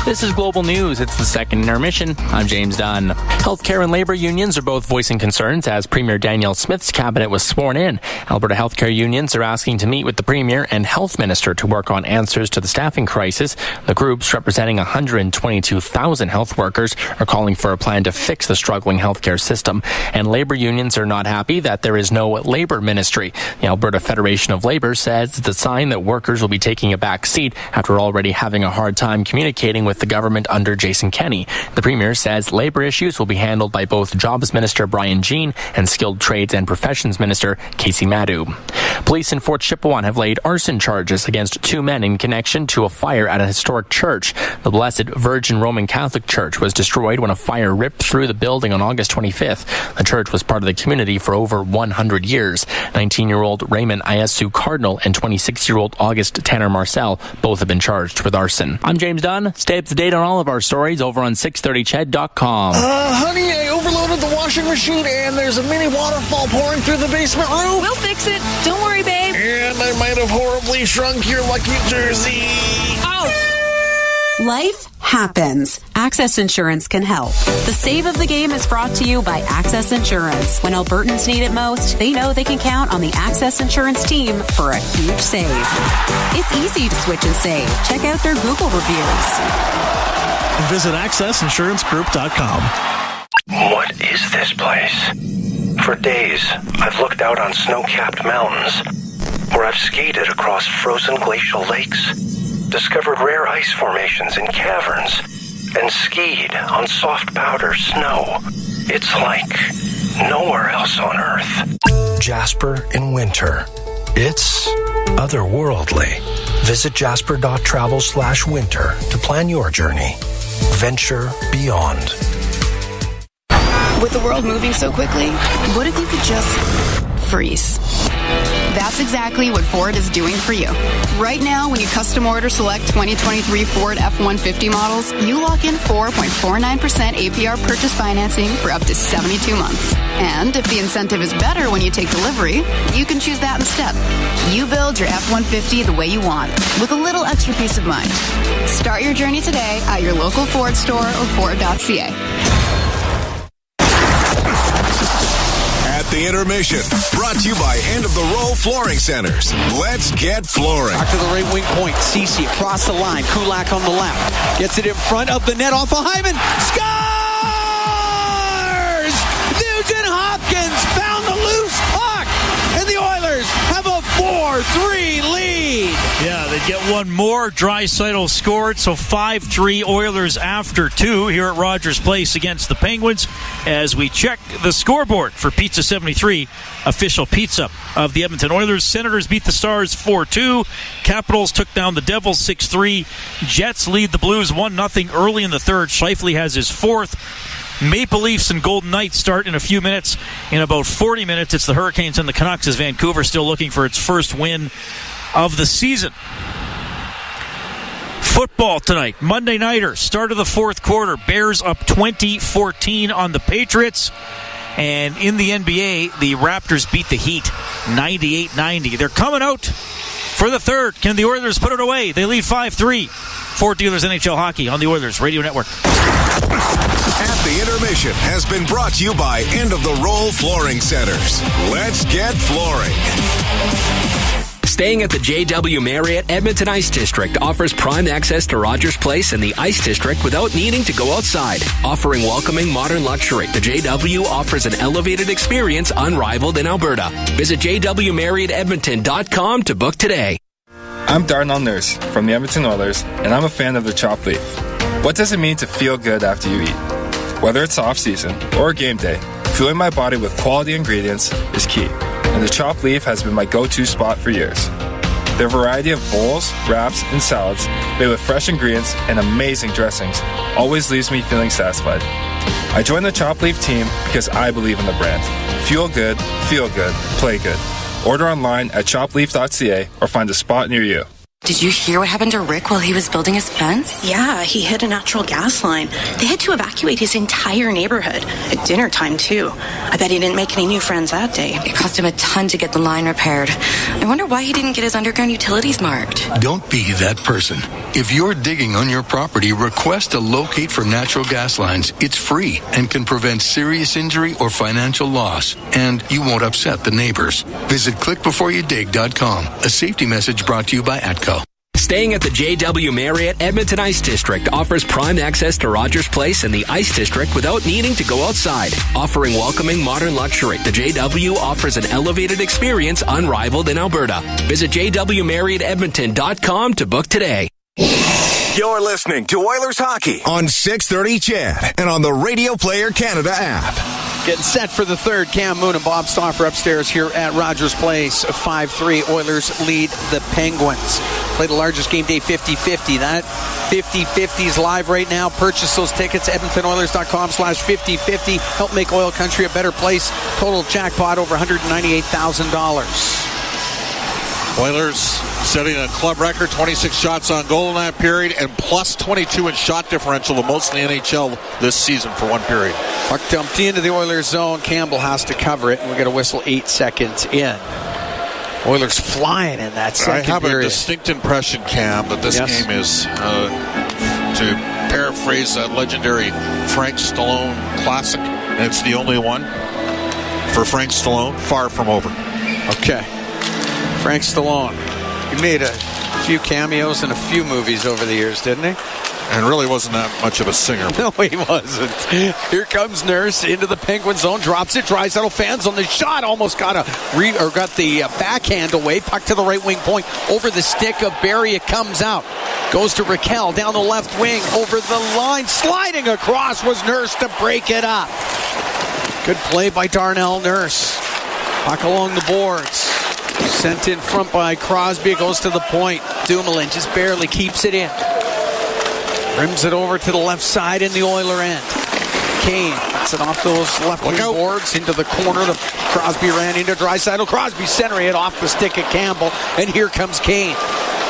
This is Global News. It's the second intermission. I'm James Dunn. Healthcare and labor unions are both voicing concerns as Premier Danielle Smith's cabinet was sworn in. Alberta healthcare unions are asking to meet with the Premier and Health Minister to work on answers to the staffing crisis. The groups, representing 122,000 health workers, are calling for a plan to fix the struggling healthcare system. And labor unions are not happy that there is no labor ministry. The Alberta Federation of Labor says it's a sign that workers will be taking a back seat after already having a hard time communicating with the government under Jason Kenney. The Premier says labor issues will be handled by both Jobs Minister Brian Jean and Skilled Trades and Professions Minister Casey Madhu. Police in Fort Chipewyan have laid arson charges against two men in connection to a fire at a historic church. The Blessed Virgin Roman Catholic Church was destroyed when a fire ripped through the building on August 25th. The church was part of the community for over 100 years. 19-year-old Raymond Ayasu Cardinal and 26-year-old August Tanner Marcel both have been charged with arson. I'm James Dunn. Stay up to date on all of our stories over on 630ched.com. Honey, I overloaded the washing machine and there's a mini waterfall pouring through the basement room. We'll fix it. Don't worry, babe. And I might have horribly shrunk your lucky jersey. Oh! Life happens. Access Insurance can help. The save of the game is brought to you by Access Insurance. When Albertans need it most, they know they can count on the Access Insurance team for a huge save. It's easy to switch and save. Check out their Google reviews. Visit accessinsurancegroup.com. What is this place? For days, I've looked out on snow-capped mountains, or I've skated across frozen glacial lakes, discovered rare ice formations in caverns, and skied on soft powder snow. It's like nowhere else on Earth. Jasper in winter. It's otherworldly. Visit jasper.travel/winter to plan your journey. Venture beyond. With the world moving so quickly, what if you could just freeze? That's exactly what Ford is doing for you. Right now, when you custom order select 2023 Ford F-150 models, you lock in 4.49% APR purchase financing for up to 72 months. And if the incentive is better when you take delivery, you can choose that instead. You build your F-150 the way you want, with a little extra peace of mind. Start your journey today at your local Ford store or Ford.ca. The intermission, brought to you by End of the Row Flooring Centers. Let's get flooring. Back to the right wing point. Cece across the line. Kulak on the left. Gets it in front of the net off of Hyman. Scores! Nugent Hopkins found the loose puck. And the Oilers have a 4-3 lead. Yeah, they get one more. Draisaitl scored, so 5-3 Oilers after two here at Rogers Place against the Penguins as we check the scoreboard for Pizza 73, official pizza of the Edmonton Oilers. Senators beat the Stars 4-2. Capitals took down the Devils 6-3. Jets lead the Blues 1-0 early in the third. Scheifele has his fourth. Maple Leafs and Golden Knights start in a few minutes. In about 40 minutes, it's the Hurricanes and the Canucks as Vancouver still looking for its first win of the season. Football tonight. Monday nighter, start of the fourth quarter. Bears up 20-14 on the Patriots. And in the NBA, the Raptors beat the Heat 98-90. They're coming out for the third. Can the Oilers put it away? They lead 5-3. Fort Dealers NHL Hockey on the Oilers Radio Network. At the intermission has been brought to you by End of the Roll Flooring Centers. Let's get flooring. Staying at the JW Marriott Edmonton Ice District offers prime access to Rogers Place and the Ice District without needing to go outside. Offering welcoming modern luxury, the JW offers an elevated experience unrivaled in Alberta. Visit jwmarriottedmonton.com to book today. I'm Darnell Nurse from the Edmonton Oilers, and I'm a fan of the chopped leaf. What does it mean to feel good after you eat? Whether it's off-season or game day, fueling my body with quality ingredients is key, and the chopped leaf has been my go-to spot for years. Their variety of bowls, wraps, and salads, made with fresh ingredients and amazing dressings, always leaves me feeling satisfied. I joined the Chop Leaf team because I believe in the brand. Fuel good, feel good, play good. Order online at chopleaf.ca or find a spot near you. Did you hear what happened to Rick while he was building his fence? Yeah, he hit a natural gas line. They had to evacuate his entire neighborhood. At dinner time, too. I bet he didn't make any new friends that day. It cost him a ton to get the line repaired. I wonder why he didn't get his underground utilities marked. Don't be that person. If you're digging on your property, request a locate for natural gas lines. It's free and can prevent serious injury or financial loss. And you won't upset the neighbors. Visit clickbeforeyoudig.com. A safety message brought to you by ATCO. Staying at the JW Marriott Edmonton Ice District offers prime access to Rogers Place and the Ice District without needing to go outside. Offering welcoming modern luxury, the JW offers an elevated experience unrivaled in Alberta. Visit jwmarriottedmonton.com to book today. You're listening to Oilers Hockey on 630 CHED and on the Radio Player Canada app. Getting set for the third. Cam Moon and Bob Stauffer upstairs here at Rogers Place. 5-3. Oilers lead the Penguins. Play the largest game day 50-50. That 50-50 is live right now. Purchase those tickets. EdmontonOilers.com/50-50. Help make Oil Country a better place. Total jackpot over $198,000. Oilers setting a club record, 26 shots on goal in that period, and plus 22 in shot differential, the most in the NHL this season for one period. Puck dumped into the Oilers zone. Campbell has to cover it, and we're going to whistle 8 seconds in. Oilers flying in that second period. I have a distinct impression, Cam, that this game is, to paraphrase a legendary Frank Stallone classic, and it's the only one for Frank Stallone, far from over. Okay. Frank Stallone. He made a few cameos in a few movies over the years, didn't he? And really wasn't that much of a singer. No, he wasn't. Here comes Nurse into the Penguin zone, drops it. Draisaitl fans on the shot, almost got the backhand away. Puck to the right wing point, over the stick of Barrie. It comes out, goes to Raquel down the left wing, over the line, sliding across was Nurse to break it up. Good play by Darnell Nurse. Puck along the boards. Sent in front by Crosby. It goes to the point. Dumoulin just barely keeps it in. Rims it over to the left side in the Oiler end. Kane gets it off those left wing boards into the corner. The Crosby ran into Draisaitl. Crosby centering it off the stick of Campbell. And here comes Kane.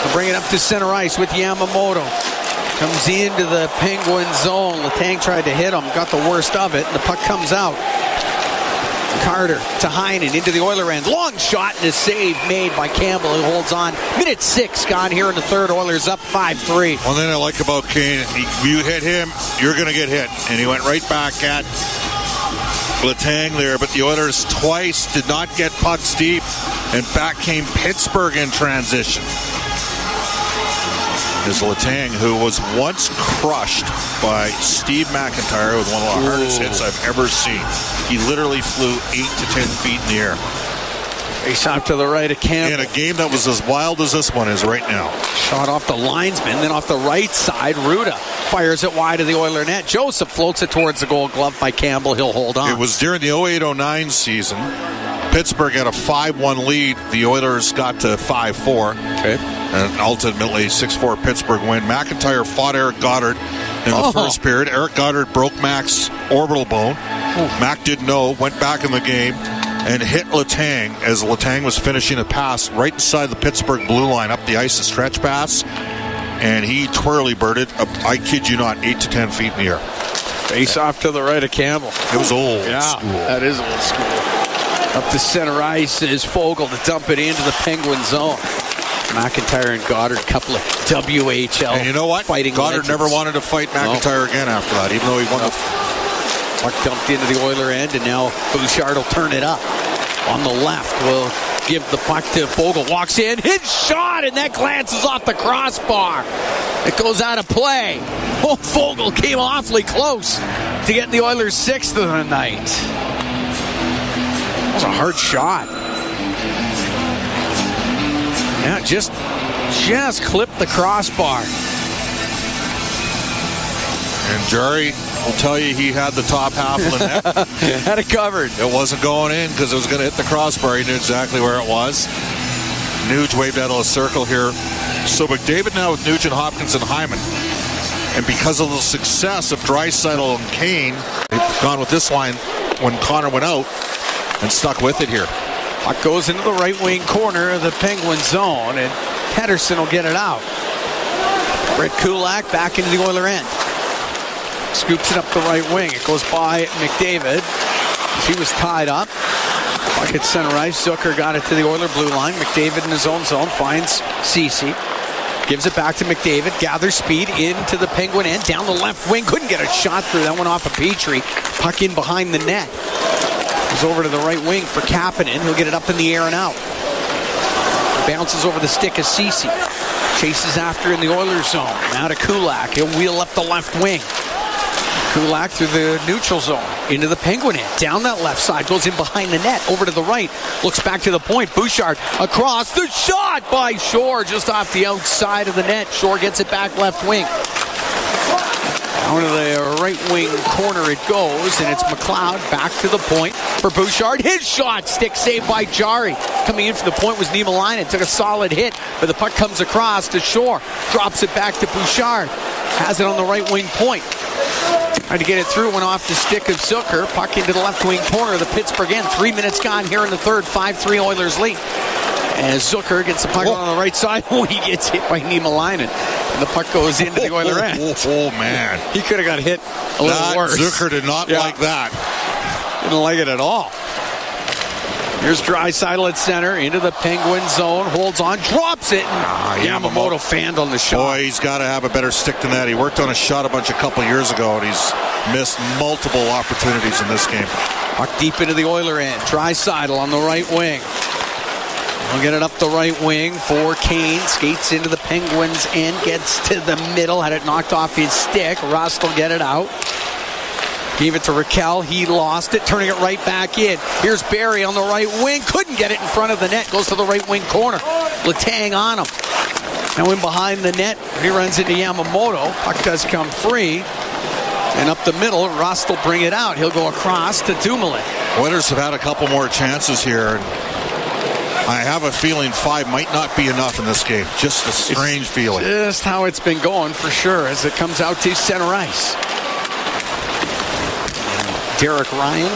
They'll bring it up to center ice with Yamamoto. Comes into the Penguin zone. Letang tried to hit him. Got the worst of it. And the puck comes out. Carter to Heinen into the Oiler end. Long shot and a save made by Campbell, who holds on. Minute 6 gone here in the third. Oilers up 5-3. One thing I like about Kane, you hit him, you're going to get hit. And he went right back at Letang there. But the Oilers twice did not get pucks deep. And back came Pittsburgh in transition. Is Letang, who was once crushed by Steve McIntyre with one of the hardest hits I've ever seen. He literally flew 8 to 10 feet in the air. Face off to the right of Campbell. In a game that was as wild as this one is right now. Shot off the linesman, then off the right side, Ruda fires it wide of the Oiler net. Joseph floats it towards the Gold Glove by Campbell. He'll hold on. It was during the 08-09 season. Pittsburgh had a 5-1 lead. The Oilers got to 5-4. Okay. And ultimately 6-4 Pittsburgh win. McIntyre fought Eric Goddard in the first period. Eric Goddard broke Mac's orbital bone. Mac didn't know, went back in the game and hit Letang as Letang was finishing a pass right inside the Pittsburgh blue line up the ice, a stretch pass, and he twirly-birded, I kid you not, 8 to 10 feet in the air. Face off to the right of Campbell. It was old school. That is old school. Up to center ice is Fogle to dump it into the Penguin zone. McIntyre and Goddard, a couple of WHL. And you know what? Fighting Goddard never wanted to fight McIntyre again after that, even though he won the... Puck dumped into the Oiler end, and now Bouchard will turn it up. On the left, will give the puck to Fogle. Walks in, hits shot, and that glances off the crossbar. It goes out of play. Oh, Fogle came awfully close to get the Oilers' 6th of the night. That was a hard shot. Yeah, just clipped the crossbar. And Jerry will tell you he had the top half of the net. Had it covered. It wasn't going in because it was going to hit the crossbar. He knew exactly where it was. Nuge waved out of the circle here. So McDavid now with Nugent, Hopkins, and Hyman. And because of the success of Draisaitl and Kane, they've gone with this line when Connor went out and stuck with it here. Puck goes into the right wing corner of the Penguin zone, and Pettersson will get it out. Brett Kulak back into the Oiler end. Scoops it up the right wing. It goes by McDavid. He was tied up. Puck at center ice. Zucker got it to the Oiler blue line. McDavid in his own zone finds Ceci. Gives it back to McDavid. Gathers speed into the Penguin end. Down the left wing. Couldn't get a shot through. That went off of Petrie. Puck in behind the net. Goes over to the right wing for Kapanen. He'll get it up in the air and out. Bounces over the stick of Ceci. Chases after in the Oilers zone. Now to Kulak. He'll wheel up the left wing. Kulak through the neutral zone. Into the Penguin end. Down that left side. Goes in behind the net. Over to the right. Looks back to the point. Bouchard across. The shot by Shore. Just off the outside of the net. Shore gets it back left wing. Down to the right wing corner it goes. And it's McLeod back to the point for Bouchard. His shot. Stick saved by Jari. Coming in from the point was Niemelainen. Took a solid hit. But the puck comes across to Shore. Drops it back to Bouchard. Has it on the right wing point. Tried to get it through, went off the stick of Zucker. Puck into the left wing corner of the Pittsburgh end. 3 minutes gone here in the third. 5-3 Oilers lead. And Zucker gets the puck on the right side. He gets hit by Niemelainen. And the puck goes into the Oiler end. Oh, man. He could have got hit a little worse. Zucker did not like that. Didn't like it at all. Here's Draisaitl at center, into the Penguin zone, holds on, drops it, and Yamamoto fanned on the shot. Boy, he's got to have a better stick than that. He worked on a shot a couple years ago, and he's missed multiple opportunities in this game. Puck deep into the Oiler end. Draisaitl on the right wing. He'll get it up the right wing for Kane. Skates into the Penguins end, gets to the middle, had it knocked off his stick. Rust will get it out. Gave it to Raquel. He lost it, turning it right back in. Here's Barry on the right wing. Couldn't get it in front of the net. Goes to the right wing corner. Letang on him. Now in behind the net. He runs into Yamamoto. Puck does come free. And up the middle, Rust will bring it out. He'll go across to Dumoulin. Oilers have had a couple more chances here. I have a feeling 5 might not be enough in this game. Just a strange feeling. Just how it's been going for sure as it comes out to center ice. Derek Ryan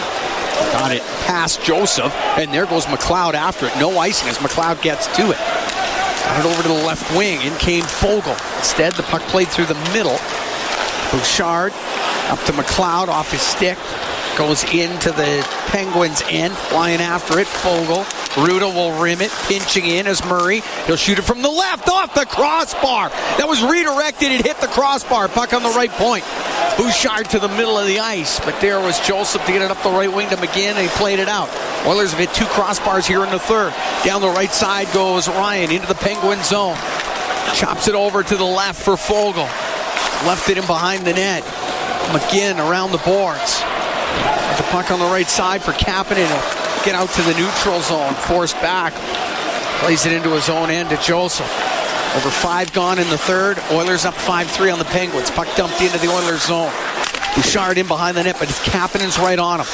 got it past Joseph, and there goes McLeod after it. No icing as McLeod gets to it. Got it over to the left wing. In came Fogle. Instead, the puck played through the middle. Bouchard up to McLeod off his stick. Goes into the Penguins' end. Flying after it. Fogle. Ruda will rim it. Pinching in as Murray. He'll shoot it from the left off the crossbar. That was redirected. It hit the crossbar. Puck on the right point. Bouchard to the middle of the ice. But there was Joseph to get it up the right wing to McGinn, and he played it out. Oilers have hit 2 crossbars here in the third. Down the right side goes Ryan into the Penguin zone. Chops it over to the left for Fogle. Left it in behind the net. McGinn around the boards. The puck on the right side for Kapanen. He'll get out to the neutral zone. Forced back. Plays it into his own end to Joseph. Over 5 gone in the third. Oilers up 5-3 on the Penguins. Puck dumped into the Oilers zone. Bouchard in behind the net, but Kapanen's right on him.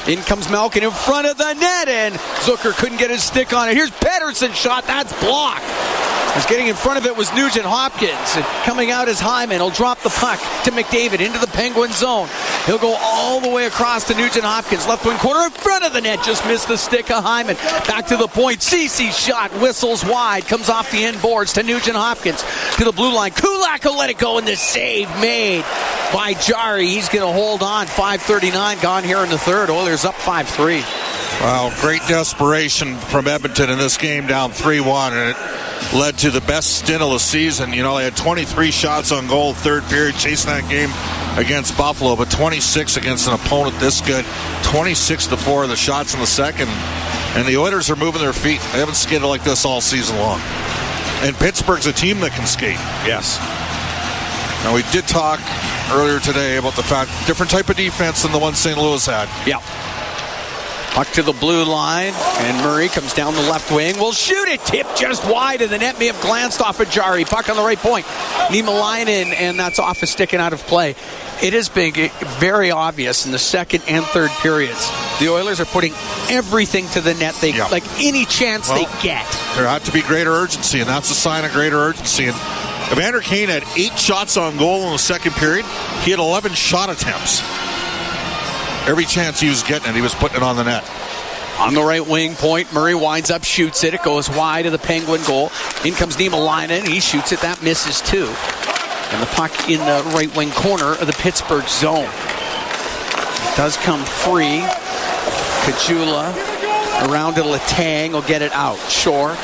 In comes Malkin in front of the net, and Zucker couldn't get his stick on it. Here's Pettersson's shot. That's blocked. As getting in front of it was Nugent Hopkins. And coming out is Hyman. He'll drop the puck to McDavid into the Penguin zone. He'll go all the way across to Nugent Hopkins. Left wing corner in front of the net. Just missed the stick of Hyman. Back to the point. Ceci's shot whistles wide. Comes off the end boards to Nugent Hopkins. To the blue line. Kulak will let it go, and the save made by Jari. He's going to hold on. 5:39 gone here in the third. Oilers up 5-3. Wow, great desperation from Edmonton in this game, down 3-1, and it led to the best stint of the season. You know, they had 23 shots on goal third period, chasing that game against Buffalo, but 26 against an opponent this good. 26-4 of the shots in the second, and the Oilers are moving their feet. They haven't skated like this all season long. And Pittsburgh's a team that can skate. Yes. Now, we did talk earlier today about the fact different type of defense than the one St. Louis had. Yeah. Puck to the blue line, and Murray comes down the left wing. Will shoot it. Tip just wide of the net. May have glanced off of Jari. Puck on the right point. Niemelainen, and that's off a stick and out of play. It has been very obvious in the second and third periods. The Oilers are putting everything to the net. Like any chance they get. There had to be greater urgency, and that's a sign of greater urgency. And Evander Kane had 8 shots on goal in the second period. He had 11 shot attempts. Every chance he was getting it, he was putting it on the net. On the right wing point, Murray winds up, shoots it. It goes wide of the Penguin goal. In comes Niemelainen. He shoots it. That misses too. And the puck in the right wing corner of the Pittsburgh zone. It does come free. Kajula around to Letang will get it out. Shore.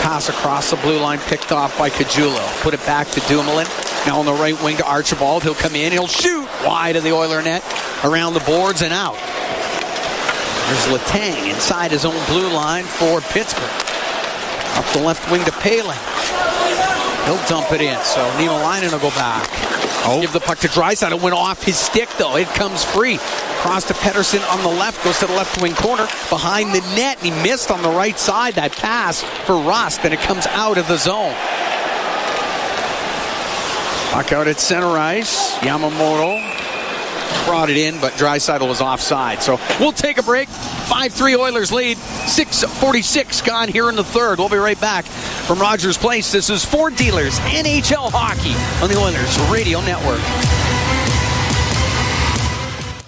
Pass across the blue line, picked off by Kajula. Put it back to Dumoulin. Now on the right wing to Archibald. He'll come in. He'll shoot wide of the Oiler net. Around the boards and out. There's Letang inside his own blue line for Pittsburgh. Up the left wing to Palin. He'll dump it in. So Niemelainen will go back. Give the puck to Draisaitl. It went off his stick, though. It comes free. Cross to Pettersson on the left. Goes to the left wing corner. Behind the net. And he missed on the right side. That pass for Rust. And it comes out of the zone. Puck out at center ice. Yamamoto brought it in, but Draisaitl was offside. So we'll take a break. 5-3 Oilers lead. 6:46 gone here in the third. We'll be right back from Rogers Place. This is Ford Dealers NHL Hockey on the Oilers Radio Network.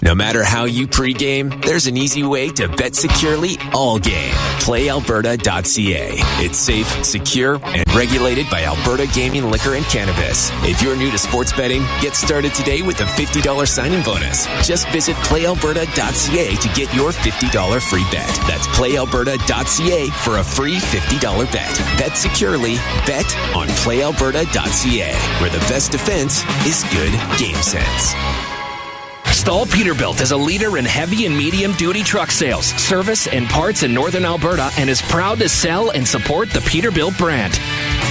No matter how you pregame, there's an easy way to bet securely all game. PlayAlberta.ca. It's safe, secure, and regulated by Alberta Gaming, Liquor, and Cannabis. If you're new to sports betting, get started today with a $50 sign-in bonus. Just visit PlayAlberta.ca to get your $50 free bet. That's PlayAlberta.ca for a free $50 bet. Bet securely. Bet on PlayAlberta.ca, where the best defense is good game sense. Stahl Peterbilt is a leader in heavy and medium duty truck sales, service, and parts in Northern Alberta and is proud to sell and support the Peterbilt brand.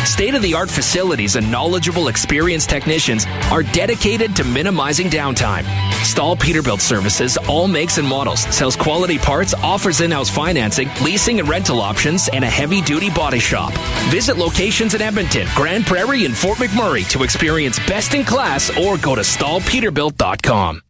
State-of-the-art facilities and knowledgeable, experienced technicians are dedicated to minimizing downtime. Stahl Peterbilt services all makes and models, sells quality parts, offers in-house financing, leasing and rental options, and a heavy-duty body shop. Visit locations in Edmonton, Grand Prairie, and Fort McMurray to experience best-in-class or go to stahlpeterbilt.com.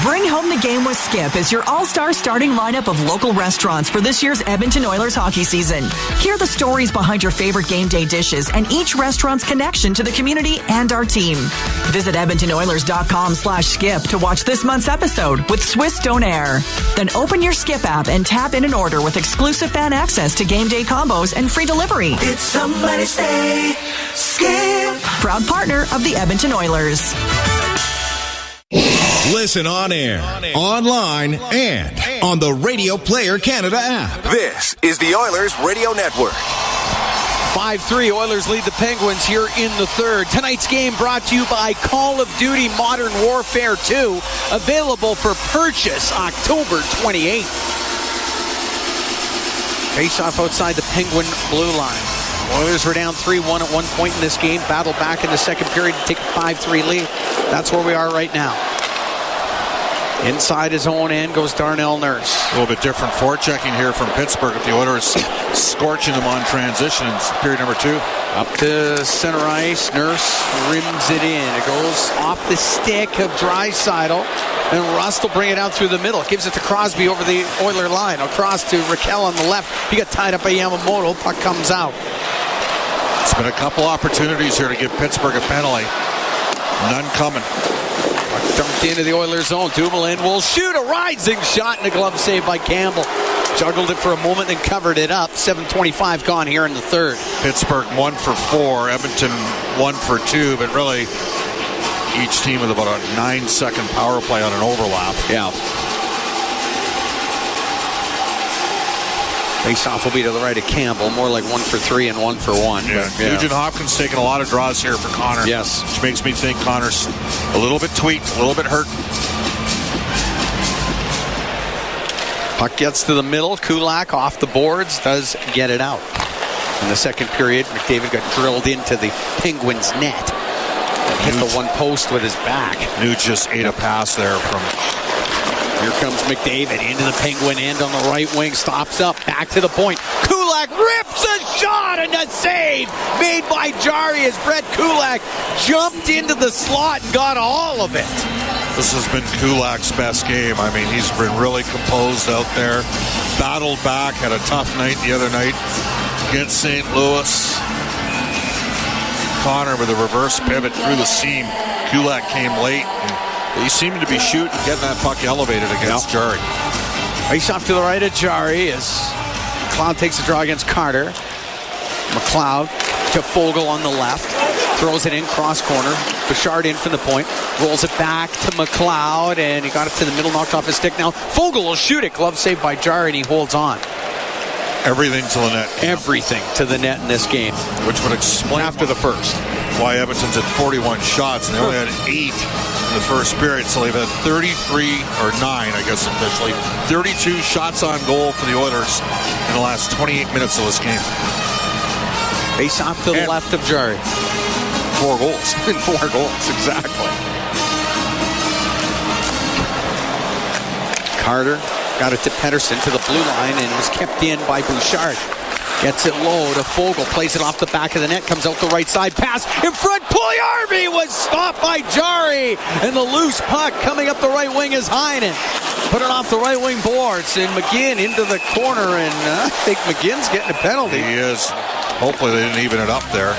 Bring home the game with Skip as your all-star starting lineup of local restaurants for this year's Edmonton Oilers hockey season. Hear the stories behind your favorite game day dishes and each restaurant's connection to the community and our team. Visit EdmontonOilers.com/skip to watch this month's episode with Swiss Donair. Then open your Skip app and tap in an order with exclusive fan access to game day combos and free delivery. It's somebody's day. Skip. Proud partner of the Edmonton Oilers. Listen on air, online, and on the Radio Player Canada app. This is the Oilers Radio Network. 5-3 Oilers lead the Penguins here in the third. Tonight's game brought to you by Call of Duty Modern Warfare 2, available for purchase October 28th. Face off outside the Penguin blue line. Oilers were down 3-1 at one point in this game. Battled back in the second period to take a 5-3 lead. That's where we are right now. Inside his own end goes Darnell Nurse. A little bit different forechecking here from Pittsburgh. If the Oilers scorching them on transition in period number 2. Up to center ice. Nurse rims it in. It goes off the stick of Draisaitl. And Rust will bring it out through the middle. Gives it to Crosby over the Oiler line. Across to Raquel on the left. He got tied up by Yamamoto. Puck comes out. It's been a couple opportunities here to give Pittsburgh a penalty. None coming. Dumped into the Oilers zone. Dumoulin will shoot a rising shot and a glove save by Campbell. Juggled it for a moment and covered it up. 7:25 gone here in the third. Pittsburgh 1 for 4. Edmonton 1 for 2. But really, each team with about a 9-second power play on an overlap. Yeah. Face-off will be to the right of Campbell. More like 1 for 3 and 1 for 1. Yeah. Nugent Hopkins taking a lot of draws here for Connor. Yes. Which makes me think Connor's a little bit tweaked, a little bit hurt. Puck gets to the middle. Kulak off the boards. Does get it out. In the second period, McDavid got drilled into the Penguins' net. And hit the one post with his back. Nuge just ate a pass there from Here comes McDavid into the Penguin end on the right wing. Stops up. Back to the point. Kulak rips a shot and a save made by Jari as Brett Kulak jumped into the slot and got all of it. This has been Kulak's best game. I mean, he's been really composed out there. Battled back. Had a tough night the other night against St. Louis. Connor with a reverse pivot through the seam. Kulak came late. And he seemed to be shooting, getting that puck elevated against Jari. Face off to the right of Jari as McLeod takes a draw against Carter. McLeod to Fogle on the left. Throws it in, cross corner. Bouchard in from the point. Rolls it back to McLeod, and he got it to the middle, knocked off his stick. Now Fogle will shoot it. Glove saved by Jari, and he holds on. Everything to the net. Everything to the net in this game. Which would explain after the first why Edmonton's at 41 shots, and they only had 8 in the first period, so they've had 33, or 9, I guess officially, 32 shots on goal for the Oilers in the last 28 minutes of this game. Face off to the left of Jari. 4 goals. 4 goals, exactly. Carter got it to Pettersson to the blue line and was kept in by Bouchard. Gets it low to Fogle, plays it off the back of the net, comes out the right side, pass in front. Puljujärvi was stopped by Jari, and the loose puck coming up the right wing is Heinen. Put it off the right wing boards, and McGinn into the corner, and I think McGinn's getting a penalty. He is. Hopefully they didn't even it up there.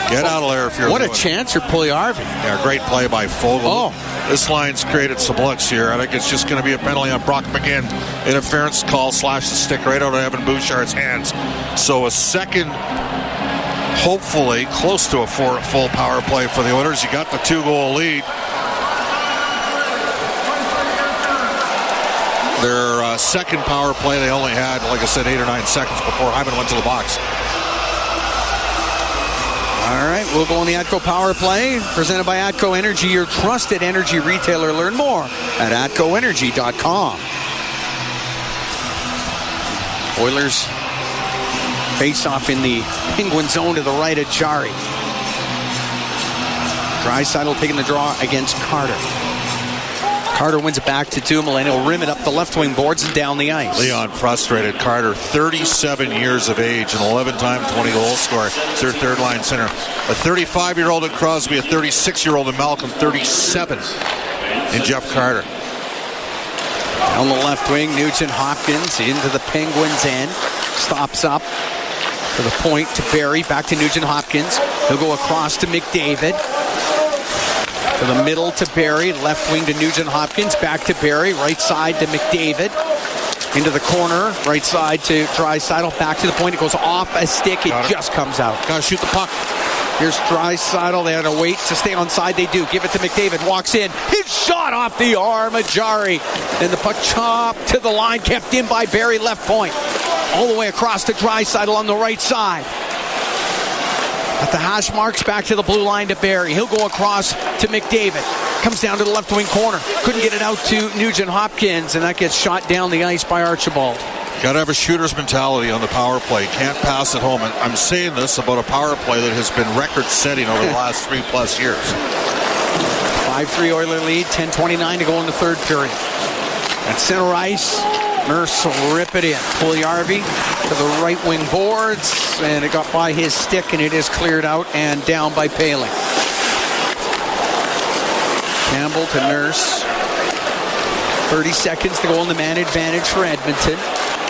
Get out of there if you're What a chance for Puljujärvi. Yeah, great play by Fogle. Oh. This line's created some looks here. I think it's just going to be a penalty on Brock McGinn. Interference call, slash the stick right out of Evan Bouchard's hands. So a second, hopefully, close to a full power play for the Oilers. You got the 2-goal lead. Their second power play, they only had, like I said, 8 or 9 seconds before Hyman went to the box. All right, we'll go on the ATCO Power Play, presented by ATCO Energy, your trusted energy retailer. Learn more at atcoenergy.com. Oilers face off in the Penguin zone to the right of Jari. Draisaitl taking the draw against Carter. Carter wins it back to Dumoulin. He'll rim it up the left wing boards and down the ice. Leon frustrated. Carter, 37 years of age, an 11-time 20-goal scorer. It's their third-line center. A 35-year-old in Crosby, a 36-year-old in Malcolm, 37 in Jeff Carter. On the left wing, Nugent Hopkins into the Penguins' end. Stops up to the point to Barry. Back to Nugent Hopkins. He'll go across to McDavid. To the middle to Barry, left wing to Nugent Hopkins, back to Barry, right side to McDavid, into the corner, right side to Draisaitl, back to the point. It goes off a stick, it just comes out. Gotta shoot the puck. Here's Draisaitl, they had to wait to stay on side, they do. Give it to McDavid, walks in, his shot off the arm of Jari, and the puck chopped to the line, kept in by Barry, left point. All the way across to Draisaitl on the right side. At the hash marks, back to the blue line to Barry. He'll go across to McDavid. Comes down to the left wing corner. Couldn't get it out to Nugent Hopkins, and that gets shot down the ice by Archibald. Got to have a shooter's mentality on the power play. Can't pass it home. And I'm saying this about a power play that has been record-setting over the last 3+ years. 5-3 Oiler lead, 10:29 to go in the third period. At center ice, Nurse will rip it in. Puljujärvi to the right wing boards, and it got by his stick, and it is cleared out and down by Paling. Campbell to Nurse. 30 seconds to go on the man advantage for Edmonton.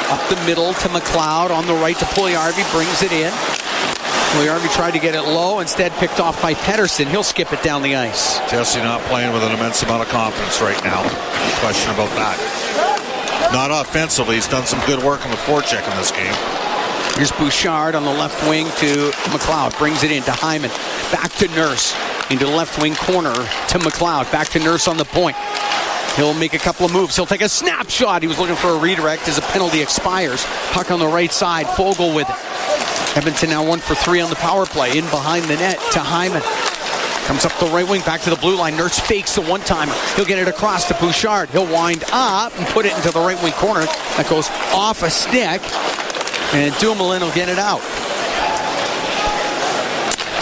Up the middle to McLeod. On the right to Puljujärvi. Brings it in. Puljujärvi tried to get it low. Instead picked off by Pettersson. He'll skip it down the ice. Tessie not playing with an immense amount of confidence right now. No question about that. Not offensively. He's done some good work on the forecheck in this game. Here's Bouchard on the left wing to McLeod. Brings it in to Hyman. Back to Nurse. Into the left wing corner to McLeod. Back to Nurse on the point. He'll make a couple of moves. He'll take a snapshot. He was looking for a redirect as a penalty expires. Puck on the right side. Fogle with it. Edmonton now 1 for 3 on the power play. In behind the net to Hyman. Comes up the right wing, back to the blue line. Nurse fakes the one-timer. He'll get it across to Bouchard. He'll wind up and put it into the right wing corner. That goes off a stick. And Dumoulin will get it out.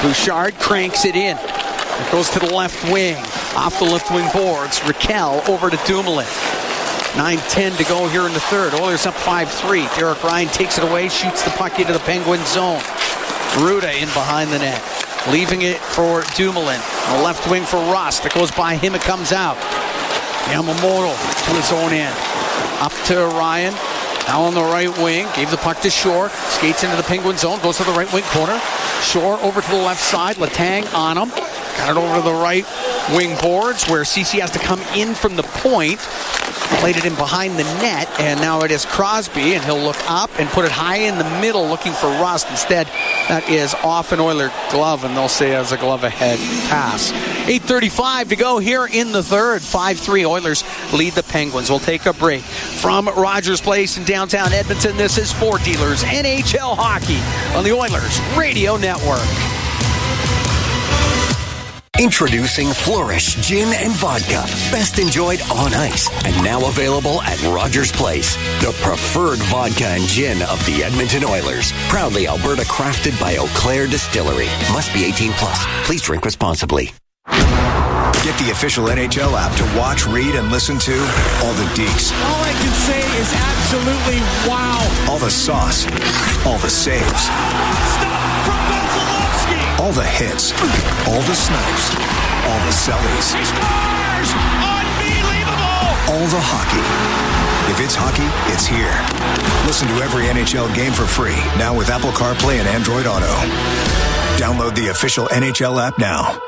Bouchard cranks it in. It goes to the left wing. Off the left wing boards. Raquel over to Dumoulin. 9:10 to go here in the third. Oilers up 5-3. Derek Ryan takes it away, shoots the puck into the Penguin zone. Ruda in behind the net. Leaving it for Dumoulin. On the left wing for Rust. It goes by him, it comes out. Yamamoto to his own end. Up to Ryan. Now on the right wing. Gave the puck to Shore. Skates into the Penguin zone. Goes to the right wing corner. Shore over to the left side. Letang on him. Got it over to the right wing boards where CC has to come in from the point. Played it in behind the net, and now it is Crosby, and he'll look up and put it high in the middle looking for Rust. Instead, that is off an Oiler glove, and they'll say it was a glove ahead pass. 8:35 to go here in the third. 5-3 Oilers lead the Penguins. We'll take a break. From Rogers Place in downtown Edmonton, this is Ford Dealers NHL Hockey on the Oilers Radio Network. Introducing Flourish Gin and Vodka. Best enjoyed on ice. And now available at Rogers Place. The preferred vodka and gin of the Edmonton Oilers. Proudly Alberta crafted by Eau Claire Distillery. Must be 18 plus. Please drink responsibly. Get the official NHL app to watch, read, and listen to all the deeks. All I can say is absolutely wow. All the sauce. All the saves. All the hits, all the snipes, all the sellies. He scores! Unbelievable! All the hockey. If it's hockey, it's here. Listen to every NHL game for free, now with Apple CarPlay and Android Auto. Download the official NHL app now.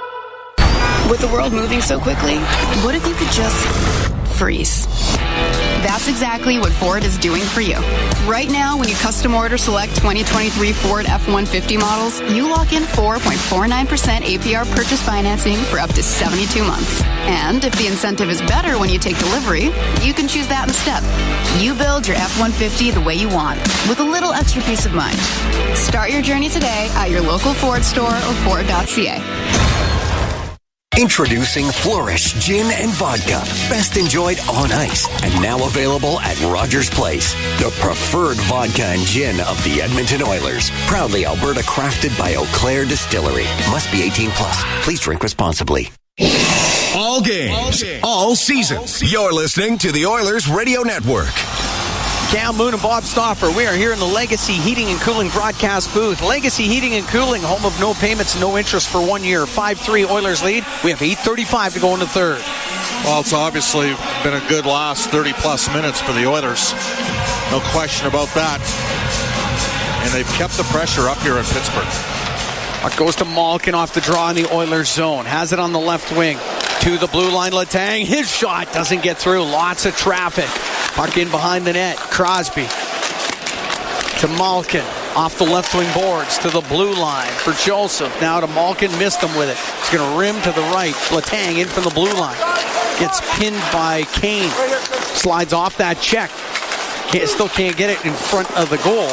With the world moving so quickly, what if you could just freeze? That's exactly what Ford is doing for you. Right now, when you custom order select 2023 Ford F-150 models, you lock in 4.49% APR purchase financing for up to 72 months. And if the incentive is better when you take delivery, you can choose that instead. You build your F-150 the way you want, with a little extra peace of mind. Start your journey today at your local Ford store or Ford.ca. Introducing Flourish Gin and Vodka. Best enjoyed on ice. And now available at Rogers Place. The preferred vodka and gin of the Edmonton Oilers. Proudly Alberta crafted by Eau Claire Distillery. Must be 18 plus. Please drink responsibly. All games, all seasons. You're listening to the Oilers Radio Network. Cam Moon and Bob Stauffer. We are here in the Legacy Heating and Cooling broadcast booth. Legacy Heating and Cooling, home of no payments, no interest for 1 year. 5-3 Oilers lead. We have 8:35 to go in the third. Well, it's obviously been a good last 30-plus minutes for the Oilers. No question about that. And they've kept the pressure up here in Pittsburgh. Puck goes to Malkin off the draw in the Oilers zone. Has it on the left wing. To the blue line, Letang. His shot doesn't get through. Lots of traffic. Puck in behind the net. Crosby to Malkin. Off the left wing boards to the blue line for Joseph. Now to Malkin. Missed him with it. He's going to rim to the right. Letang in from the blue line. Gets pinned by Kane. Slides off that check. Still can't get it in front of the goal.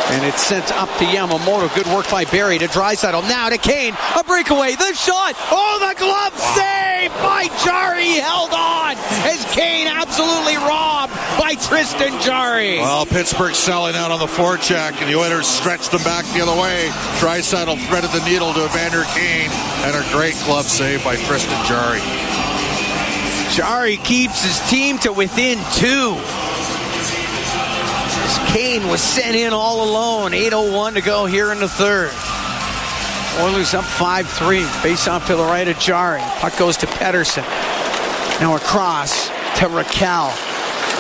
And it's sent up to Yamamoto. Good work by Barry to Draisaitl. Now to Kane. A breakaway. The shot. Oh, the glove save by Jarry. Held on as Kane absolutely robbed by Tristan Jarry. Well, Pittsburgh selling out on the forecheck, and the Oilers stretched them back the other way. Draisaitl threaded the needle to Evander Kane, and a great glove save by Tristan Jarry. Jarry keeps his team to within 2. Kane was sent in all alone. 8:01 to go here in the third. Oilers up 5-3. Face off to the right of Jarry. Puck goes to Pettersson. Now across to Raquel.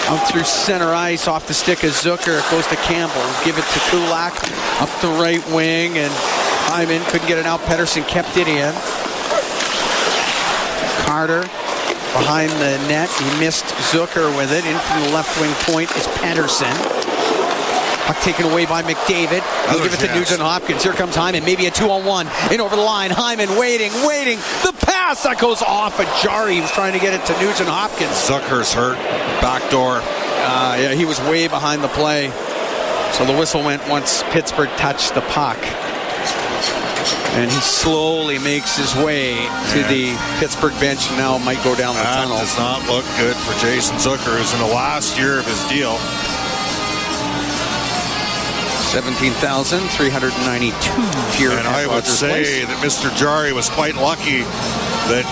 Out through center ice off the stick of Zucker. It goes to Campbell. Give it to Kulak. Up the right wing. And Hyman couldn't get it out. Pettersson kept it in. Carter behind the net. He missed Zucker with it. In from the left wing point is Pettersson. Puck taken away by McDavid. He'll give it to Nugent Hopkins. Here comes Hyman. Maybe a 2-on-1. In over the line. Hyman waiting. The pass that goes off of Jarry. He was trying to get it to Nugent Hopkins. Zucker's hurt. Backdoor. Yeah, he was way behind the play. So the whistle went once Pittsburgh touched the puck. And he slowly makes his way to the Pittsburgh bench. Now might go down the tunnel. That does not look good for Jason Zucker, who's in the last year of his deal. 17,392 here. And I would say that Mr. Jarry was quite lucky that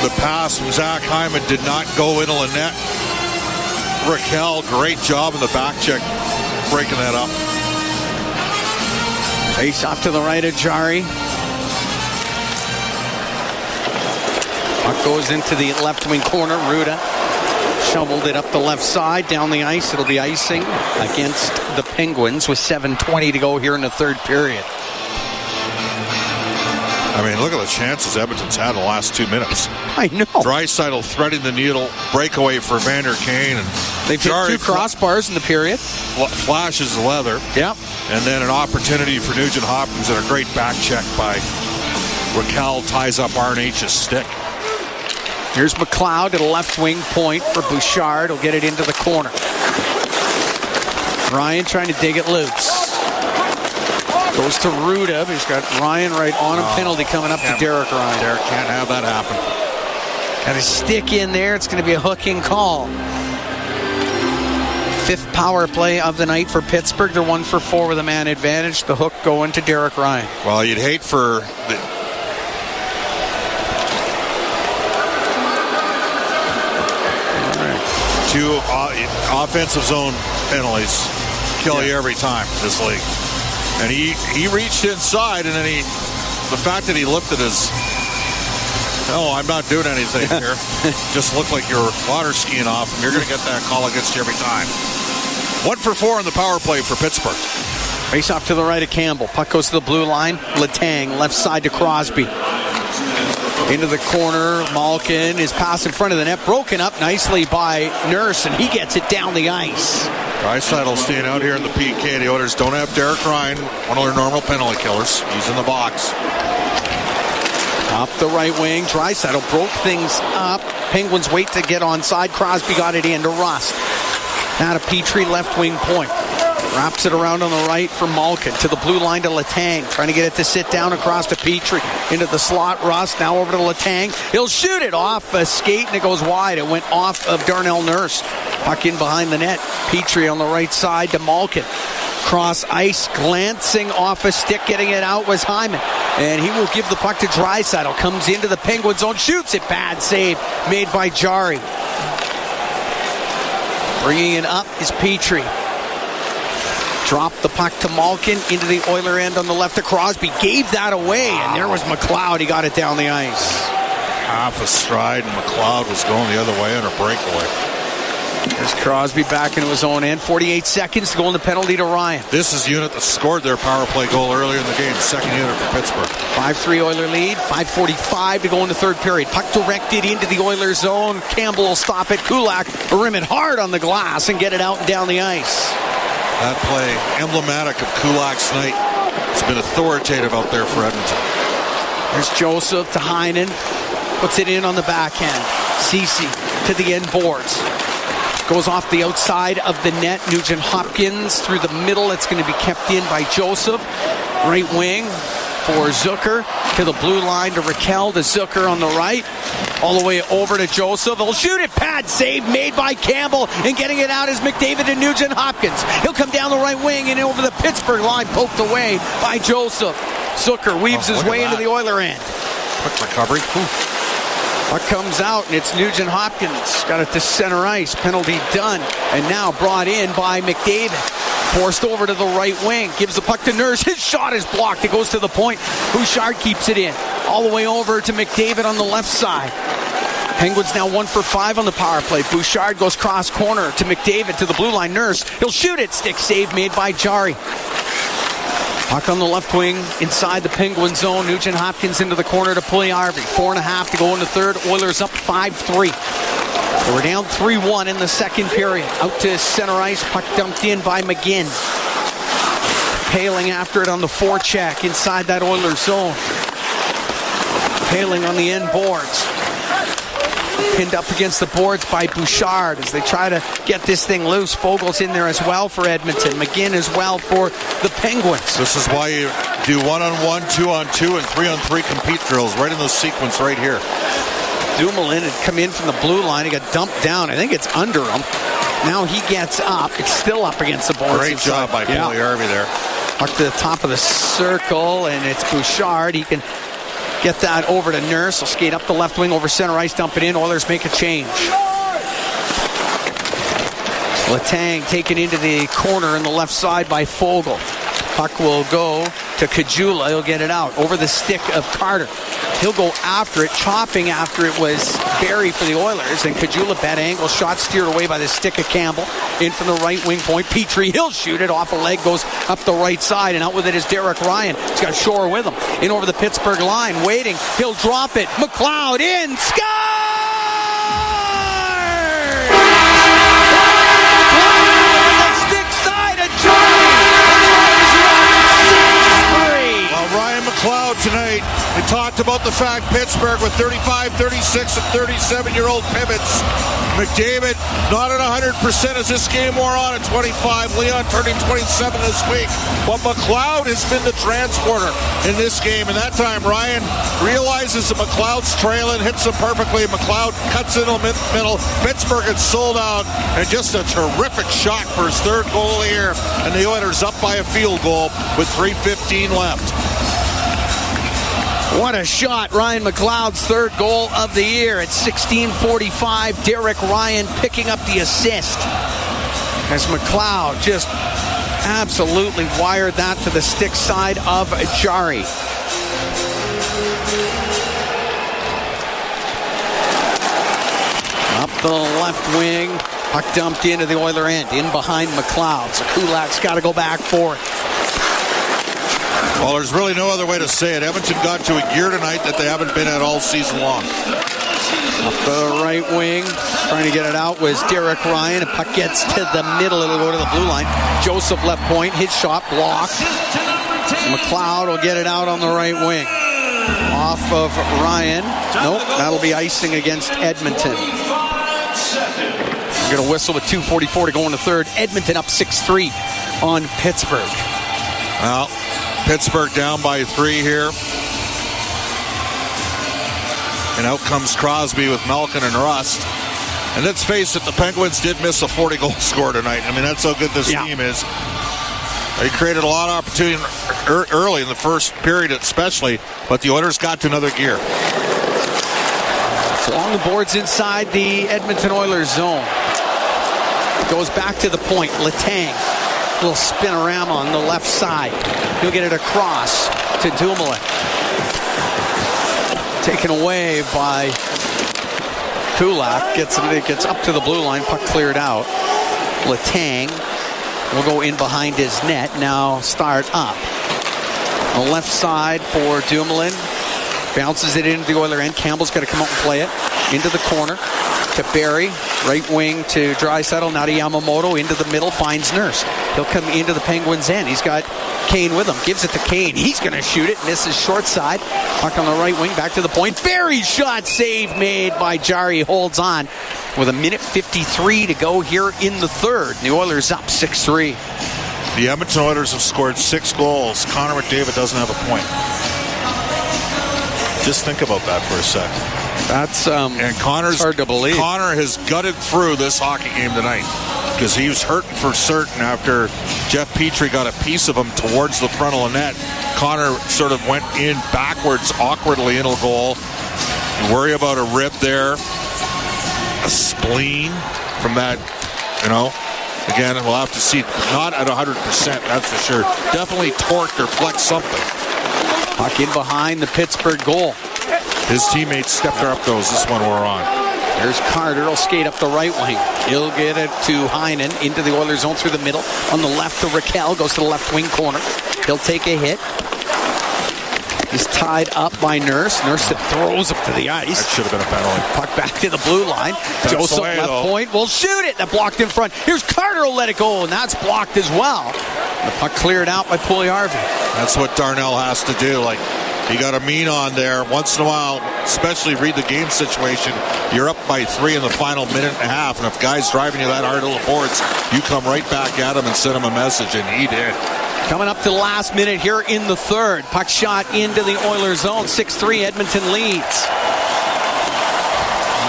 the pass from Zach Hyman did not go into the net. Raquel, great job in the back check, breaking that up. Face off to the right of Jari. Puck goes into the left wing corner. Ruda shoveled it up the left side, down the ice. It'll be icing against the Penguins with 7:20 to go here in the third period. I mean, look at the chances Edmonton's had in the last 2 minutes. I know. Draisaitl threading the needle, breakaway for Vander Kane, and they've hit 2 crossbars in the period. Flashes the leather. Yep. And then an opportunity for Nugent Hopkins and a great back check by Raquel ties up RNH's stick. Here's McLeod at a left wing point for Bouchard. He'll get it into the corner. Ryan trying to dig it loose. Goes to Ruda. He's got Ryan right on him. Penalty coming up to Derek Ryan. Derek can't have that happen. Got a stick in there. It's going to be a hooking call. 5th power play of the night for Pittsburgh. They're 1 for 4 with a man advantage. The hook going to Derek Ryan. Well, you'd hate for the... Two offensive zone penalties kill you every time in this league. And he reached inside, and then the fact that he lifted his, I'm not doing anything here. Just looked like you're water skiing off, and you're going to get that call against you every time. 1 for 4 on the power play for Pittsburgh. Face off to the right of Campbell. Puck goes to the blue line. Letang, left side to Crosby. Into the corner. Malkin is pass in front of the net. Broken up nicely by Nurse, and he gets it down the ice. Draisaitl staying out here in the PK. The Oilers don't have Derek Ryan, one of their normal penalty killers. He's in the box. Up the right wing. Draisaitl broke things up. Penguins wait to get onside. Crosby got it in to Rust. Now to Petrie, left wing point. Wraps it around on the right for Malkin. To the blue line to Letang. Trying to get it to sit down across to Petrie. Into the slot. Rust now over to Letang. He'll shoot it off a skate and it goes wide. It went off of Darnell Nurse. Puck in behind the net. Petrie on the right side to Malkin. Cross ice. Glancing off a stick. Getting it out was Hyman. And he will give the puck to Draisaitl. Comes into the Penguin zone. Shoots it. Bad save made by Jari. Bringing it up is Petrie. Drop the puck to Malkin into the Oiler end on the left of Crosby. Gave that away, and there was McLeod. He got it down the ice. Half a stride, and McLeod was going the other way on a breakaway. There's Crosby back into his own end. 48 seconds to go in the penalty to Ryan. This is the unit that scored their power play goal earlier in the game. Second unit for Pittsburgh. 5-3 Oiler lead. 5:45 to go in the third period. Puck directed into the Oilers zone. Campbell will stop it. Kulak will rim it hard on the glass and get it out and down the ice. That play, emblematic of Kulak's night. It's been authoritative out there for Edmonton. There's Joseph to Heinen. Puts it in on the backhand. Ceci to the end boards. Goes off the outside of the net. Nugent Hopkins through the middle. It's going to be kept in by Joseph. Right wing for Zucker. To the blue line to Raquel. To Zucker on the right. All the way over to Joseph. He'll shoot it. Pad save made by Campbell. And getting it out is McDavid and Nugent Hopkins. He'll come down the right wing and over the Pittsburgh line. Poked away by Joseph. Zucker weaves his way into the Oiler end. Quick recovery. Puck comes out and it's Nugent Hopkins. Got it to center ice. Penalty done. And now brought in by McDavid. Forced over to the right wing. Gives the puck to Nurse. His shot is blocked. It goes to the point. Bouchard keeps it in. All the way over to McDavid on the left side. Penguins now 1 for 5 on the power play. Bouchard goes cross corner to McDavid to the blue line. Nurse. He'll shoot it. Stick save made by Jari. Puck on the left wing inside the Penguin zone. Nugent Hopkins into the corner to Puljujärvi. 4.5 to go in the third. Oilers up 5-3. So we're down 3-1 in the second period. Out to center ice. Puck dumped in by McGinn. Paling after it on the forecheck inside that Oilers zone. Paling on the end boards. Pinned up against the boards by Bouchard as they try to get this thing loose. Fogel's in there as well for Edmonton. McGinn as well for the Penguins. This is why you do 1-on-1, 2-on-2, and 3-on-3 compete drills right in the sequence right here. Dumoulin had come in from the blue line. He got dumped down. I think it's under him. Now he gets up. It's still up against the boards. Great job by Puljujärvi there. Up to the top of the circle, and it's Bouchard. He can get that over to Nurse. He'll skate up the left wing over center ice, dump it in. Oilers make a change. Letang taken into the corner in the left side by Fogle. Puck will go to Kajula. He'll get it out over the stick of Carter. He'll go after it, chopping after it was Barry for the Oilers. And Kajula, bad angle, shot steered away by the stick of Campbell. In from the right wing point. Petrie, he'll shoot it off a leg, goes up the right side, and out with it is Derek Ryan. He's got Shore with him. In over the Pittsburgh line, waiting. He'll drop it. McLeod in. Score! McLeod tonight. We talked about the fact Pittsburgh with 35, 36, and 37-year-old pivots. McDavid not at 100% as this game wore on at 25. Leon turning 27 this week. But McLeod has been the transporter in this game. And that time Ryan realizes that McLeod's trailing, hits him perfectly. McLeod cuts in the middle. Pittsburgh had sold out. And just a terrific shot for his third goal of the year. And the Oilers up by a field goal with 3:15 left. What a shot. Ryan McLeod's third goal of the year at 16:45. Derek Ryan picking up the assist as McLeod just absolutely wired that to the stick side of Jari. Up the left wing. Puck dumped into the Oiler end. In behind McLeod. So Kulak's got to go back for it. Well, there's really no other way to say it. Edmonton got to a gear tonight that they haven't been at all season long. Up the right wing, trying to get it out was Derek Ryan. A puck gets to the middle. It'll go to the blue line. Joseph left point. His shot blocked. McLeod will get it out on the right wing. Off of Ryan. Nope, that'll be icing against Edmonton. We're going to whistle with 2:44 to go in the third. Edmonton up 6-3 on Pittsburgh. Well, Pittsburgh down by 3 here. And out comes Crosby with Malkin and Rust. And let's face it, the Penguins did miss a 40-goal score tonight. I mean, that's how good this team is. They created a lot of opportunity early in the first period especially, but the Oilers got to another gear. So on the boards inside the Edmonton Oilers zone. Goes back to the point. Letang. Little spin-a-rama on the left side. He'll get it across to Dumoulin. Taken away by Kulak. Gets up to the blue line. Puck cleared out. Letang will go in behind his net. Now start up. On the left side for Dumoulin. Bounces it into the Oiler end. Campbell's got to come out and play it. Into the corner to Barry. Right wing to Draisaitl. Now to Yamamoto. Into the middle. Finds Nurse. He'll come into the Penguins' end. He's got Kane with him. Gives it to Kane. He's going to shoot it. Misses short side. Puck on the right wing. Back to the point. Barry shot. Save made by Jari. Holds on with 1:53 to go here in the third. The Oilers up 6-3. The Edmonton Oilers have scored 6 goals. Connor McDavid doesn't have a point. Just think about that for a second. That's and Connor's hard to believe. Connor has gutted through this hockey game tonight because he was hurting for certain after Jeff Petrie got a piece of him towards the front of the net. Connor sort of went in backwards awkwardly into a goal. You worry about a rib there, a spleen from that, Again, we'll have to see. Not at 100%, that's for sure. Definitely torqued or flexed something. Puck in behind the Pittsburgh goal. His teammates stepped her up those this one we're on. There's Carter. He'll skate up the right wing. He'll get it to Heinen into the Oilers zone through the middle. On the left to Raquel. Goes to the left wing corner. He'll take a hit. He's tied up by Nurse. Nurse that throws him to the ice. That should have been a penalty. Puck back to the blue line. That's Joseph way, left though. point. Will shoot it. That blocked in front. Here's Carter. Will let it go, and that's blocked as well. The puck cleared out by Puljujärvi. That's what Darnell has to do. You got a mean on there. Once in a while, especially read the game situation, you're up by 3 in the final minute and a half, and if guys driving you that hard to the boards, you come right back at him and send him a message, and he did. Coming up to the last minute here in the third. Puck shot into the Oilers zone. 6-3, Edmonton leads.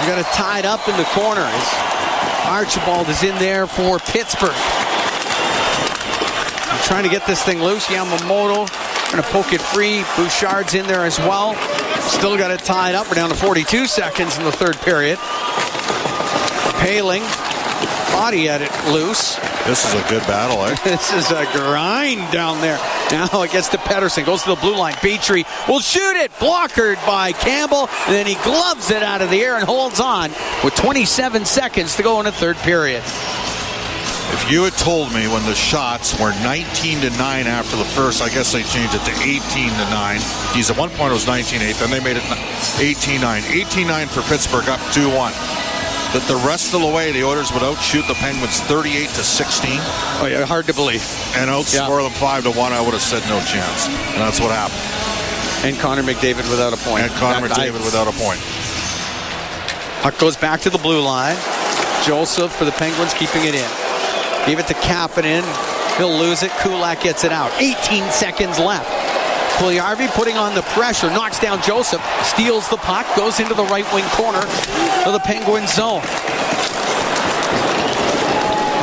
We got it tied up in the corner. Archibald is in there for Pittsburgh. He's trying to get this thing loose. Yamamoto going to poke it free. Bouchard's in there as well. Still got it tied up. We're down to 42 seconds in the third period. Paling Thought he had it loose. This is a good battle, eh? This is a grind down there. Now it gets to Pettersson. Goes to the blue line. Petrie will shoot it. Blockered by Campbell. And then he gloves it out of the air and holds on with 27 seconds to go in the third period. If you had told me when the shots were 19-9 after the first, I guess they changed it to 18-9. He's at one point it was 19-8, then they made it 18-9. 18-9 for Pittsburgh, up 2-1. That the rest of the way, the Oilers would outshoot the Penguins 38-16. Oh yeah, hard to believe. And outscore them 5-1. I would have said no chance, and that's what happened. And Connor McDavid without a point. Without a point. Puck goes back to the blue line. Joseph for the Penguins, keeping it in. Gave it to Kapanen. He'll lose it. Kulak gets it out. 18 seconds left. Puljujarvi putting on the pressure. Knocks down Joseph. Steals the puck. Goes into the right wing corner of the Penguin zone.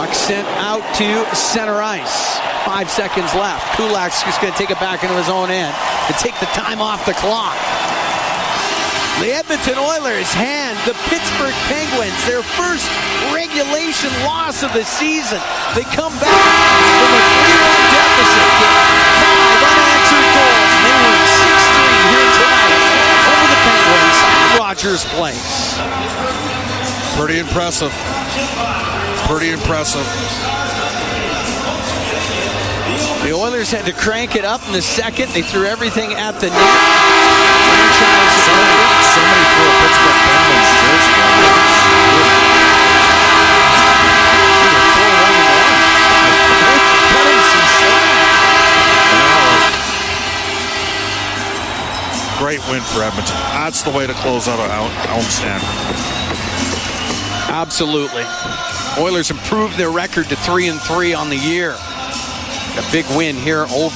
Puck sent out to center ice. 5 seconds left. Kulak's just going to take it back into his own end to take the time off the clock. The Edmonton Oilers hand the Pittsburgh Penguins their first regulation loss of the season. They come back from a 3-1 deficit, get 5 unanswered goals, and they win 6-3 here tonight over the Penguins at Rogers Place. Pretty impressive. Pretty impressive. The Oilers had to crank it up in the second. They threw everything at the net. Somebody threw a Pittsburgh Penguins jersey on there. Cut him some slack. Great win for Edmonton. That's the way to close out a homestand. Absolutely. Oilers improved their record to 3-3 on the year. A big win here over